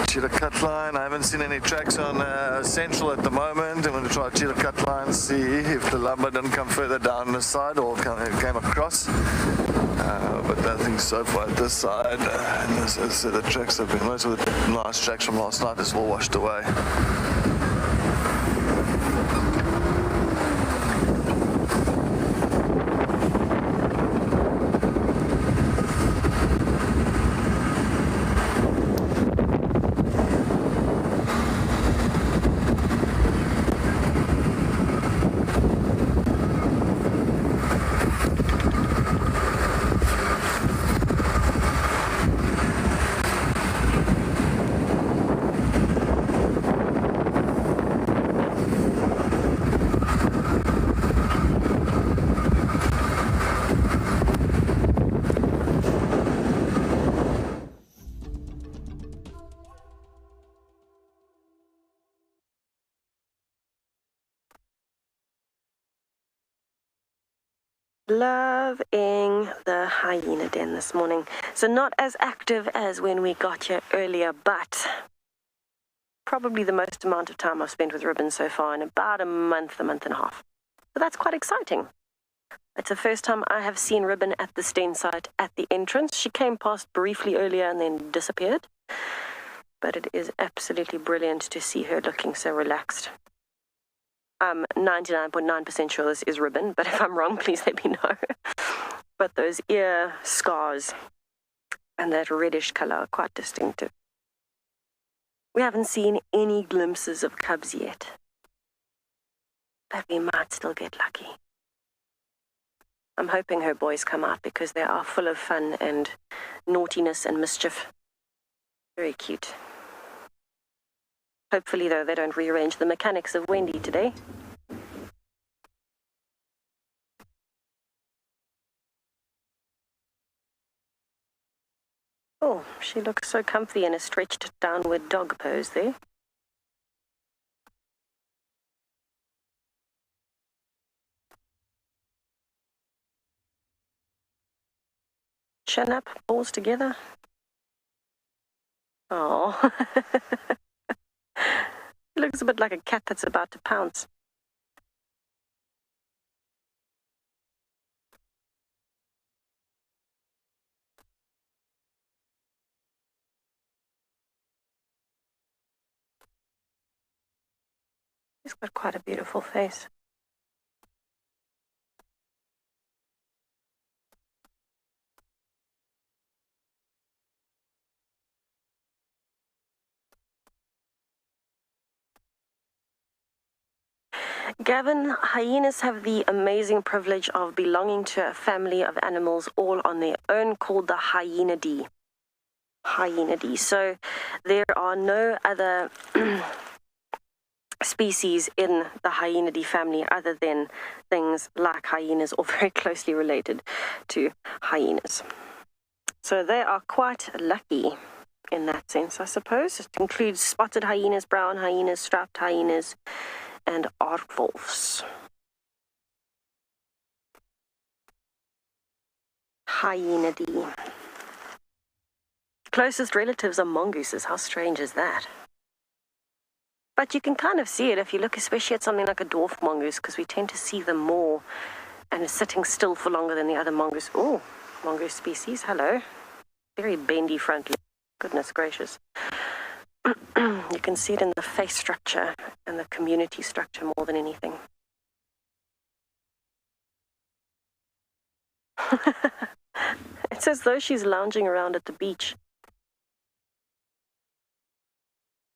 Chillicuddy line. I haven't seen any tracks on Central at the moment. I'm going to try Chillicuddy line, see if the lumber didn't come further down the side or came across. But nothing so far at this side. And as the tracks have been, most of the nice tracks from last night is all washed away. Loving the hyena den this morning. So not as active as when we got here earlier, but probably the most amount of time I've spent with ribbon so far in about a month and a half. So that's quite exciting. It's the first time I have seen ribbon at the Sten site at the entrance. She came past briefly earlier and then disappeared. But it is absolutely brilliant to see her looking so relaxed. I'm 99.9% sure this is ribbon, but if I'm wrong, please let me know. But those ear scars and that reddish color are quite distinctive. We haven't seen any glimpses of cubs yet, but we might still get lucky. I'm hoping her boys come out because they are full of fun and naughtiness and mischief. Very cute. Hopefully, though, they don't rearrange the mechanics of Wendy today. Oh, she looks so comfy in a stretched downward dog pose there. Chin up, paws together. Oh. Looks a bit like a cat that's about to pounce. He's got quite a beautiful face. Gavin, hyenas have the amazing privilege of belonging to a family of animals all on their own called the Hyenidae. Hyenidae. So there are no other species in the Hyenidae family other than things like hyenas or very closely related to hyenas. So they are quite lucky in that sense, I suppose. It includes spotted hyenas, brown hyenas, striped hyenas, and aardwolves. Hyenidae. Closest relatives are mongooses. How strange is that? But you can kind of see it if you look especially at something like a dwarf mongoose, because we tend to see them more and sitting still for longer than the other mongoose. Oh, mongoose species, hello. Very bendy front leg. Goodness gracious. You can see it in the face structure and the community structure more than anything. It's as though she's lounging around at the beach.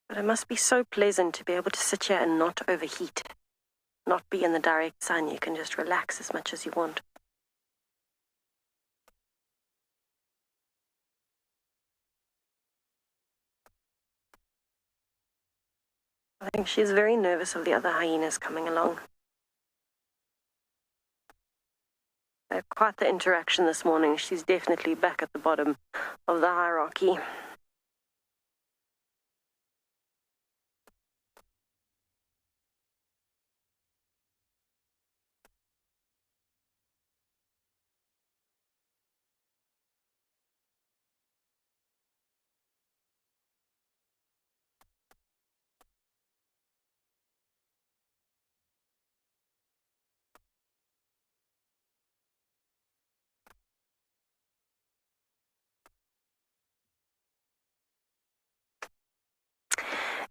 But it must be so pleasant to be able to sit here and not overheat, not be in the direct sun. You can just relax as much as you want. I think she's very nervous of the other hyenas coming along. They had quite the interaction this morning. She's definitely back at the bottom of the hierarchy.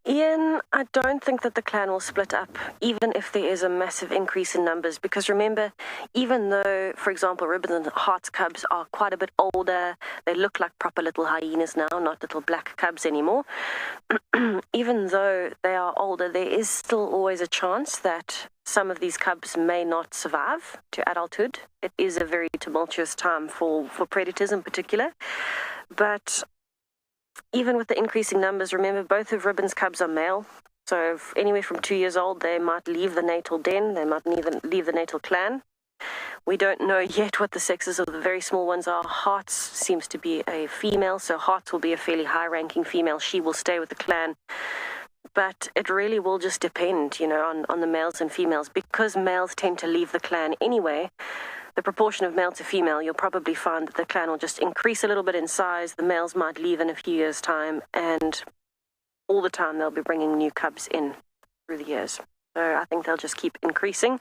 Ian, I don't think that the clan will split up, even if there is a massive increase in numbers, because remember, even though, for example, Ribbon and Heart's cubs are quite a bit older, they look like proper little hyenas now, not little black cubs anymore. Even though they are older, there is still always a chance that some of these cubs may not survive to adulthood. It is a very tumultuous time for predators in particular, but even with the increasing numbers, remember both of Ribbon's cubs are male. So if anywhere from 2 years old, they might leave the natal den. They might even leave the natal clan. We don't know yet what the sexes of the very small ones are. Hearts seems to be a female, so Hearts will be a fairly high-ranking female. She will stay with the clan. But it really will just depend, on the males and females. Because males tend to leave the clan anyway, the proportion of male to female, you'll probably find that the clan will just increase a little bit in size. The males might leave in a few years' time, and all the time they'll be bringing new cubs in through the years. So I think they'll just keep increasing.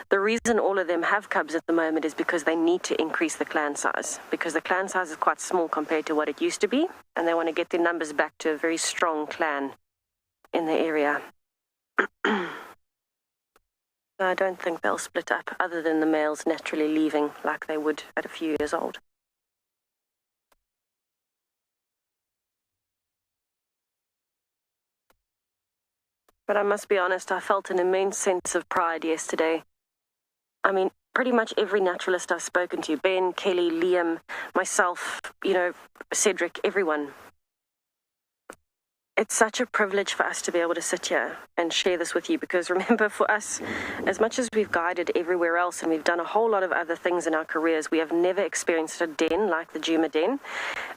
The reason all of them have cubs at the moment is because they need to increase the clan size, because the clan size is quite small compared to what it used to be, and they want to get their numbers back to a very strong clan in the area. I don't think they'll split up, other than the males naturally leaving like they would at a few years old. But I must be honest, I felt an immense sense of pride yesterday. I mean, pretty much every naturalist I've spoken to, Ben, Kelly, Liam, myself, Cedric, everyone. It's such a privilege for us to be able to sit here and share this with you, because remember, for us, as much as we've guided everywhere else and we've done a whole lot of other things in our careers, we have never experienced a den like the Djuma Den.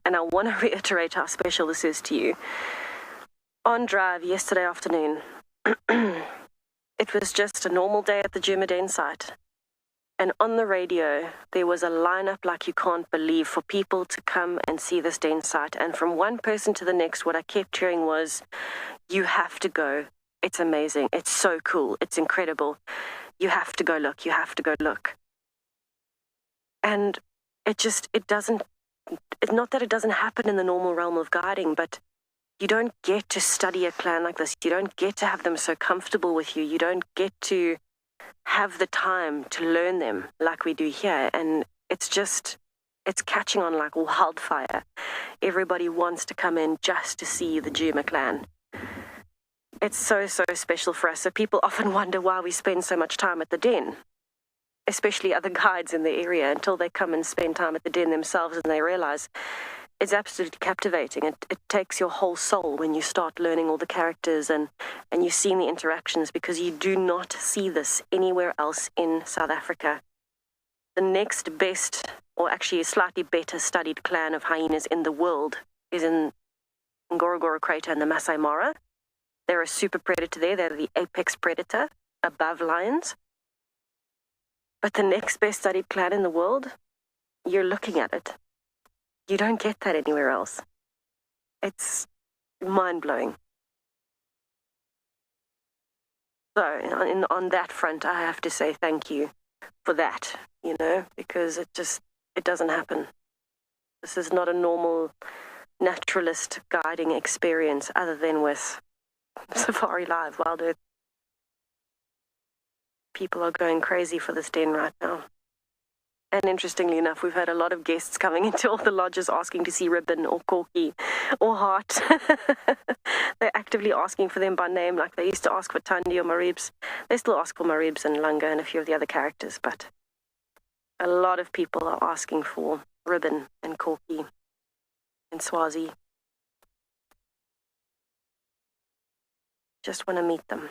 And I want to reiterate how special this is to you. On drive yesterday afternoon, it was just a normal day at the Djuma Den site. And on the radio, there was a lineup like you can't believe for people to come and see this den site. And from one person to the next, what I kept hearing was, you have to go. It's amazing. It's so cool. It's incredible. You have to go look. You have to go look. And it's not that it doesn't happen in the normal realm of guiding, but you don't get to study a clan like this. You don't get to have them so comfortable with you. You don't get to have the time to learn them like we do here. And it's catching on like wildfire. Everybody wants to come in just to see the Djuma clan. It's so, so special for us. So people often wonder why we spend so much time at the den, especially other guides in the area, until they come and spend time at the den themselves and they realize it's absolutely captivating. It takes your whole soul when you start learning all the characters and you're seeing the interactions, because you do not see this anywhere else in South Africa. The next best, or actually a slightly better studied clan of hyenas in the world is in Ngorongoro Crater and the Masai Mara. They're a super predator there. They're the apex predator above lions. But the next best studied clan in the world, you're looking at it. You don't get that anywhere else. It's mind-blowing. So on that front, I have to say thank you for that, because it doesn't happen. This is not a normal naturalist guiding experience other than with Safari Live, WildEarth. People are going crazy for this den right now. And interestingly enough, we've had a lot of guests coming into all the lodges asking to see Ribbon or Corky or Heart. They're actively asking for them by name, like they used to ask for Tandi or Maribs. They still ask for Maribs and Lunga and a few of the other characters, but a lot of people are asking for Ribbon and Corky and Swazi. Just want to meet them.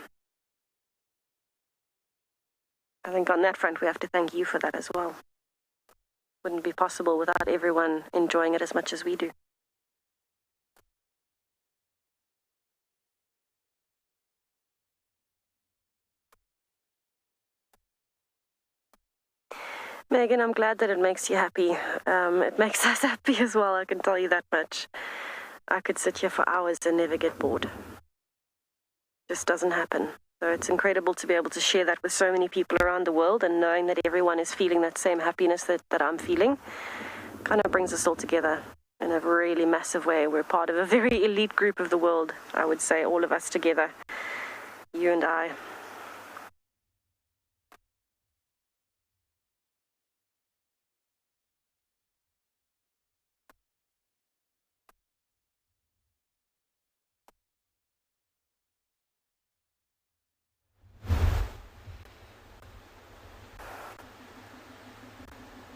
I think on that front, we have to thank you for that as well. Wouldn't be possible without everyone enjoying it as much as we do. Megan, I'm glad that it makes you happy. It makes us happy as well, I can tell you that much. I could sit here for hours and never get bored. Just doesn't happen. So it's incredible to be able to share that with so many people around the world, and knowing that everyone is feeling that same happiness that I'm feeling kind of brings us all together in a really massive way. We're part of a very elite group of the world, I would say, all of us together, you and I.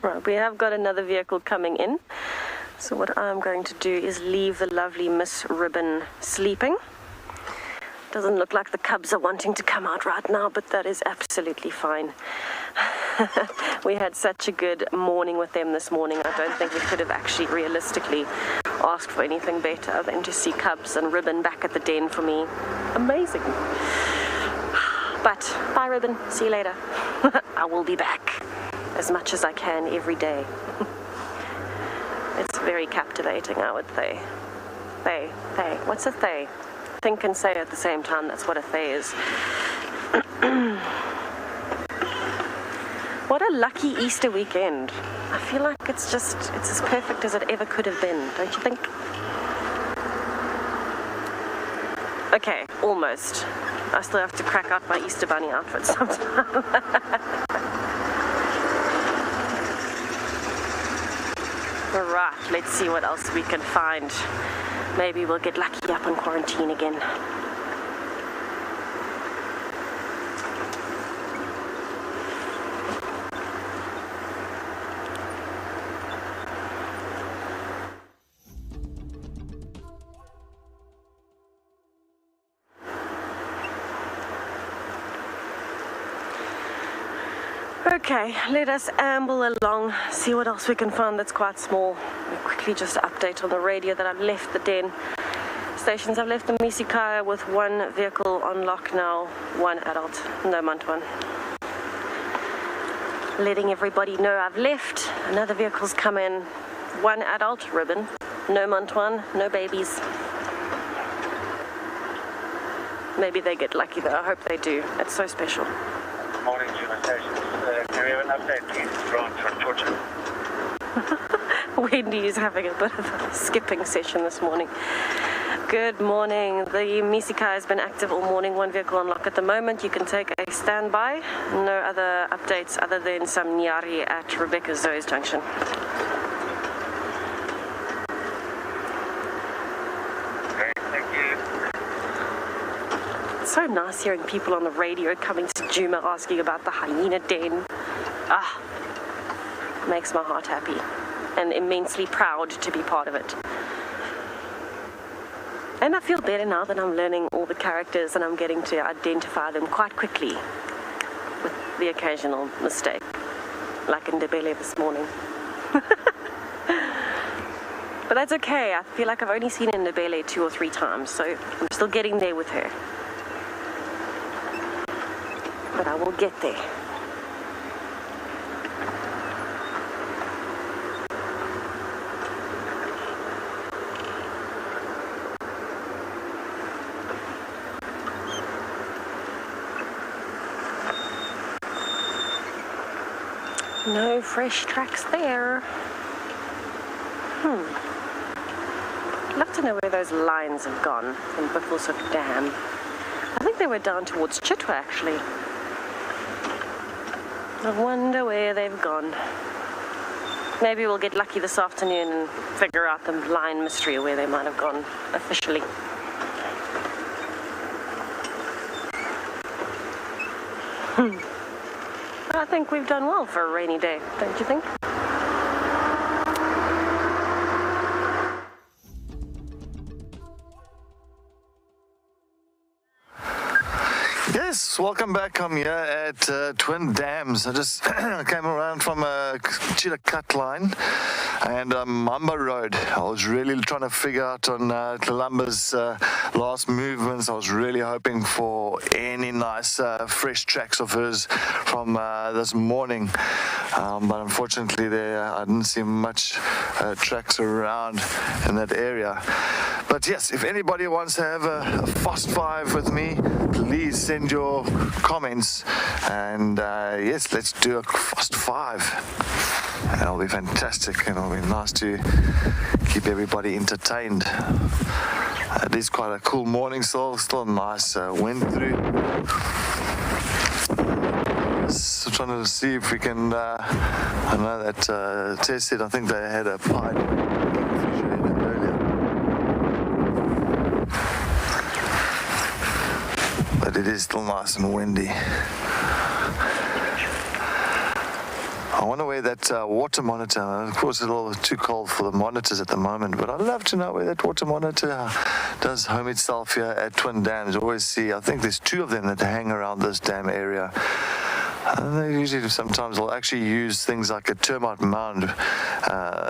Right, we have got another vehicle coming in. So what I'm going to do is leave the lovely Miss Ribbon sleeping. Doesn't look like the cubs are wanting to come out right now, but that is absolutely fine. We had such a good morning with them this morning. I don't think we could have actually realistically asked for anything better than to see Cubs and Ribbon back at the den for me. Amazing. But bye, Ribbon. See you later. I will be back as much as I can every day. It's very captivating, I would say. They. What's a they? think and say at the same time. That's what a thay is. What a lucky Easter weekend. I feel like it's as perfect as it ever could have been, don't you think? Okay, almost. I still have to crack out my Easter bunny outfit sometime. Alright, let's see what else we can find. Maybe we'll get lucky up in quarantine again. Okay, let us amble along, see what else we can find that's quite small. We'll quickly just update on the radio that I've left the den. Stations, I've left the Misikaya with one vehicle on lock now, one adult, no Mantuan. Letting everybody know I've left. Another vehicle's come in, one adult, ribbon, no Mantuan, no babies. Maybe they get lucky though, I hope they do. It's so special. Morning, Djuma Stations. Can we have an update, please, from Torture? Wendy is having a bit of a skipping session this morning. Good morning. The Misikaya has been active all morning. One vehicle on lock at the moment. You can take a standby. No other updates other than some Nyari at Rebecca Zoe's junction. Great, thank you. It's so nice hearing people on the radio coming to Djuma asking about the hyena den. Makes my heart happy and immensely proud to be part of it. And I feel better now that I'm learning all the characters and I'm getting to identify them quite quickly with the occasional mistake, like in Ndebele this morning. But that's okay. I feel like I've only seen Ndebele 2 or 3 times, so I'm still getting there with her. But I will get there. No fresh tracks there. I'd love to know where those lines have gone from Buffelshoek Dam. I think they were down towards Chitwa, actually. I wonder where they've gone. Maybe we'll get lucky this afternoon and figure out the line mystery of where they might have gone officially. I think we've done well for a rainy day, don't you think? Yes, welcome back. I'm here at Twin Dams. I just came around from a Chillicut line and Mamba Road. I was really trying to figure out on Columba's last movements. I was really hoping for any nice fresh tracks of hers from this morning. But unfortunately I didn't see much tracks around in that area. But yes, if anybody wants to have a Fast 5 with me, please send your comments. And yes, let's do a Fast 5. It'll be fantastic and it'll be nice to keep everybody entertained. It is quite a cool morning, still a nice wind through. So trying to see if we can, I know that Tess said I think they had a pipe earlier. But it is still nice and windy. I wonder where that water monitor, of course it's a little too cold for the monitors at the moment, but I'd love to know where that water monitor does home itself here at Twin Dams. I always see, I think there's 2 of them that hang around this dam area. And they usually sometimes will actually use things like a termite mound,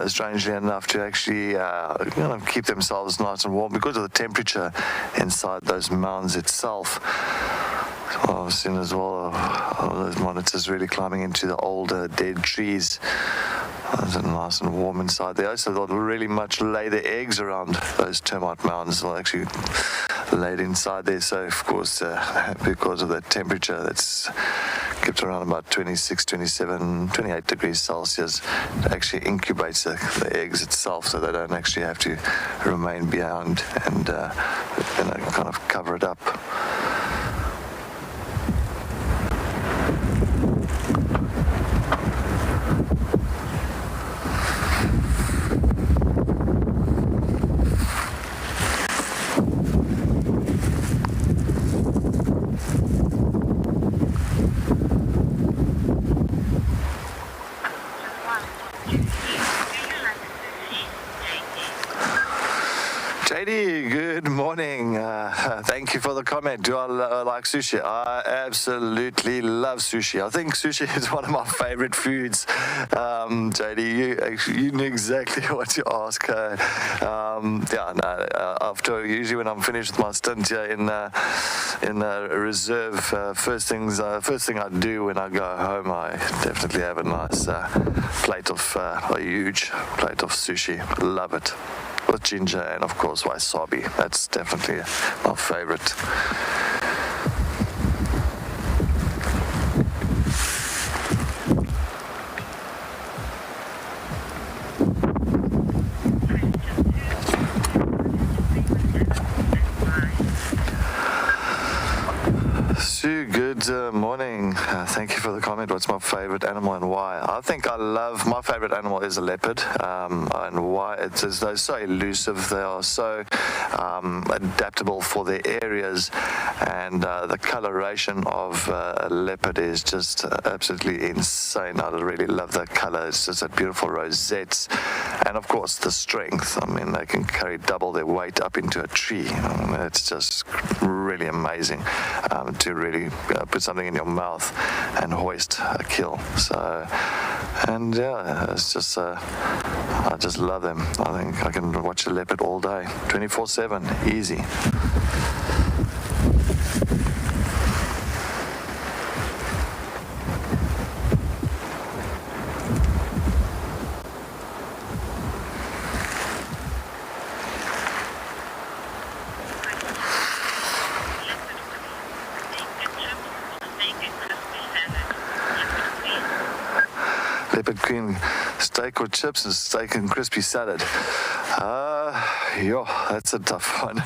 strangely enough, to actually keep themselves nice and warm because of the temperature inside those mounds itself. So I've seen as well those monitors really climbing into the older dead trees. It's nice and warm inside there. So they'll really much lay their eggs around those termite mounds. They'll actually lay it inside there. So, of course, because of the temperature that's kept around about 26, 27, 28 degrees Celsius, it actually incubates the eggs itself, so they don't actually have to remain behind and kind of cover it up. JD, good morning. Thank you for the comment. Do I like sushi? I absolutely love sushi. I think sushi is one of my favorite foods. JD, you knew exactly what to ask. After usually when I'm finished with my stint here in a reserve, first thing I do when I go home, I definitely have a nice a huge plate of sushi. Love it. With ginger and of course wasabi. That's definitely my favorite. Sue, good morning. Thank you for the comment. What's my favorite animal and why? I think my favorite animal is a leopard. And why? They're so elusive. They are so adaptable for their areas. And the coloration of a leopard is just absolutely insane. I really love that color. It's just a beautiful rosettes. And of course, the strength. I mean, they can carry double their weight up into a tree. It's just really amazing to really put something in your mouth and hoist a kill. So, and yeah, it's just, I just love them. I think I can watch a leopard all day, 24/7, easy. Leopard Queen, steak or chips and steak and crispy salad. That's a tough one.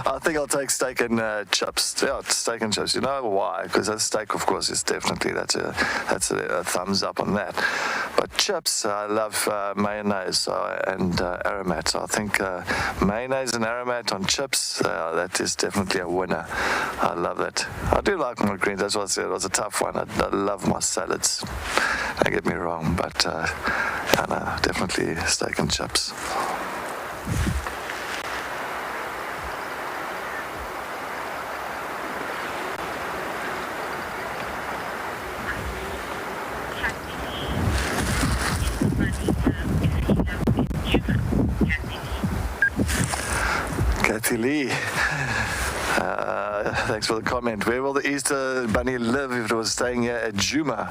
I think I'll take steak and chips. Yeah, steak and chips. You know why? Because that steak, of course, is definitely that's a thumbs up on that. But chips, I love mayonnaise and aromat. So I think mayonnaise and aromat on chips, that is definitely a winner. I love that. I do like my greens. That's what I said. It was a tough one. I love my salads. Don't get me wrong, but definitely steak and chips. Kathy Lee, thanks for the comment. Where will the Easter Bunny live if it was staying here at Djuma?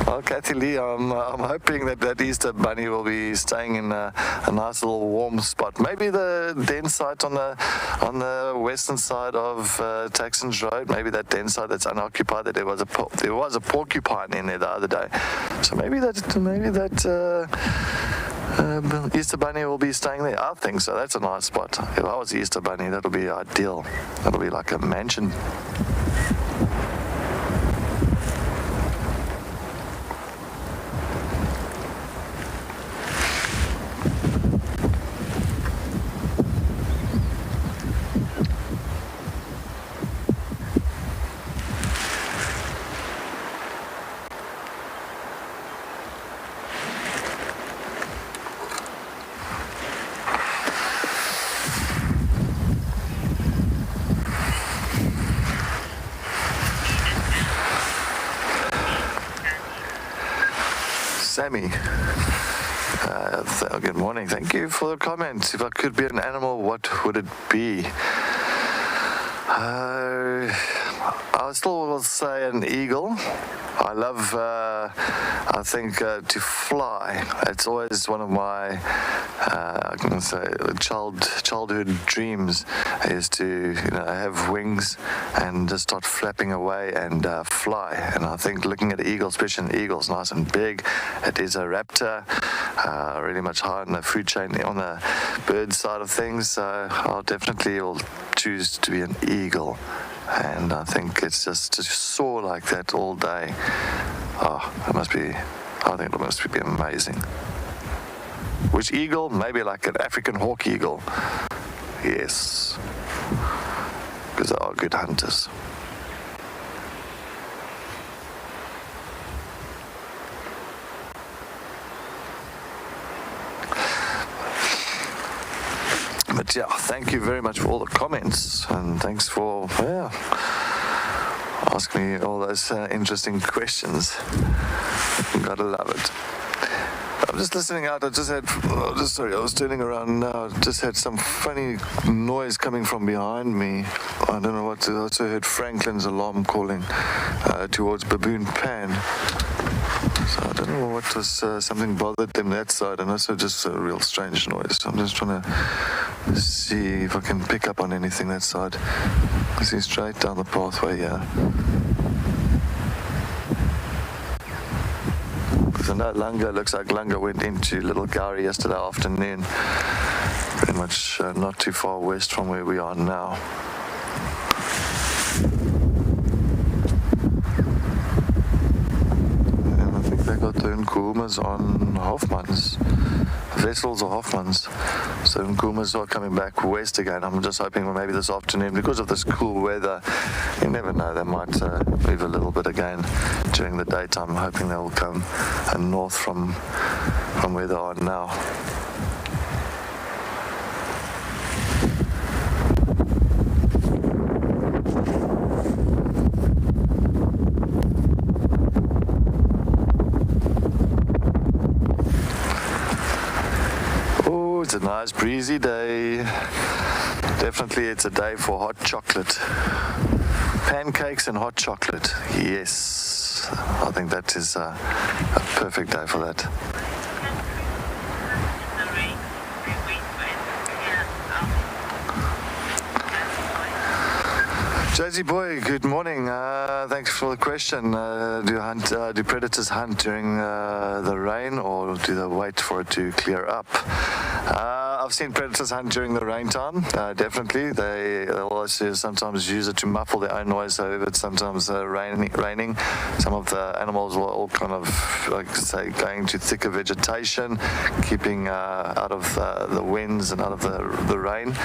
Well, Kathy Lee, I'm hoping that Easter Bunny will be staying in a nice little warm spot. Maybe the den site on the western side of Taxons Road. Maybe that den site that's unoccupied. That there was a porcupine in there the other day. So maybe that Easter Bunny will be staying there. I think so. That's a nice spot. If I was the Easter Bunny, that'll be ideal. That'll be like a mansion. Sammy, good morning. Thank you for the comment. If I could be an animal, what would it be? I still will say an eagle. I love, I think, to fly. It's always one of my, I can say, childhood dreams is to, have wings and just start flapping away and fly. And I think looking at an eagle, especially an eagle's nice and big. It is a raptor, really much higher in the food chain on the bird side of things. So I'll definitely will choose to be an eagle. And I think it's just to soar like that all day. I think it must be amazing. Which eagle? Maybe like an African hawk eagle. Yes. Because they are good hunters. But yeah, thank you very much for all the comments, and thanks for asking me all those interesting questions. Gotta love it. I'm just listening out. I was turning around now. Just had some funny noise coming from behind me. I don't know what. I also heard Franklin's alarm calling towards Baboon Pan. So I don't know what was, something bothered them that side, and also just a real strange noise. So I'm just trying to see if I can pick up on anything that side. I see straight down the pathway here. Because I know looks like Lunga went into Little Gowrie yesterday afternoon. Pretty much not too far west from where we are now. They got the Nkumas on Hofmann's, vessels or Hofmann's. So Nkumas are coming back west again. I'm just hoping maybe this afternoon, because of this cool weather, you never know, they might move a little bit again during the daytime. I'm hoping they will come north from where they are now. It's a nice breezy day. Definitely it's a day for hot chocolate. Pancakes and hot chocolate. Yes. I think that is a perfect day for that. Josie boy, good morning. Thanks for the question. Do predators hunt during the rain, or do they wait for it to clear up? I've seen predators hunt during the rain time, definitely. They'll also sometimes use it to muffle their own noise, so if it's sometimes raining, some of the animals will all kind of, going to thicker vegetation, keeping out of the winds and out of the rain.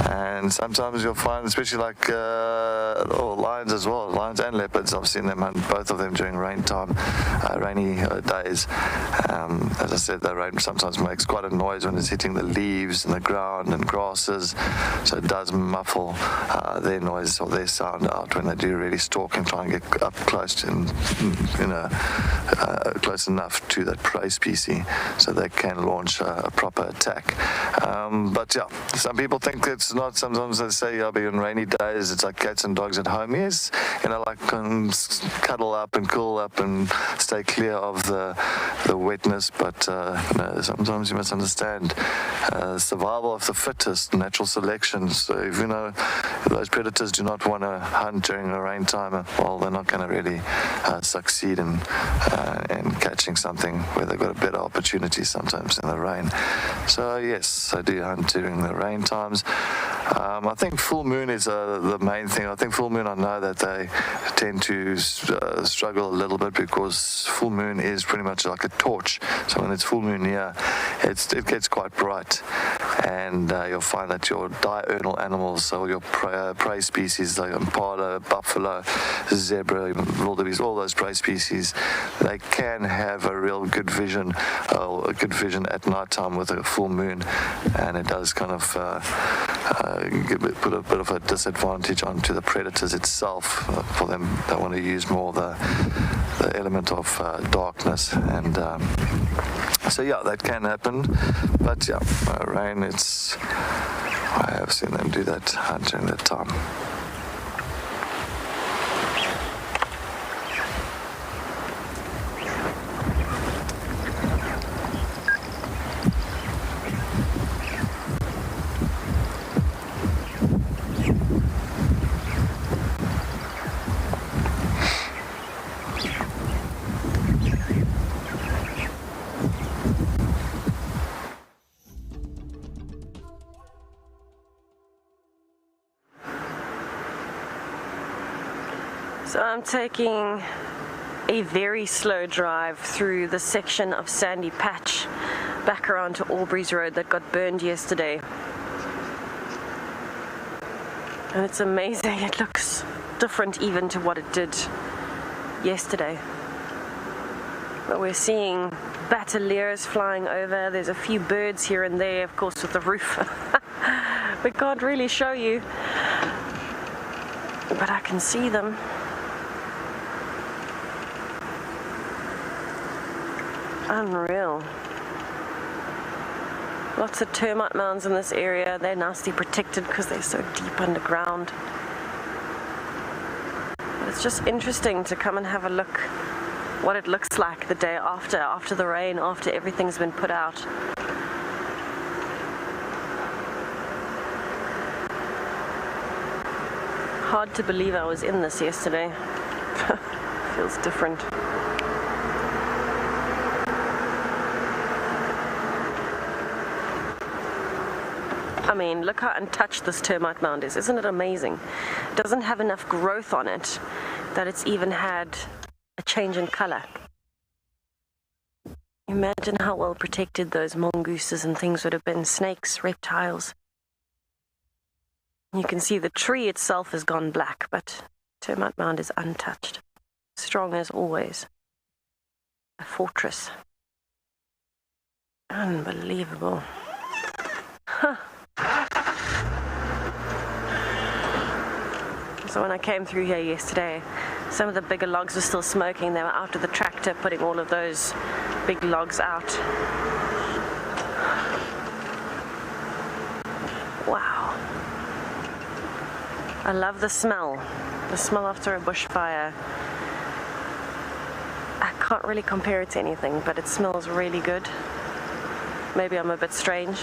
And sometimes you'll find, especially like lions as well, lions and leopards, I've seen them hunt, both of them during rainy days. As I said, the rain sometimes makes quite a noise when it's hitting the leaves and the ground and grasses, so it does muffle their noise or their sound out when they do really stalk and try and get up close close enough to that prey species so they can launch a proper attack. But yeah, some people think it's not. Sometimes they say, I'll be on rainy days, it's like cats and dogs at home. Yes, cuddle up and cool up and stay clear of the wetness, but sometimes you must understand survival of the fittest, natural selection. So if those predators do not want to hunt during the rain time, well, they're not going to really succeed in catching something where they've got a better opportunity sometimes in the rain. So yes, I do hunt during the rain times. I think full moon is the main thing. I think full moon, I know that they tend to struggle a little bit because full moon is pretty much like a torch. So when it's full moon here, it gets quite bright, and you'll find that your diurnal animals, so your prey species like impala, buffalo, zebra, wildebeest, all those prey species, they can have a real good vision at night time with a full moon, and it does kind of put a bit of a disadvantage onto the predators itself. For them, they want to use more the element of darkness, and so yeah, that can happen. But yeah, rain, I have seen them do that during that time. I'm taking a very slow drive through the section of Sandy Patch back around to Aubrey's Road that got burned yesterday. And it's amazing, it looks different even to what it did yesterday. But we're seeing battaliers flying over. There's a few birds here and there, of course, with the roof. We can't really show you, but I can see them. Unreal. Lots of termite mounds in this area. They're nicely protected because they're so deep underground. But it's just interesting to come and have a look what it looks like the day after the rain, after everything's been put out. Hard to believe I was in this yesterday. Feels different. I mean, look how untouched this termite mound is. Isn't it amazing? It doesn't have enough growth on it that it's even had a change in color. Imagine how well protected those mongooses and things would have been, snakes, reptiles. You can see the tree itself has gone black, but termite mound is untouched. Strong as always. A fortress. Unbelievable. Huh. So when I came through here yesterday, some of the bigger logs were still smoking. They were out of the tractor putting all of those big logs out. Wow. I love the smell. The smell after a bushfire. I can't really compare it to anything, but it smells really good. Maybe I'm a bit strange,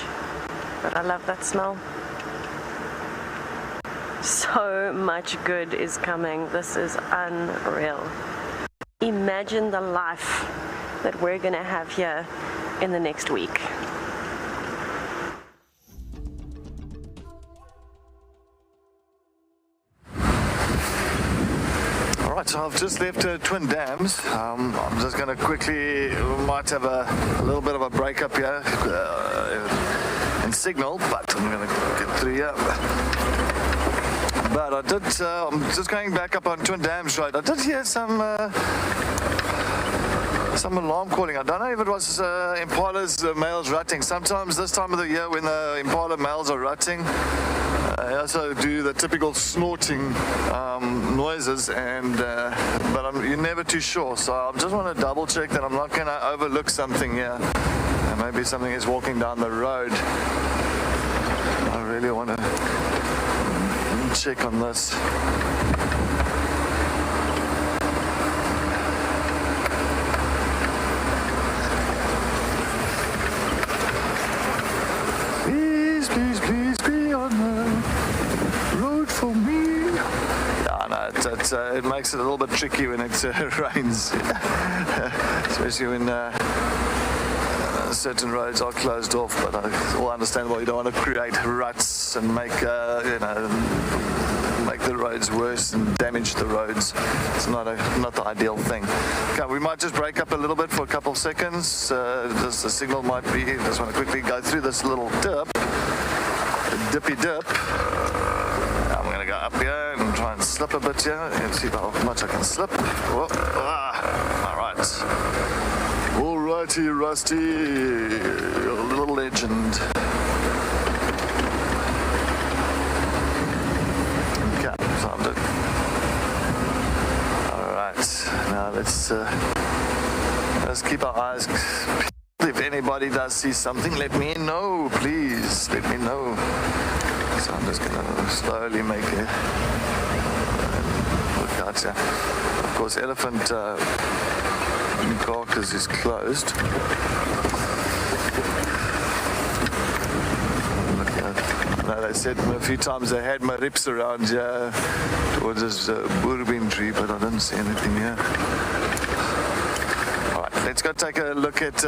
but I love that smell. So much good is coming. This is unreal. Imagine the life that we're going to have here in the next week. Alright, so I've just left Twin Dams. I'm just going to quickly, we might have a little bit of a break up here in signal, but I'm going to get through here. But I did, I'm just going back up on Twin Dams Road. I did hear some alarm calling. I don't know if it was Impala's males rutting. Sometimes this time of the year when the Impala males are rutting, I also do the typical snorting noises, and but you're never too sure. So I just want to double check that I'm not going to overlook something here. And maybe something is walking down the road. I really want to check on this. Please, please, please be on the road for me. Yeah, no, it makes it a little bit tricky when it rains, especially when certain roads are closed off, but it's all understandable. You don't want to create ruts and make the roads worse and damage the roads. It's not the ideal thing. Okay, we might just break up a little bit for a couple of seconds. The signal might be. Just want to quickly go through this little dippy dip. I'm going to go up here and try and slip a bit here and see how much I can slip. Whoa. All right. Alrighty, Rusty, you're a little legend. Okay, so I'm done. Alright, now let's keep our eyes. If anybody does see something, let me know, please. Let me know. So I'm just gonna slowly make it. Look out here. Of course, elephant. Carcass is closed. No, they said a few times they had my rips around here towards this bourbon tree, but I didn't see anything here. Alright, let's go take a look at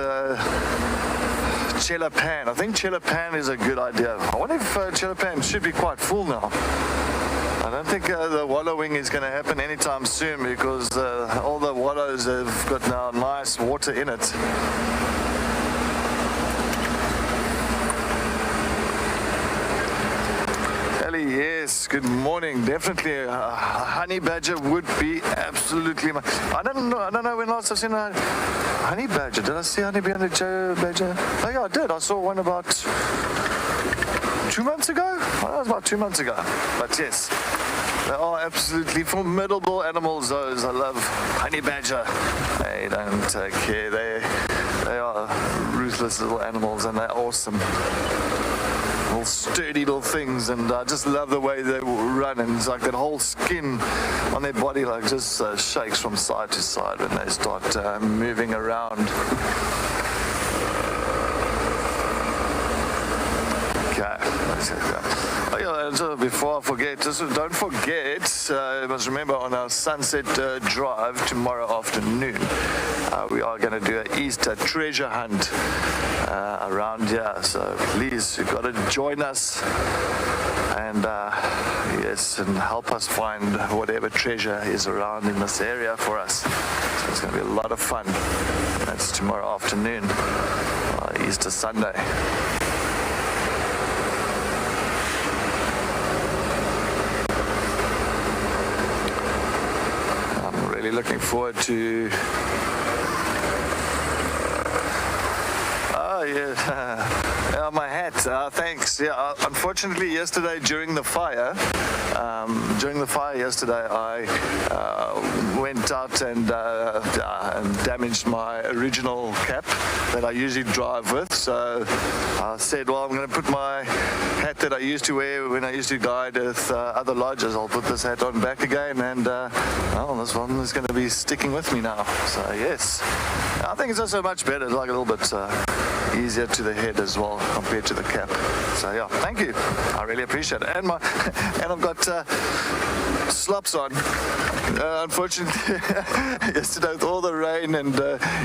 Chelapan. I think Chelapan is a good idea. I wonder if Chelapan should be quite full now. I don't think the wallowing is going to happen anytime soon because all the wallows have got now nice water in it. Ellie, yes, good morning. Definitely a honey badger would be absolutely... I don't know when last I've seen a honey badger. Did I see honey badger? Oh yeah, I did. I saw one about 2 months ago? Oh, that was about 2 months ago. But yes, they are absolutely formidable animals, those. I love honey badger. They don't care. They are ruthless little animals and they're awesome. Little sturdy little things, and I just love the way they run, and it's like that whole skin on their body like just shakes from side to side when they start moving around. Okay, let's go. Oh yeah, and so before I forget, don't forget, you must remember on our sunset drive tomorrow afternoon, we are going to do an Easter treasure hunt around here. So please, you've got to join us and yes, and help us find whatever treasure is around in this area for us. So it's going to be a lot of fun. That's tomorrow afternoon, Easter Sunday. Looking forward to yeah, my hat, thanks. Yeah, unfortunately yesterday during the fire yesterday I went out and damaged my original cap that I usually drive with, so I said, well, I'm going to put my hat that I used to wear when I used to guide with other lodges. I'll put this hat on back again, and well, this one is going to be sticking with me now. So yes, I think it's also much better. It's like a little bit easier to the head as well compared to the cap. So yeah, thank you. I really appreciate it. And I've got slops on. Unfortunately, yesterday with all the rain and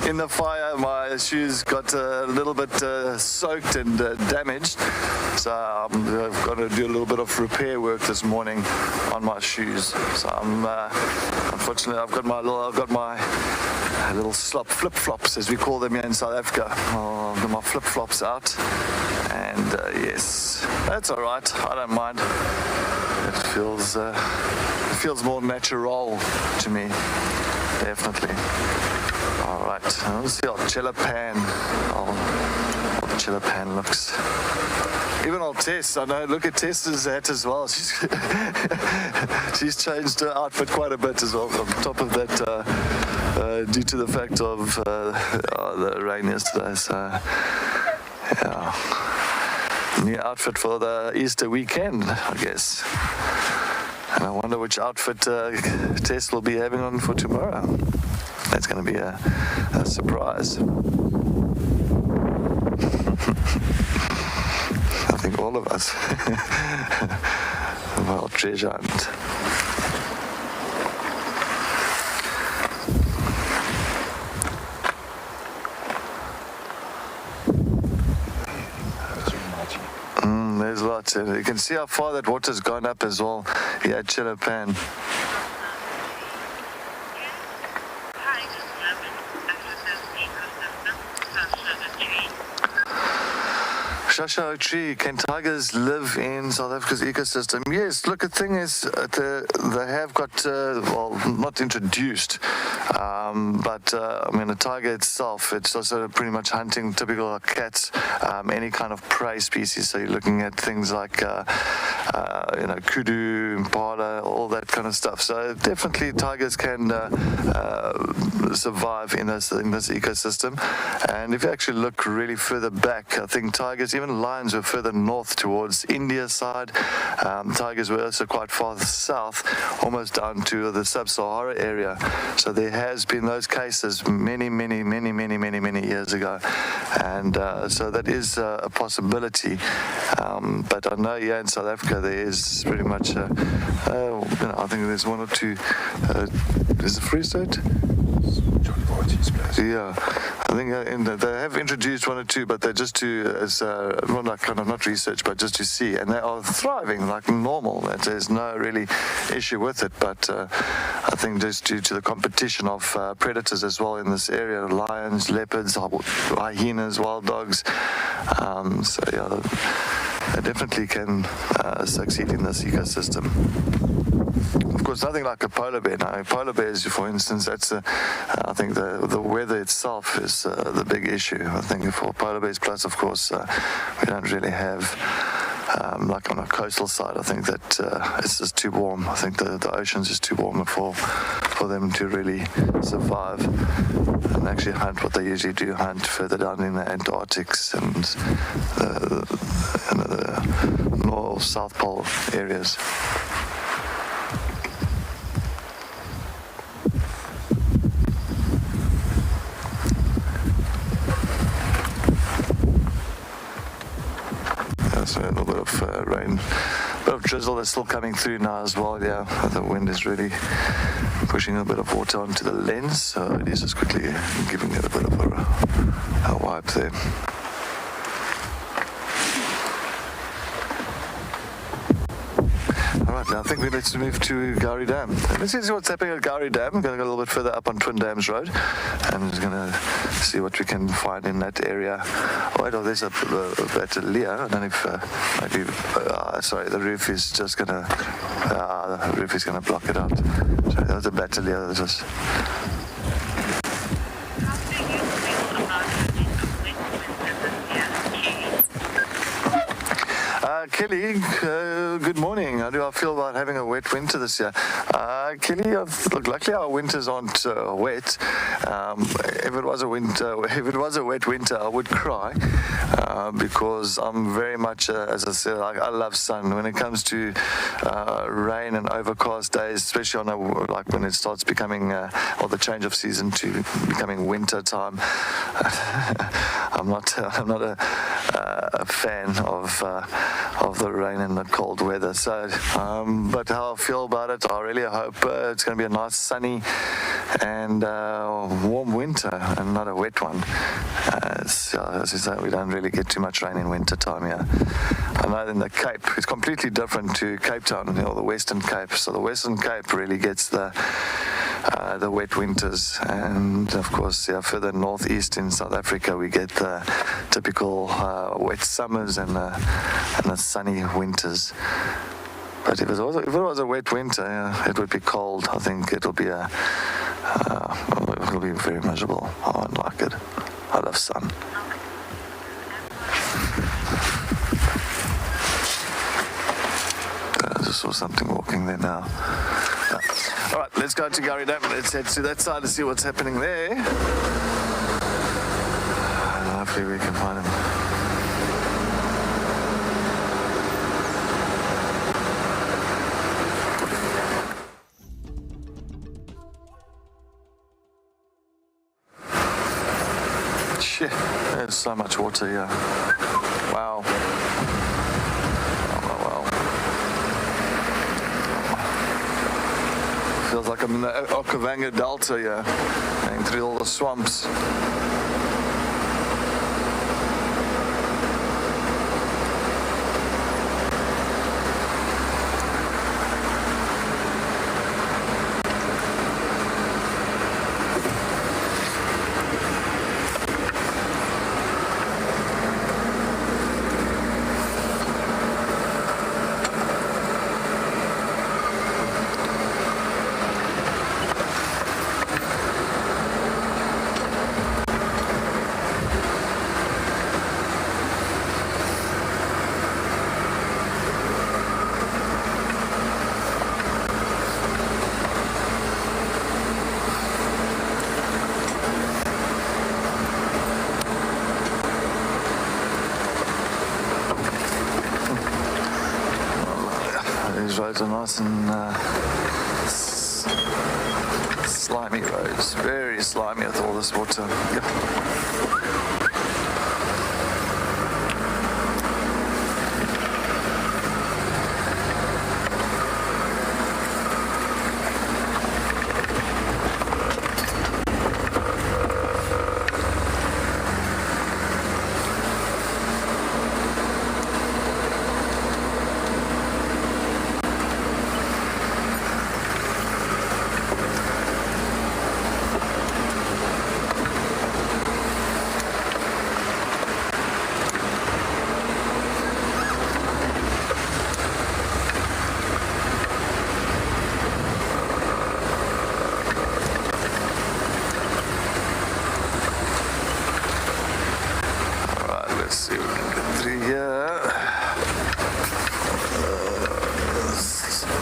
in the fire, my shoes got a little bit soaked and damaged. So I've got to do a little bit of repair work this morning on my shoes. So unfortunately, I've got my little slop flip-flops, as we call them here in South Africa. I've got my flip-flops out, and yes, that's all right. I don't mind. It feels more natural to me, definitely. All right, let's see how Chilla Pan, how the Chilla Pan looks. Even old Tess, I know, look at Tess's hat as well. She's changed her outfit quite a bit as well, on top of that, due to the fact of the rain yesterday. So, yeah. New outfit for the Easter weekend, I guess. And I wonder which outfit Tess will be having on for tomorrow. That's going to be a surprise. I think all of us. Well, treasure hunt. There's lots. You can see how far that water's gone up as well. Yeah, at Chilla Pan. Shasha Tree, can tigers live in South Africa's ecosystem? Yes, look, the thing is, they have got, well, not introduced, but I mean, the tiger itself, it's also pretty much hunting typical cats, any kind of prey species. So you're looking at things like, kudu, impala, all that kind of stuff. So definitely tigers can survive in this ecosystem. And if you actually look really further back, I think tigers, even lions, were further north towards India side. Tigers were also quite far south, almost down to the sub-Sahara area. So there has been those cases many years ago, and so that is a possibility. But I know here in South Africa there is pretty much, I think there's one or two. Is the Free State? John Barty's place. Yeah, I think they have introduced one or two, but they're just more like kind of not research, but just to see. And they are thriving like normal. There's no really issue with it. But I think just due to the competition of predators as well in this area, lions, leopards, hyenas, wild dogs. So yeah, they definitely can succeed in this ecosystem. Of course, nothing like a polar bear. Now, polar bears, for instance, I think the weather itself is the big issue. I think for polar bears, plus, of course, we don't really have, like on a coastal side, I think that it's just too warm. I think the ocean's just too warm for them to really survive and actually hunt what they usually do, hunt further down in the Antarctics and the North, South Pole areas. So a little bit of rain, a bit of drizzle that's still coming through now as well. Yeah, the wind is really pushing a bit of water onto the lens, so it is just quickly giving it a bit of a wipe there. All right, now I think let's move to Gowrie Dam. Let's see what's happening at Gowrie Dam. We're going to go a little bit further up on Twin Dams Road, and we're going to see what we can find in that area. Oh, wait, there's a battalier. I don't know if maybe, sorry, the roof is just going to, the roof is going to block it out. Sorry, there's a battalier. Just. Kelly, good morning. How do I feel about having a wet winter this year? Kelly, luckily our winters aren't wet. If it was a wet winter, I would cry because I'm very much, as I said, I love sun. When it comes to rain and overcast days, especially on like when it starts becoming, or the change of season to becoming winter time, I'm not a fan of the rain and the cold weather. So, but how I feel about it, I really hope it's going to be a nice sunny and warm winter and not a wet one. As I say, we don't really get too much rain in winter time here. I know in the Cape, it's completely different to Cape Town, or the Western Cape. So the Western Cape really gets the wet winters, and of course, further northeast in South Africa, we get the typical wet summers and the sunny winters. But if it was a wet winter, it would be cold. I think it'll be very miserable. I won't like it. I love sun. I just saw something walking there now. All right, let's go to Gowrie Dam. Let's head to that side to see what's happening there. And hopefully we can find him. Shit, there's so much water here. Wow. Feels like I'm in the Okavango Delta here, going through all the swamps. These roads are nice and slimy roads, very slimy with all this water. Let's see if we can get through here.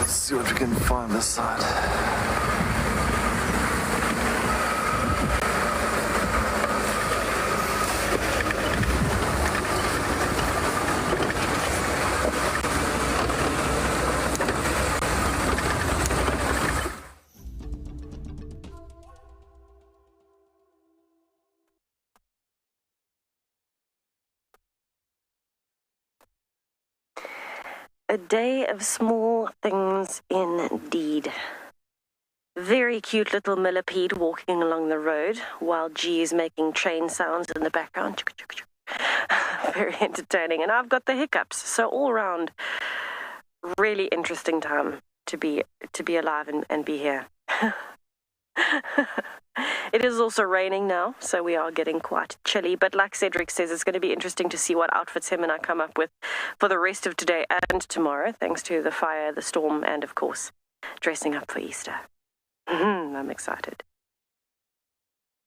Let's see what we can find this side. A day of small things indeed. Very cute little millipede walking along the road while G is making train sounds in the background. Very entertaining. And I've got the hiccups. So all round, really interesting time to be alive and be here. It is also raining now, so we are getting quite chilly. But like Cedric says, it's going to be interesting to see what outfits him and I come up with for the rest of today and tomorrow, thanks to the fire, the storm, and of course, dressing up for Easter. I'm excited.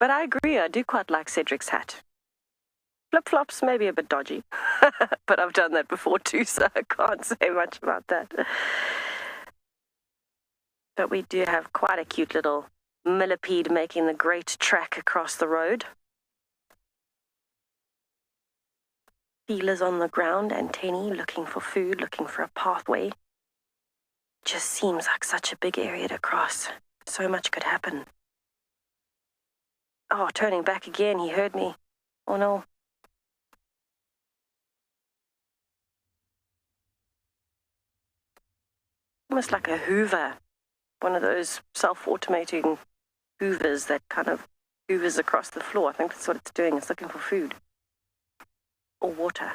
But I agree, I do quite like Cedric's hat. Flip-flops, maybe a bit dodgy, but I've done that before too, so I can't say much about that. But we do have quite a cute little millipede making the great trek across the road. Feelers on the ground, antennae looking for food, looking for a pathway. Just seems like such a big area to cross. So much could happen. Oh, turning back again, he heard me. Oh no. Almost like a hoover. One of those self-automating hoovers that kind of hoovers across the floor. I think that's what it's doing. It's looking for food or water.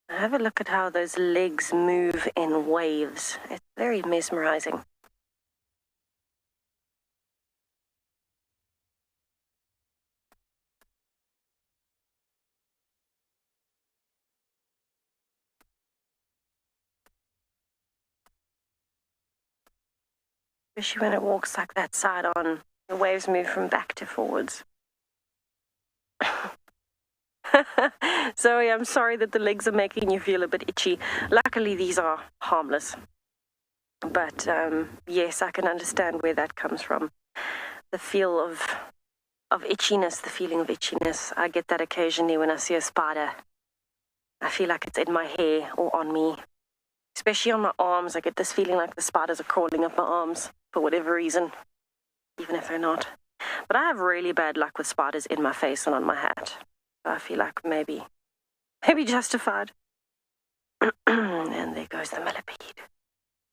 Have a look at how those legs move in waves. It's very mesmerizing. Especially when it walks like that side on. The waves move from back to forwards. Zoe, I'm sorry that the legs are making you feel a bit itchy. Luckily, these are harmless. But yes, I can understand where that comes from. The feel of itchiness, the feeling of itchiness. I get that occasionally when I see a spider. I feel like it's in my hair or on me. Especially on my arms, I get this feeling like the spiders are crawling up my arms for whatever reason, even if they're not. But I have really bad luck with spiders in my face and on my hat. So I feel like maybe justified. And there goes the millipede.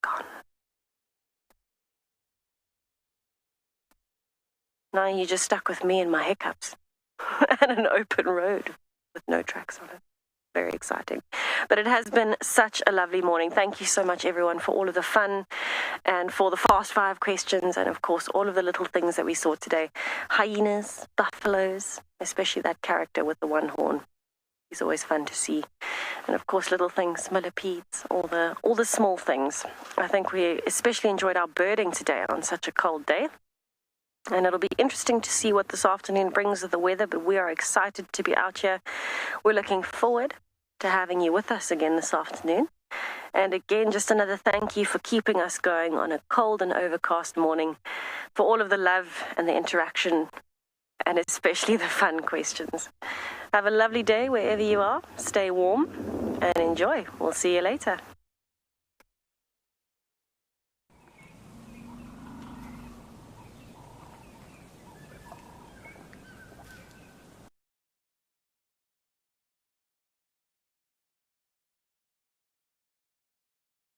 Gone. Now you're just stuck with me and my hiccups and an open road with no tracks on it. Very exciting. But it has been such a lovely morning. Thank you so much, everyone, for all of the fun and for the Fast 5 questions and, of course, all of the little things that we saw today. Hyenas, buffaloes, especially that character with the one horn. He's always fun to see. And, of course, little things, millipedes, all the small things. I think we especially enjoyed our birding today on such a cold day. And it'll be interesting to see what this afternoon brings with the weather, but we are excited to be out here. We're looking forward to having you with us again this afternoon. And again, just another thank you for keeping us going on a cold and overcast morning, for all of the love and the interaction, and especially the fun questions. Have a lovely day wherever you are. Stay warm and enjoy. We'll see you later.